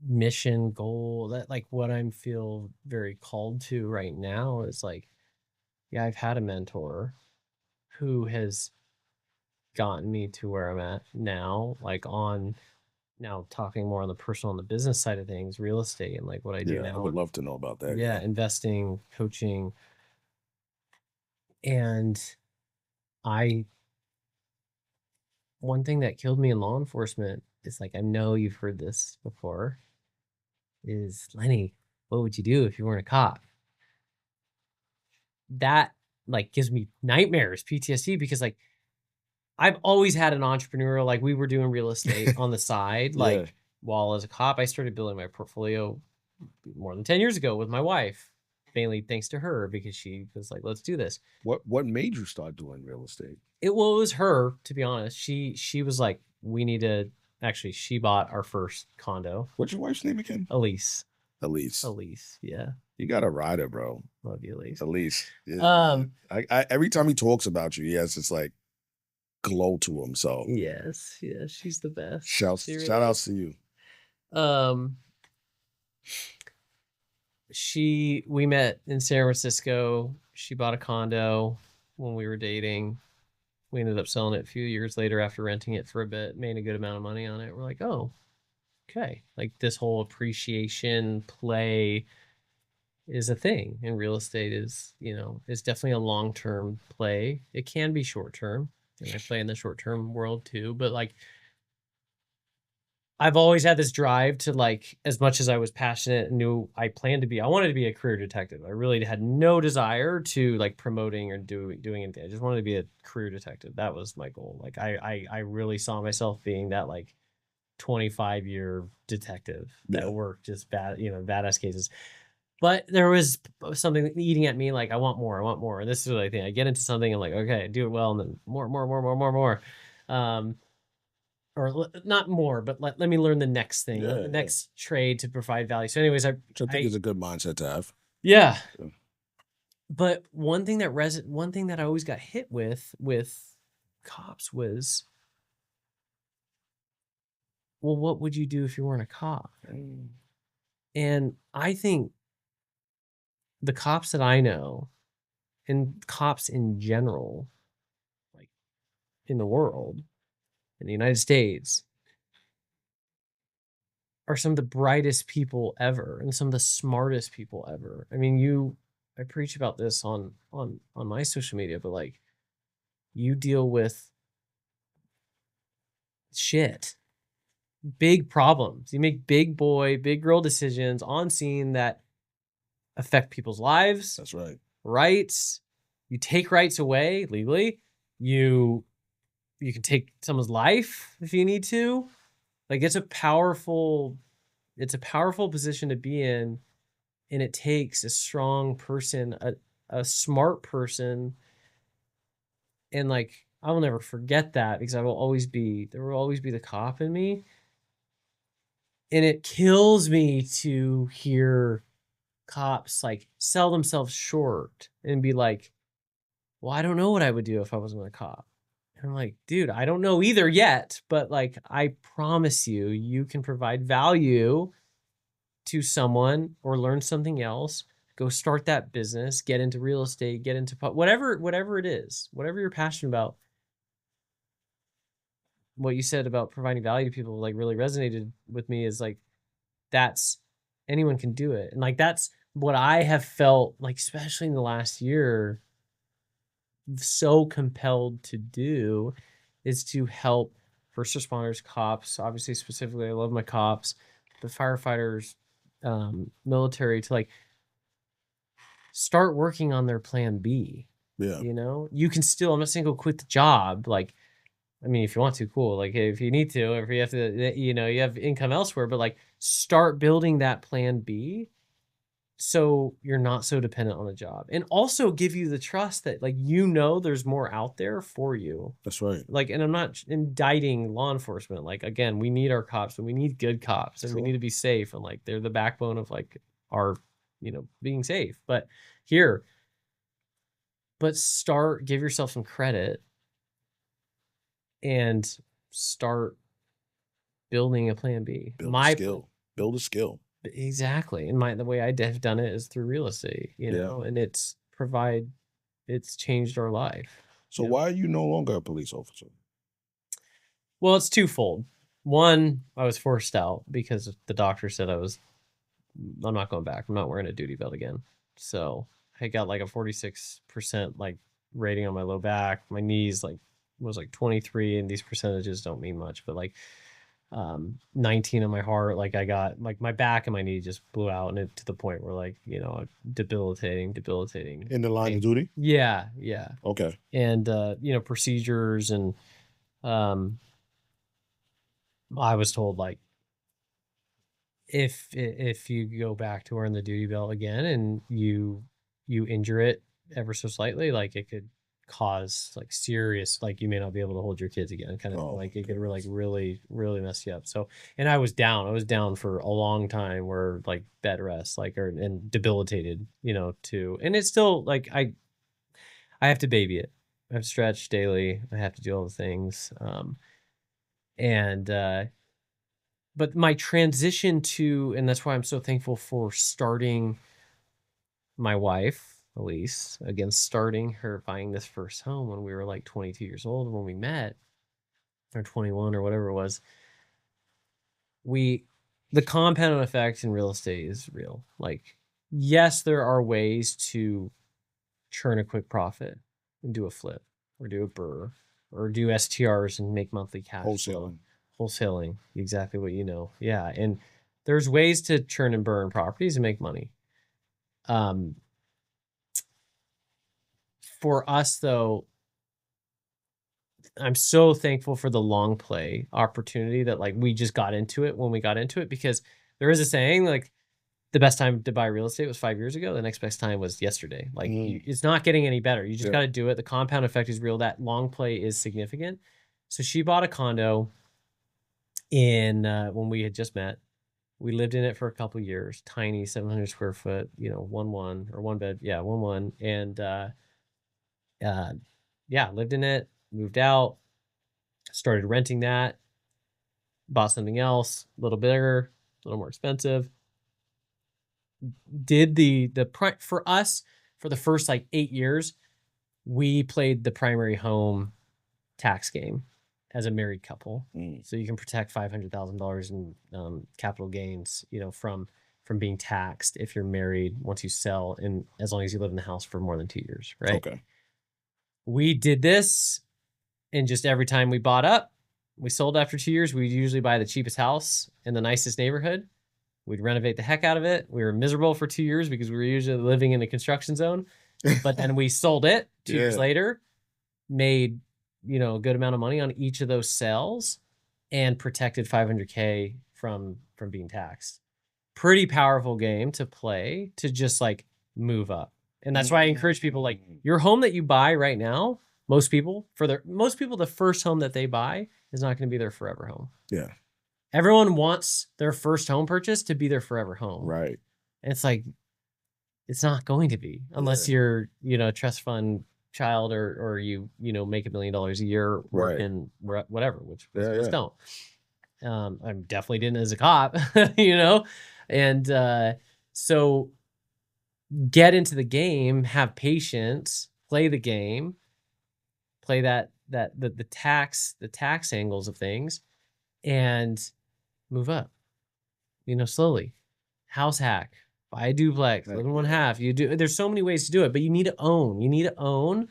mission goal. That like what I'm feel very called to right now is like, yeah, I've had a mentor who has gotten me to where I'm at now, like on now talking more on the personal and the business side of things, real estate and like what I do Yeah, I now. would love to know about that. Yeah, investing, coaching. And one thing that killed me in law enforcement is like, I know you've heard this before, is Lenny, what would you do if you weren't a cop? That like gives me nightmares, PTSD, because like I've always had an entrepreneurial, like we were doing real estate on the side. Yeah. Like while as a cop, I started building my portfolio more than 10 years ago with my wife, mainly thanks to her because she was like, let's do this. What made you start doing real estate? It was her, to be honest. She was like, we need to actually, she bought our first condo. What's your wife's name again? Elise. Elise. Elise, yeah. You got a rider, bro. Love you, Elise. Elise. Yeah. I every time he talks about you, he has this like glow to him. So Yes, she's the best. shout She outs to you. We met in San Francisco. She bought a condo when we were dating. We ended up selling it a few years later after renting it for a bit, made a good amount of money on it. We're like, oh, okay. Like this whole appreciation play is a thing. And real estate is, is definitely a long-term play. It can be short-term. And I play in the short-term world too. But like, I've always had this drive to like, as much as I was passionate and knew I wanted to be a career detective. I really had no desire to like promoting or doing anything. I just wanted to be a career detective. That was my goal. Like I really saw myself being that like 25-year detective that worked just badass cases. But there was something eating at me, like I want more. And this is what I think. I get into something and like, okay, do it well, and then more. Or not more, but let me learn the next thing, the next trade to provide value. So anyways, Which I think is a good mindset to have. Yeah. But one thing that I always got hit with cops was well, what would you do if you weren't a cop? And I think the cops that I know, and cops in general, like in the world, in the United States, are some of the brightest people ever and some of the smartest people ever. I mean, I preach about this on my social media, but like you deal with shit, big problems. You make big boy, big girl decisions on scene that affect people's lives, That's right. rights. You take rights away legally. You can take someone's life if you need to. Like it's a powerful position to be in, and it takes a strong person, a smart person, and like I will never forget that because there will always be the cop in me. And it kills me to hear cops like sell themselves short and be like, well, I don't know what I would do if I wasn't a cop. And I'm like, dude, I don't know either yet, but like, I promise you, you can provide value to someone or learn something else. Go start that business, get into real estate, get into whatever it is, whatever you're passionate about. What you said about providing value to people like really resonated with me is like, that's anyone can do it. And like, that's what I have felt like, especially in the last year, so compelled to do is to help first responders, cops, obviously specifically, I love my cops, but firefighters, military, to like start working on their plan B. Yeah. You know, you can still, I'm not saying go quit the job. Like, I mean, if you want to, cool. Like if you need to, or if you have to, you know, you have income elsewhere, but like start building that plan B so you're not so dependent on a job, and also give you the trust that like, you know, there's more out there for you. That's right. Like, and I'm not indicting law enforcement. Like, again, we need our cops and we need good cops and we need to be safe. And like, they're the backbone of like our, you know, being safe. But give yourself some credit and start building a plan B. Build a skill. Exactly. And the way I have done it is through real estate, you know, and it's changed our life. So why are you no longer a police officer? Well, it's twofold. One, I was forced out because the doctor said I'm not going back. I'm not wearing a duty belt again. So I got like a 46% like rating on my low back. My knees like was like 23, and these percentages don't mean much, but like 19 on my heart. Like I got like my back and my knee just blew out, and it to the point where like, you know, debilitating. In the line of duty? Yeah. Okay. And you know, procedures, and I was told like, if you go back to wearing the duty belt again and you injure it ever so slightly, like it could cause like serious, like you may not be able to hold your kids again, kind of like it could like really mess you up. So, and I was down for a long time, where like bed rest, like, and debilitated, you know, too. And it's still like I have to baby it. I have to stretch daily. I have to do all the things. But my transition to, and that's why I'm so thankful for starting my wife, Elise, again, starting her buying this first home when we were like 22 years old when we met, or 21 or whatever it was. The compound effect in real estate is real. Like, yes, there are ways to churn a quick profit and do a flip or do a burr or do STRs and make monthly cash. Wholesaling, exactly what you know. Yeah, and there's ways to churn and burn properties and make money. For us, though, I'm so thankful for the long play opportunity that like we just got into it when we got into it, because there is a saying like the best time to buy real estate was 5 years ago. The next best time was yesterday. Like it's not getting any better. You just got to do it. The compound effect is real. That long play is significant. So she bought a condo in when we had just met. We lived in it for a couple of years, tiny 700 square foot, you know, one bed. Yeah. 1 And lived in it, moved out, started renting that. bought something else, a little bigger, a little more expensive. Did for us, for the first like 8 years, we played the primary home tax game as a married couple. So you can protect $500,000 in capital gains, from being taxed if you're married once you sell, and as long as you live in the house for more than 2 years, right? Okay. We did this, and just every time we bought up, we sold after 2 years. We'd usually buy the cheapest house in the nicest neighborhood. We'd renovate the heck out of it. We were miserable for 2 years because we were usually living in a construction zone. But then we sold it 2 years later, made a good amount of money on each of those sales, and protected $500K from being taxed. Pretty powerful game to play to just like move up. And that's why I encourage people, like, your home that you buy right now, most people, the first home that they buy is not going to be their forever home. Yeah. Everyone wants their first home purchase to be their forever home. Right. And it's like, it's not going to be, unless you're, a trust fund child, or you make $1 million a year working whatever, which most don't. I definitely didn't as a cop, and so get into the game, have patience, play the game, play the tax angles of things, and move up, slowly. House hack, buy a duplex, live in one half. There's so many ways to do it, but you need to own,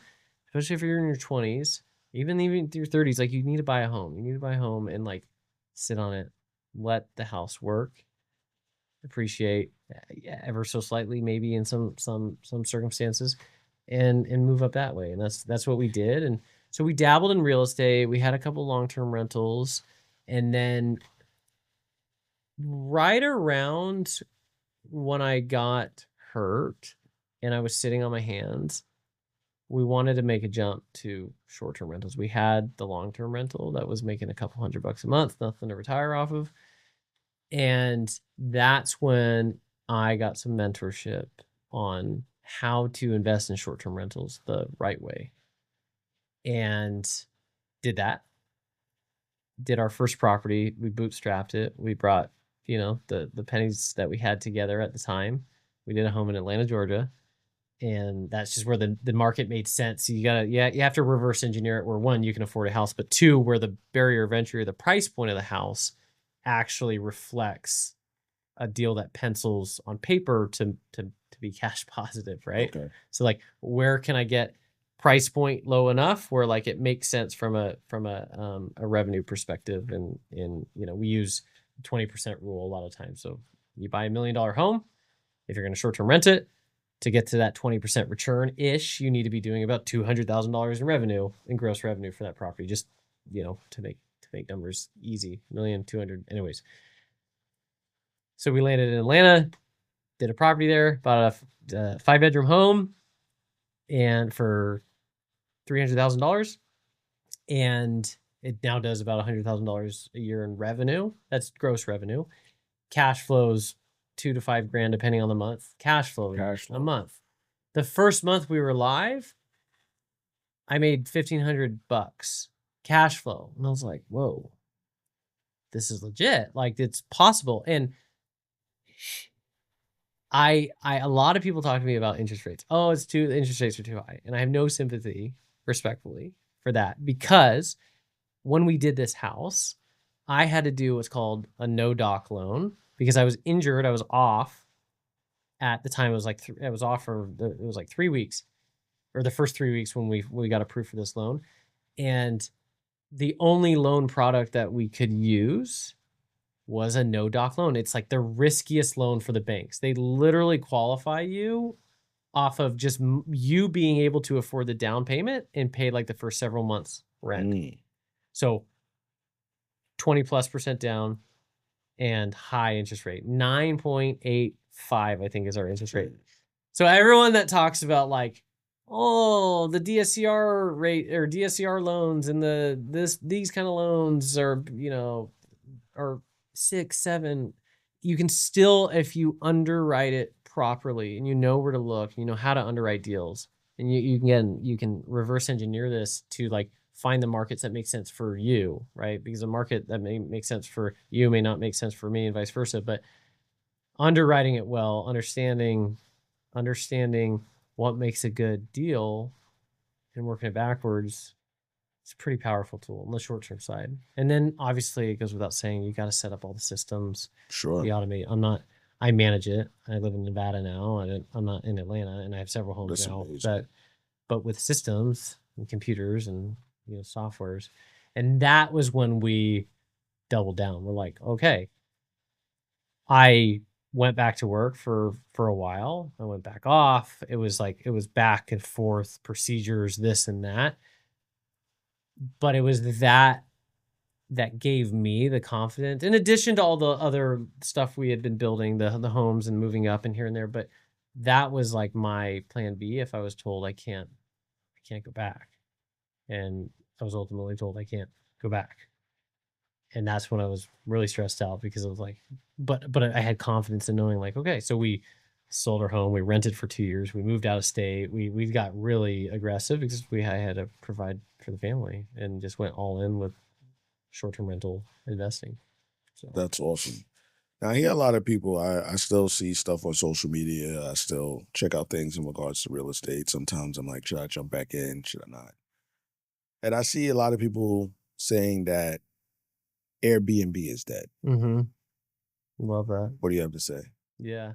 especially if you're in your 20s, even your 30s. Like, you need to buy a home. You need to buy a home and like sit on it, let the house work, appreciate ever so slightly, maybe in some circumstances, and move up that way. And that's what we did. And so we dabbled in real estate. We had a couple long-term rentals, and then right around when I got hurt and I was sitting on my hands, we wanted to make a jump to short-term rentals. We had the long-term rental that was making a couple $100 a month, nothing to retire off of. And that's when I got some mentorship on how to invest in short-term rentals the right way. And did that. Did our first property. We bootstrapped it. We brought, the pennies that we had together at the time. We did a home in Atlanta, Georgia. And that's just where the market made sense. So you have to reverse engineer it where, one, you can afford a house, but two, where the barrier of entry or the price point of the house actually reflects a deal that pencils on paper to be cash positive, right? Okay. So like, where can I get price point low enough where like it makes sense from a revenue perspective? And we use 20% rule a lot of times. So you buy $1 million home, if you're going to short-term rent it, to get to that 20% return-ish, you need to be doing about $200,000 in revenue, in gross revenue for that property, just, to make numbers easy. 1,200,000, anyways. So we landed in Atlanta, did a property there, bought a 5-bedroom home, and for $300,000, and it now does about $100,000 a year in revenue. That's gross revenue. Cash flows $2,000 to $5,000 depending on the month. Cash flow a month. The first month we were live, I made $1,500 cash flow, and I was like, "Whoa, this is legit! Like, it's possible." And a lot of people talk to me about interest rates. Oh, the interest rates are too high, and I have no sympathy, respectfully, for that, because when we did this house, I had to do what's called a no-doc loan. Because I was injured, I was off at the time. It was like it was off for it was like 3 weeks, or the first 3 weeks when we got approved for this loan, and the only loan product that we could use was a no-doc loan. It's like the riskiest loan for the banks. They literally qualify you off of just you being able to afford the down payment and pay like the first several months rent. So 20+% down. And high interest rate, 9.85, I think is our interest rate. So everyone that talks about like, oh, the DSCR rate or DSCR loans and these kind of loans are, are 6, 7, you can still, if you underwrite it properly and you know where to look, you know how to underwrite deals, and you can reverse engineer this to like find the markets that make sense for you, right? Because a market that may make sense for you may not make sense for me and vice versa. But underwriting it well, understanding what makes a good deal and working it backwards, it's a pretty powerful tool on the short-term side. And then obviously it goes without saying, you got to set up all the systems, Sure. the automate. I manage it. I live in Nevada now. I'm not in Atlanta, and I have several homes That's now. amazing. But with systems and computers and softwares, and that was when we doubled down. We're like, okay, I went back to work for a while. I went back off. It was back and forth procedures, this and that. But it was that gave me the confidence, in addition to all the other stuff we had been building, the homes and moving up and here and there. But that was like my plan B if I was told I can't go back. And I was ultimately told I can't go back. And that's when I was really stressed out, because I was like, but I had confidence in knowing, like, okay, so we sold our home, we rented for 2 years, we moved out of state, we got really aggressive because I had to provide for the family, and just went all in with short-term rental investing. So That's awesome. Now, I hear a lot of people, I still see stuff on social media. I still check out things in regards to real estate. Sometimes I'm like, should I jump back in? Should I not? And I see a lot of people saying that Airbnb is dead. Love that. What do you have to say? Yeah.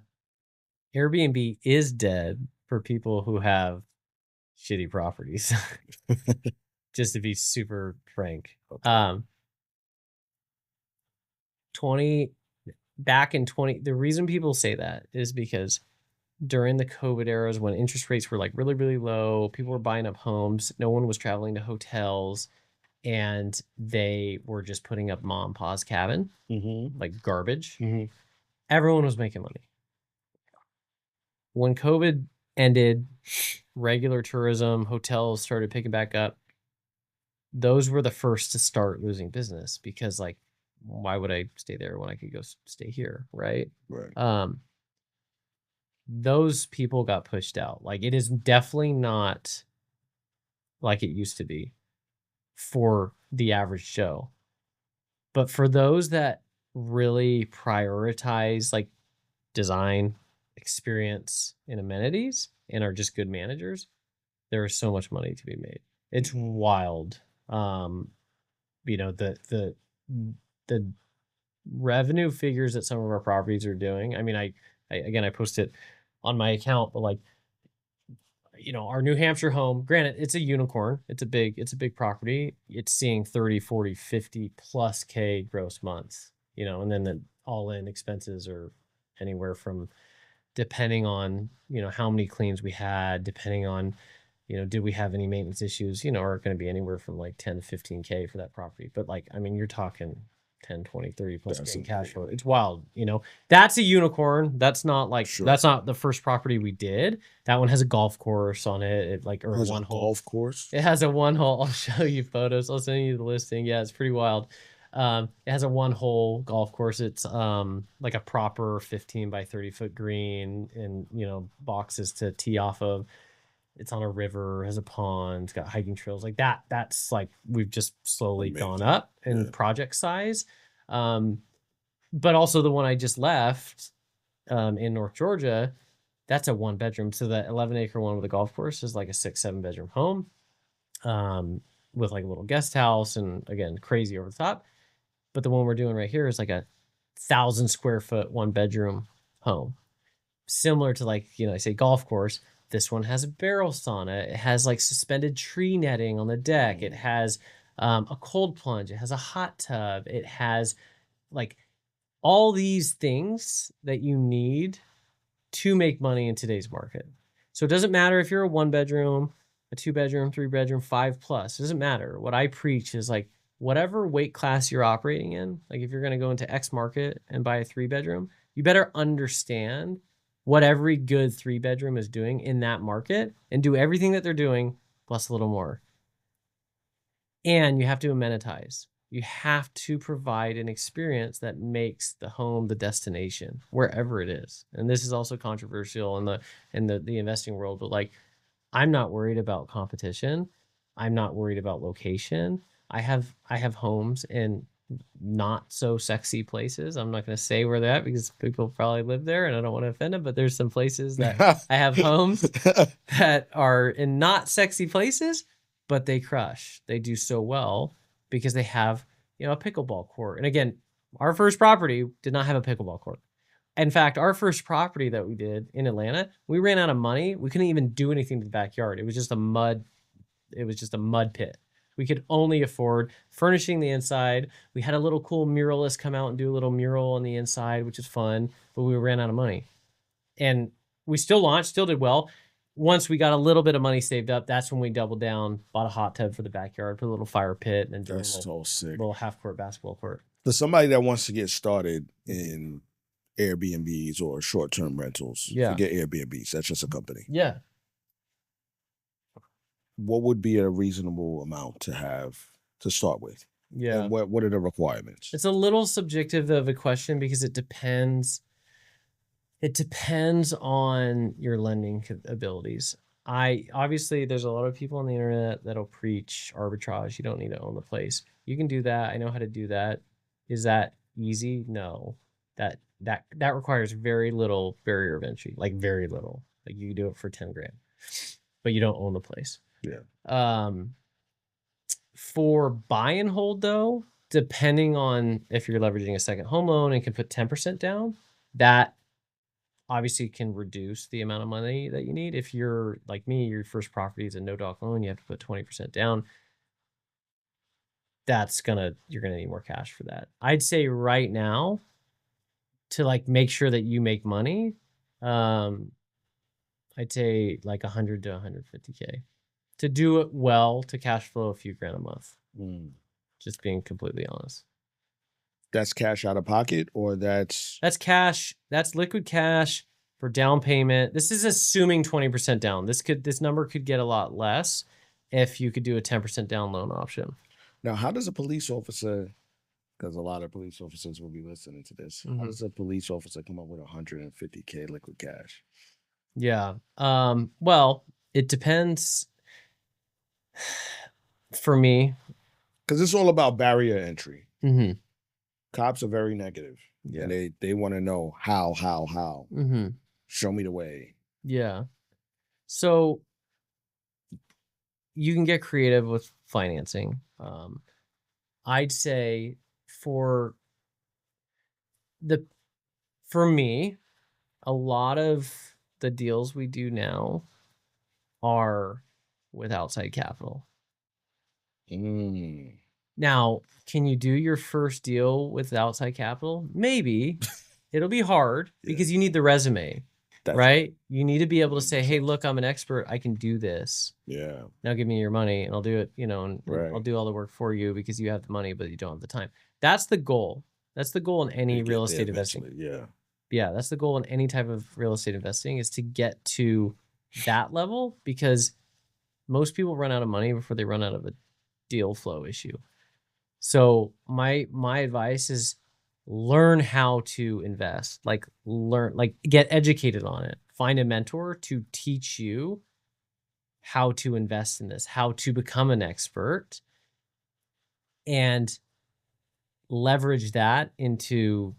Airbnb is dead for people who have shitty properties. Just to be super frank. Okay. 20 back in 20, the reason people say that is because during the COVID eras, when interest rates were like really, really low, people were buying up homes, no one was traveling to hotels, and they were just putting up mom and pa's cabin, like garbage. Everyone was making money. When COVID ended, regular tourism, hotels started picking back up. Those were the first to start losing business, because, like, why would I stay there when I could go stay here, right? Right. Those people got pushed out. Like, it is definitely not like it used to be for the average Joe. But for those that really prioritize, like, design, experience, and amenities, and are just good managers, there is so much money to be made. It's wild. The revenue figures that some of our properties are doing. I mean, I post it on my account, but, like, our New Hampshire home, granted, it's a unicorn. It's a big property. It's seeing 30, 40, 50 plus K gross months, and then the all-in expenses are anywhere from, depending on, how many cleans we had, depending on, did we have any maintenance issues, are going to be anywhere from like 10 to 15K for that property. But, like, I mean, you're talking 10, 20, 30 plus K cash flow. It's wild. That's a unicorn. That's not like, that's not the first property we did. That one has a golf course on it. It has one hole. Golf course? It has a one hole. I'll show you photos. I'll send you the listing. Yeah, it's pretty wild. It has a one hole golf course. It's like a proper 15 by 30 foot green, and boxes to tee off of. It's on a river, has a pond, it's got hiking trails like that. That's like, we've just slowly gone up in project size. But also the one I just left in North Georgia, that's a 1-bedroom. So that 11-acre one with a golf course is like a 6-7 bedroom home with like a little guest house, and, again, crazy over the top. But the one we're doing right here is like a 1,000 square foot 1-bedroom home. Similar to, like, I say golf course. This one has a barrel sauna. It has like suspended tree netting on the deck. It has a cold plunge. It has a hot tub. It has, like, all these things that you need to make money in today's market. So it doesn't matter if you're a 1-bedroom, a 2-bedroom, 3-bedroom, 5 plus. It doesn't matter. What I preach is, like, whatever weight class you're operating in, like, if you're going to go into X market and buy a 3-bedroom, you better understand what every good 3-bedroom is doing in that market, and do everything that they're doing plus a little more. And you have to amenitize. You have to provide an experience that makes the home the destination wherever it is. And this is also controversial in the investing world, but, like, I'm not worried about competition. I'm not worried about location. I have homes in not so sexy places. I'm not going to say where they're at because people probably live there and I don't want to offend them, but there's some places that I have homes that are in not sexy places, but they crush. They do so well because they have, a pickleball court. And again, our first property did not have a pickleball court. In fact, our first property that we did in Atlanta, we ran out of money. We couldn't even do anything to the backyard. It was just a mud pit. We could only afford furnishing the inside. We had a little cool muralist come out and do a little mural on the inside, which is fun, but we ran out of money. And we still launched, still did well. Once we got a little bit of money saved up, that's when we doubled down, bought a hot tub for the backyard, put a little fire pit, and did That's so sick. Little half-court basketball court. For somebody that wants to get started in Airbnbs or short-term rentals, forget Airbnbs, that's just a company. Yeah. What would be a reasonable amount to have to start with? Yeah. And what are the requirements? It's a little subjective of a question because it depends. It depends on your lending abilities. Obviously there's a lot of people on the internet that'll preach arbitrage. You don't need to own the place. You can do that. I know how to do that. Is that easy? No. That requires very little barrier of entry, like very little. Like you can do it for 10 grand, but you don't own the place. Yeah. For buy and hold though, depending on if you're leveraging a second home loan and can put 10% down, that obviously can reduce the amount of money that you need. If you're like me, your first property is a no-doc loan, you have to put 20% down. You're gonna need more cash for that. I'd say right now, to like make sure that you make money, I'd say like 100 to 150K to do it well, to cash flow a few grand a month. Just being completely honest. That's cash out of pocket, or that's cash. That's liquid cash for down payment. This is assuming 20% down. This number could get a lot less if you could do a 10% down loan option. Now, how does a police officer, because a lot of police officers will be listening to this, how does a police officer come up with 150K liquid cash? Yeah. Well, it depends. For me, because it's all about barrier entry. Cops are very negative. Yeah. And they want to know how. Show me the way. Yeah. So you can get creative with financing. I'd say for me, a lot of the deals we do now are with outside capital. Now, can you do your first deal with outside capital? Maybe. It'll be hard because you need the resume, right? You need to be able to say, hey, look, I'm an expert. I can do this. Yeah. Now give me your money and I'll do it, and I'll do all the work for you because you have the money, but you don't have the time. That's the goal. That's the goal in any real estate investing. Yeah. Yeah, that's the goal in any type of real estate investing, is to get to that level, because most people run out of money before they run out of a deal flow issue. So my advice is learn how to invest, get educated on it. Find a mentor to teach you how to invest in this, how to become an expert, and leverage that into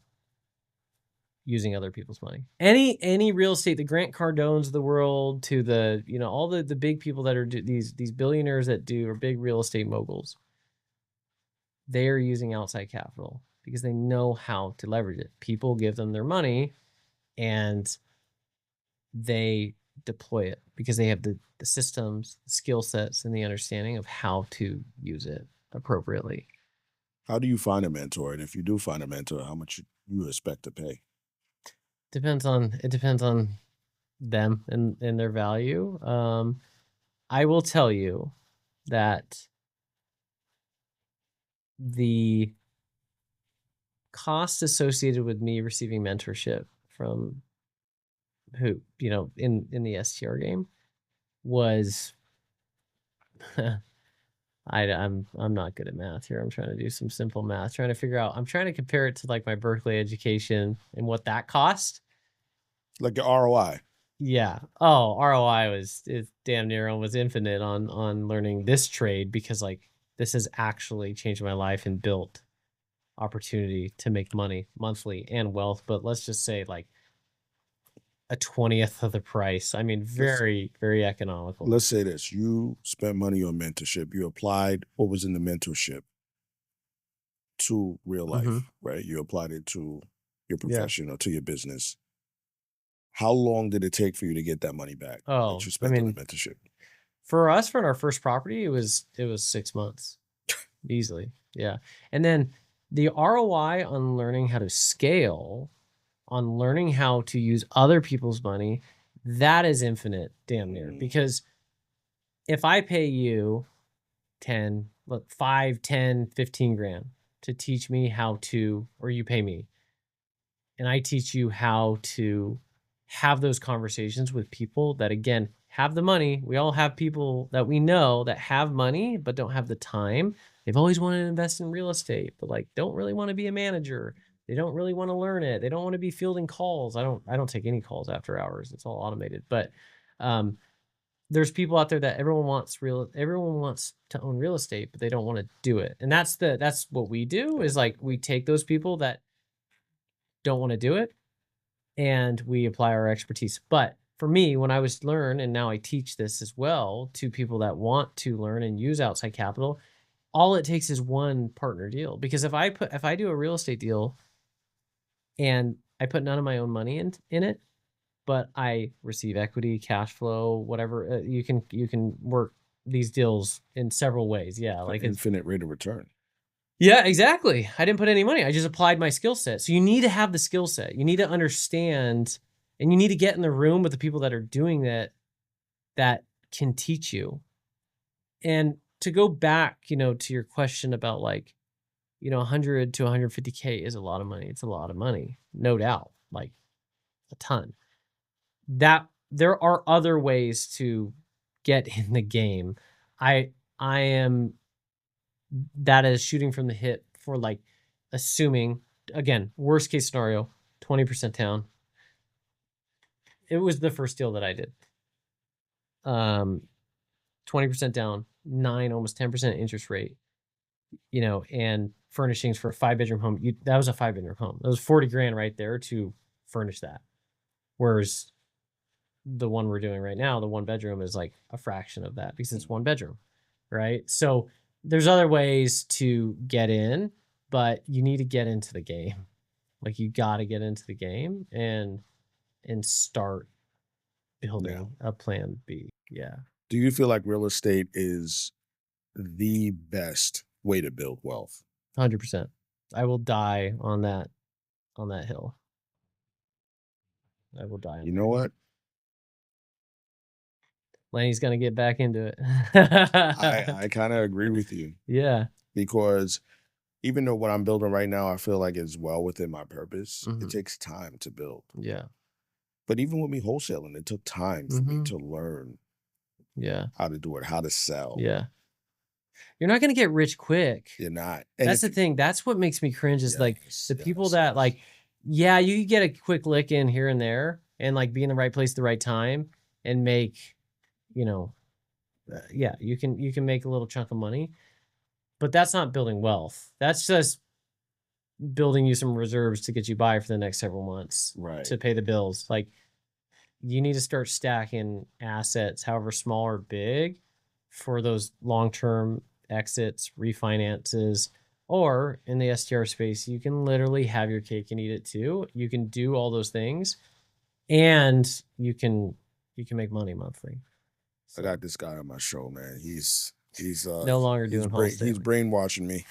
using other people's money. Any real estate, the Grant Cardones of the world, to the, all the big people that are these billionaires that are big real estate moguls, they are using outside capital because they know how to leverage it. People give them their money and they deploy it because they have the systems, the skill sets, and the understanding of how to use it appropriately. How do you find a mentor? And if you do find a mentor, how much you expect to pay? It depends on them and their value. I will tell you that the cost associated with me receiving mentorship from who, in the STR game was I'm not good at math here. I'm trying to do some simple math, I'm trying to compare it to like my Berkeley education and what that cost. Like your ROI. Yeah. Oh, ROI is damn near almost infinite on learning this trade because like this has actually changed my life and built opportunity to make money monthly and wealth. But let's just say like a 20th of the price. I mean, Let's very, very economical. let's say this: you spent money on mentorship. You applied what was in the mentorship to real Hmm. life, right? You applied it to your Yeah. profession or to your business. How long did it take for you to get that money back that Oh, you I spent on the mean, mentorship? for us for our first property, it was 6 months easily. Yeah. And then the ROI on learning how to scale, on learning how to use other people's money, that is infinite damn near. Mm, Because if I pay you 10, look, 5, 10, 15 grand to teach me how to, or you pay me, and I teach you how to have those conversations with people that, again, have the money. We all have people that we know that have money but don't have the time. They've always wanted to invest in real estate, but like don't really want to be a manager. They don't really want to learn it. They don't want to be fielding calls. I don't take any calls after hours. It's all automated. But um there's people out there that everyone wants to own real estate, but they don't want to do it. And that's what we do yeah. is like we take those people that don't want to do it and we apply our expertise. But for me, when I was learn, and now I teach this as well to people that want to learn and use outside capital, all it takes is one partner deal. Because if I do a real estate deal and I put none of my own money in it, but I receive equity, cash flow, whatever, you can work these deals in several ways. Yeah, An like it's infinite rate of return. yeah, exactly. I didn't put any money. I just applied my skill set. So you need to have the skill set. You need to understand and you need to get in the room with the people that are doing that can teach you. And to go back, to your question about like, 100 to 150K is a lot of money. It's a lot of money, no doubt, like a ton. That there are other ways to get in the game. I I am that is shooting from the hip for like assuming again, worst case scenario, 20% down. It was the first deal that I did. 20% down, 9 almost 10% interest rate, and furnishings for a 5-bedroom home. That was a 5-bedroom home. That was 40 grand right there to furnish that. Whereas the one we're doing right now, the 1 bedroom is like a fraction of that because it's 1 bedroom, right? So there's other ways to get in, but you need to get into the game. Like you got to get into the game and start Yeah. building a plan B. Yeah. Do you feel like real estate is the best way to build wealth? 100%. I will die on that hill. I will die on You that know hill. what? Laney's gonna get back into it. I kind of agree with you Yeah. because even though what I'm building right now, I feel like is well within my purpose, it Mhm. takes time to build. Yeah. But even with me wholesaling, it took time for me Mhm. to learn Yeah. how to do it, how to sell. Yeah. You're not gonna get rich quick. You're not. And That's if the thing. That's what makes me cringe is like yes, the people yes, that yes. like, yeah, you get a quick lick in here and there and like be in the right place at the right time and make, you know, yeah, you can make a little chunk of money, but that's not building wealth. That's just building you some reserves to get you by for the next several months Right. to pay the bills. Like you need to start stacking assets, however small or big, for those long-term exits, refinances, or in the STR space, you can literally have your cake and eat it too. You can do all those things and you can make money monthly. I So got this guy on my show, man. He's no longer doing he's wholesaling. brainwashing me.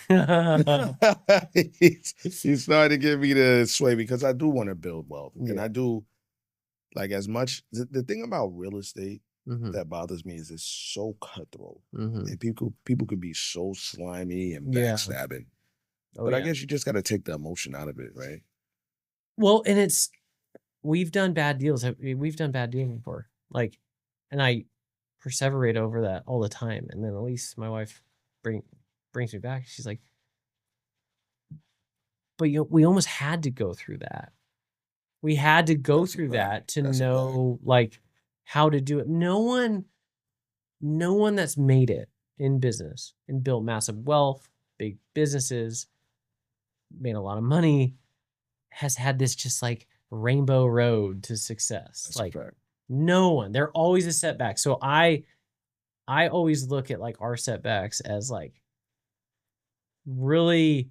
He's starting to get me to sway because I do want to build wealth. And Yeah. I do like as much the thing about real estate Mhm. that bothers me is it's so cutthroat. Mhm. And people could be so slimy and Yeah. backstabbing. Oh But I yeah. guess you just gotta take the emotion out of it, right? Well, and we've done bad deals. We've done bad deals before. Like, and I perseverate over that all the time. And then at least my wife brings me back. She's like, but we almost had to go through that. We had to go That's a through fact. that to That's a fact. know like how to do it. No one that's made it in business and built massive wealth, big businesses, made a lot of money, has had this just like rainbow road to success. That's a Like fact. no one. They're always a setback. So I always look at like our setbacks as like really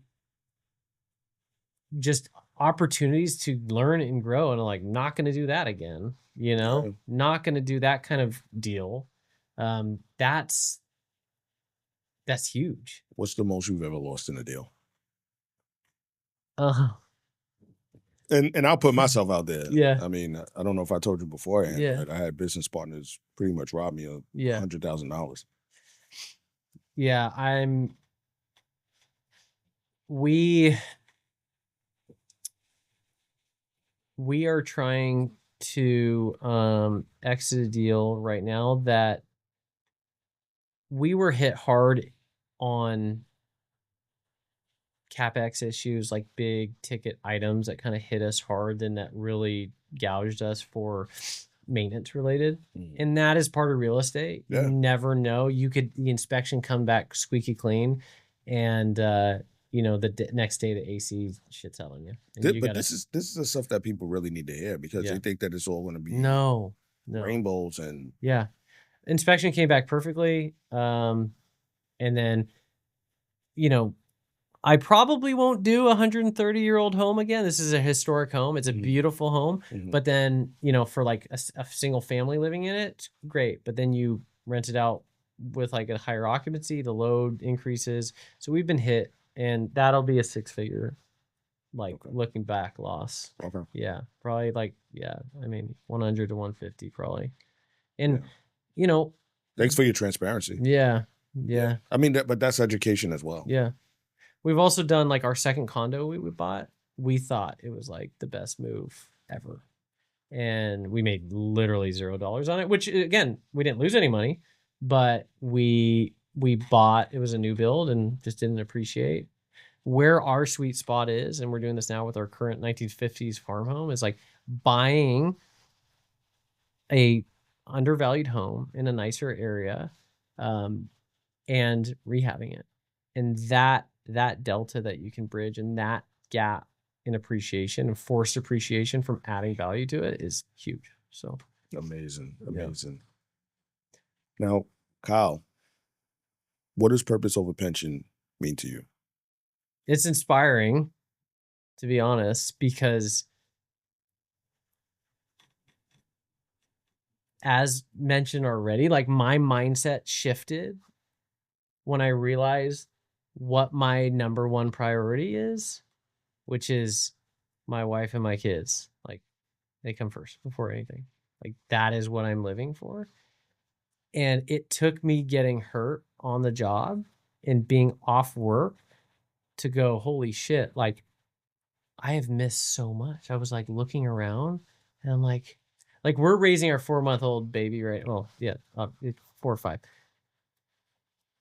just opportunities to learn and grow, and I'm like not going to do that again, Yeah. not going to do that kind of deal. That's huge. What's the most you've ever lost in a deal? uh And I'll put myself out there. Yeah. I mean, I don't know if I told you beforehand, Yeah. but I had business partners pretty much rob me of Yeah. $100,000. Yeah, we are trying to exit a deal right now that we were hit hard on CapEx issues, like big ticket items that kind of hit us hard, and that really gouged us for maintenance related. And that is part of real estate. Yeah. You never know. The inspection come back squeaky clean, and the next day the AC shits out on you. And But this is the stuff that people really need to hear, because they think that it's all going to be no rainbows and inspection came back perfectly. And then I probably won't do a 130-year-old home again. This is a historic home. It's a beautiful home. But then, for like a single family living in it, great. But then you rent it out with like a higher occupancy, the load increases. So we've been hit, and that'll be a six-figure, looking back, loss. Okay. Yeah, probably 100 to 150 probably. And, thanks for your transparency. Yeah. I mean, but that's education as well. Yeah. We've also done like our second condo we bought. We thought it was like the best move ever. And we made literally $0 on it, which again, we didn't lose any money, but we bought, it was a new build and just didn't appreciate. Where our sweet spot is, and we're doing this now with our current 1950s farm home, is like buying a undervalued home in a nicer area, and rehabbing it. And that delta that you can bridge, and that gap in appreciation and forced appreciation from adding value to it is huge. So amazing. Now, Kyle, what does purpose over pension mean to you? It's inspiring, to be honest, because as mentioned already, like my mindset shifted when I realized what my number one priority is, which is my wife and my kids. Like they come first before anything. Like that is what I'm living for. And it took me getting hurt on the job and being off work to go, holy shit, like I have missed so much. I was like looking around, and I'm like we're raising our 4-month-old baby, right? Well, yeah, 4 or 5.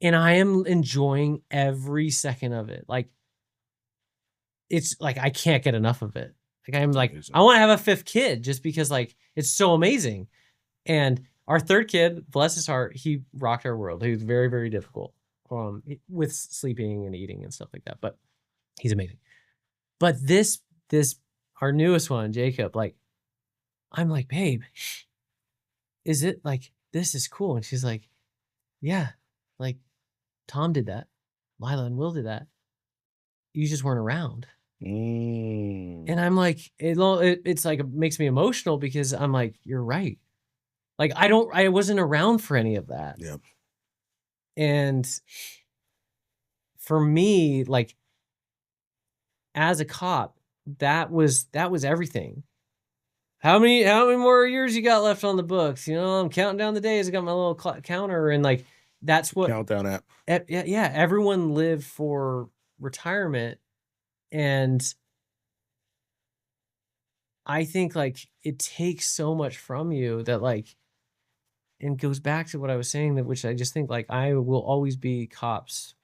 And I am enjoying every second of it. Like, it's like, I can't get enough of it. Like, I'm like, I want to have a 5th kid just because like, it's so amazing. And our 3rd kid, bless his heart, he rocked our world. He was very, very difficult with sleeping and eating and stuff like that. But he's amazing. But this, our newest one, Jacob, like, I'm like, babe, is it like, this is cool? And she's like, yeah, like, Tom did that. Lila and Will did that. You just weren't around. And I'm like, it's like, it makes me emotional because I'm like, you're right. Like, I wasn't around for any of that. Yeah. And for me, like, as a cop, that was everything. How many more years you got left on the books? I'm counting down the days. I got my little counter, and like, that's what countdown app. Yeah, everyone lived for retirement, and I think like it takes so much from you that like, and goes back to what I was saying, that which I just think like I will always be cops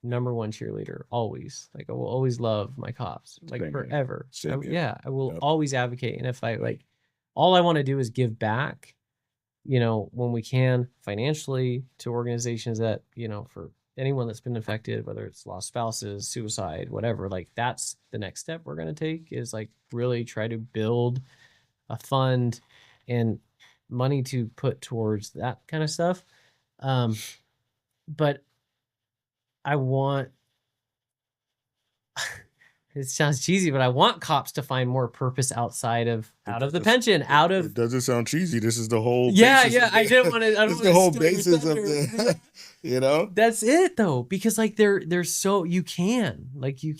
#1 cheerleader, always. Like, I will always love my cops, like, Same here. forever. Same here. Yeah, I will Yep. always advocate, and if I, like, all I wanna do is give back, when we can financially to organizations that, for anyone that's been affected, whether it's lost spouses, suicide, whatever, like, that's the next step we're gonna take is, like, really try to build a fund and money to put towards that kind of stuff. Um, but I want it sounds cheesy, but I want cops to find more purpose outside of It out of the does. pension, out It of doesn't sound cheesy. This is the whole yeah, basis. yeah. Of I didn't want to. I this don't is want the to whole steal your basis of thunder. the. You know. That's it though, because like they're so you can like you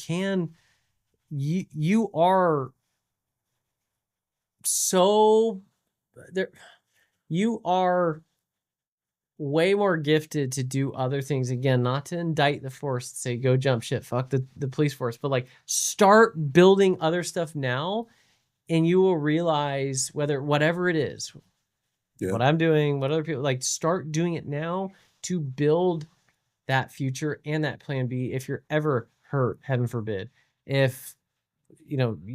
are so there you are way more gifted to do other things. Again, not to indict the force, say go jump shit, fuck the police force, but like start building other stuff now, and you will realize whatever it is, Yeah. what I'm doing, what other people like, start doing it now to build that future and that plan B. If you're ever hurt, heaven forbid, if you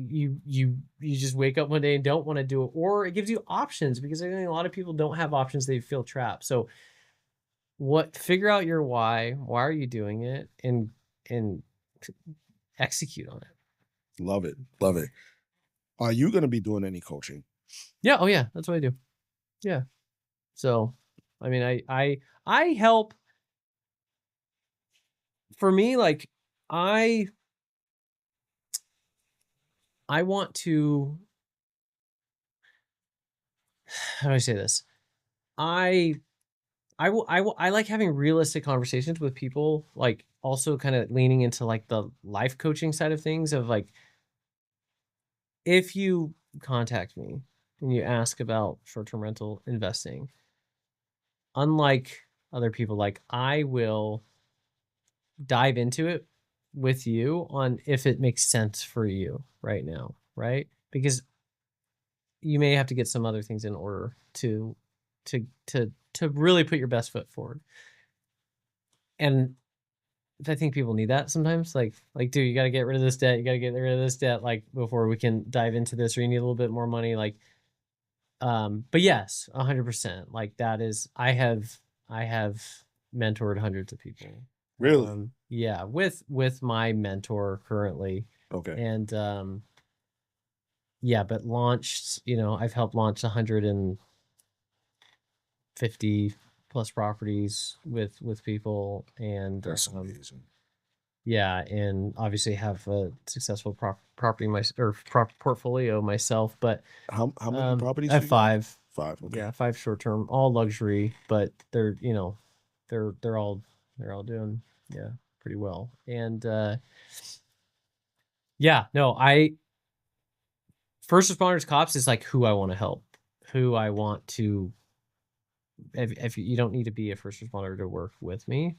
just wake up one day and don't want to do it, or it gives you options, because I think a lot of people don't have options, they feel trapped. So figure out your why are you doing it, and execute on it. Love it. Love it. Are you going to be doing any coaching? Yeah, oh yeah, that's what I do. Yeah. So I mean, I help. For me, like, I want to, how do I say this? I like having realistic conversations with people, like also kind of leaning into like the life coaching side of things, of like, if you contact me and you ask about short-term rental investing, unlike other people, like, I will dive into it with you on if it makes sense for you right now, right? Because you may have to get some other things in order to really put your best foot forward. And I think people need that sometimes. Like, dude, you got to get rid of this debt. You got to get rid of this debt, like, before we can dive into this, or you need a little bit more money. Like, but yes, 100%. Like, that is, I have mentored hundreds of people. Really? Yeah, with my mentor currently. Okay. And yeah, but launched, I've helped launch 150 plus properties with people, and That's amazing. yeah, and obviously have a successful property portfolio myself. But How many properties? I have 5. 5. Okay. Yeah, 5 short term, all luxury, but they're they're all doing pretty well. And yeah, no, first responders, cops is like who I want to help, who I want to. If you don't need to be a first responder to work with me,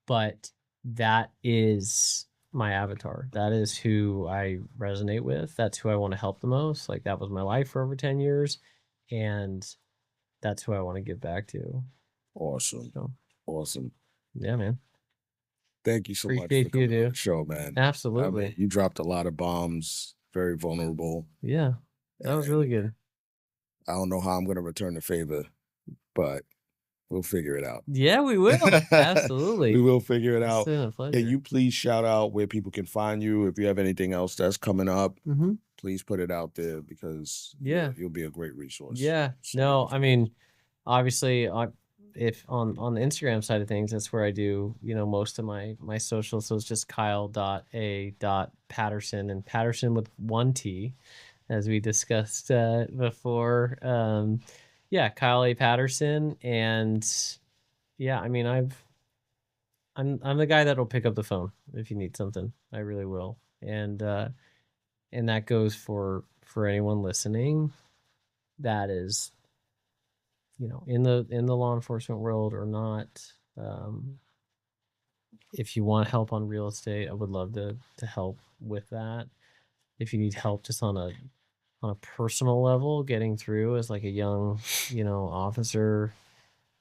but that is my avatar. That is who I resonate with. That's who I want to help the most. Like, that was my life for over 10 years, and that's who I want to give back to. Awesome. So, awesome. Yeah, man. Thank you so much Appreciate for coming you, on the show, man. Absolutely. I mean, you dropped a lot of bombs, very vulnerable. Yeah, that was really good. I don't know how I'm going to return the favor, but we'll figure it out. Yeah, we will. Absolutely. We will figure it It's out. been a pleasure. Can you please shout out where people can find you? If you have anything else that's coming up, please put it out there, because you'll be a great resource. Yeah. No, I mean, obviously, if on the Instagram side of things, that's where I do, most of my social. So it's just Kyle.A.Paterson, and Paterson with 1 T, as we discussed before. Yeah, Kyle A. Paterson. And yeah, I mean, I'm the guy that'll pick up the phone if you need something. I really will. And that goes for anyone listening that is, in the law enforcement world or not. If you want help on real estate, I would love to help with that. If you need help just on a personal level, getting through as like a young, officer,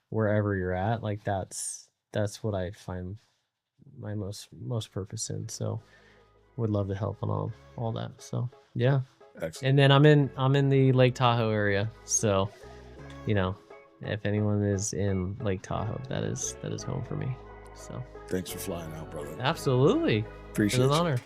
wherever you're at, like, that's what I find my most purpose in. So would love to help on all that. So yeah. Excellent. And then I'm in the Lake Tahoe area. So, if anyone is in Lake Tahoe, that is home for me. So thanks for flying out, brother. absolutely. Appreciate It's an you. honor.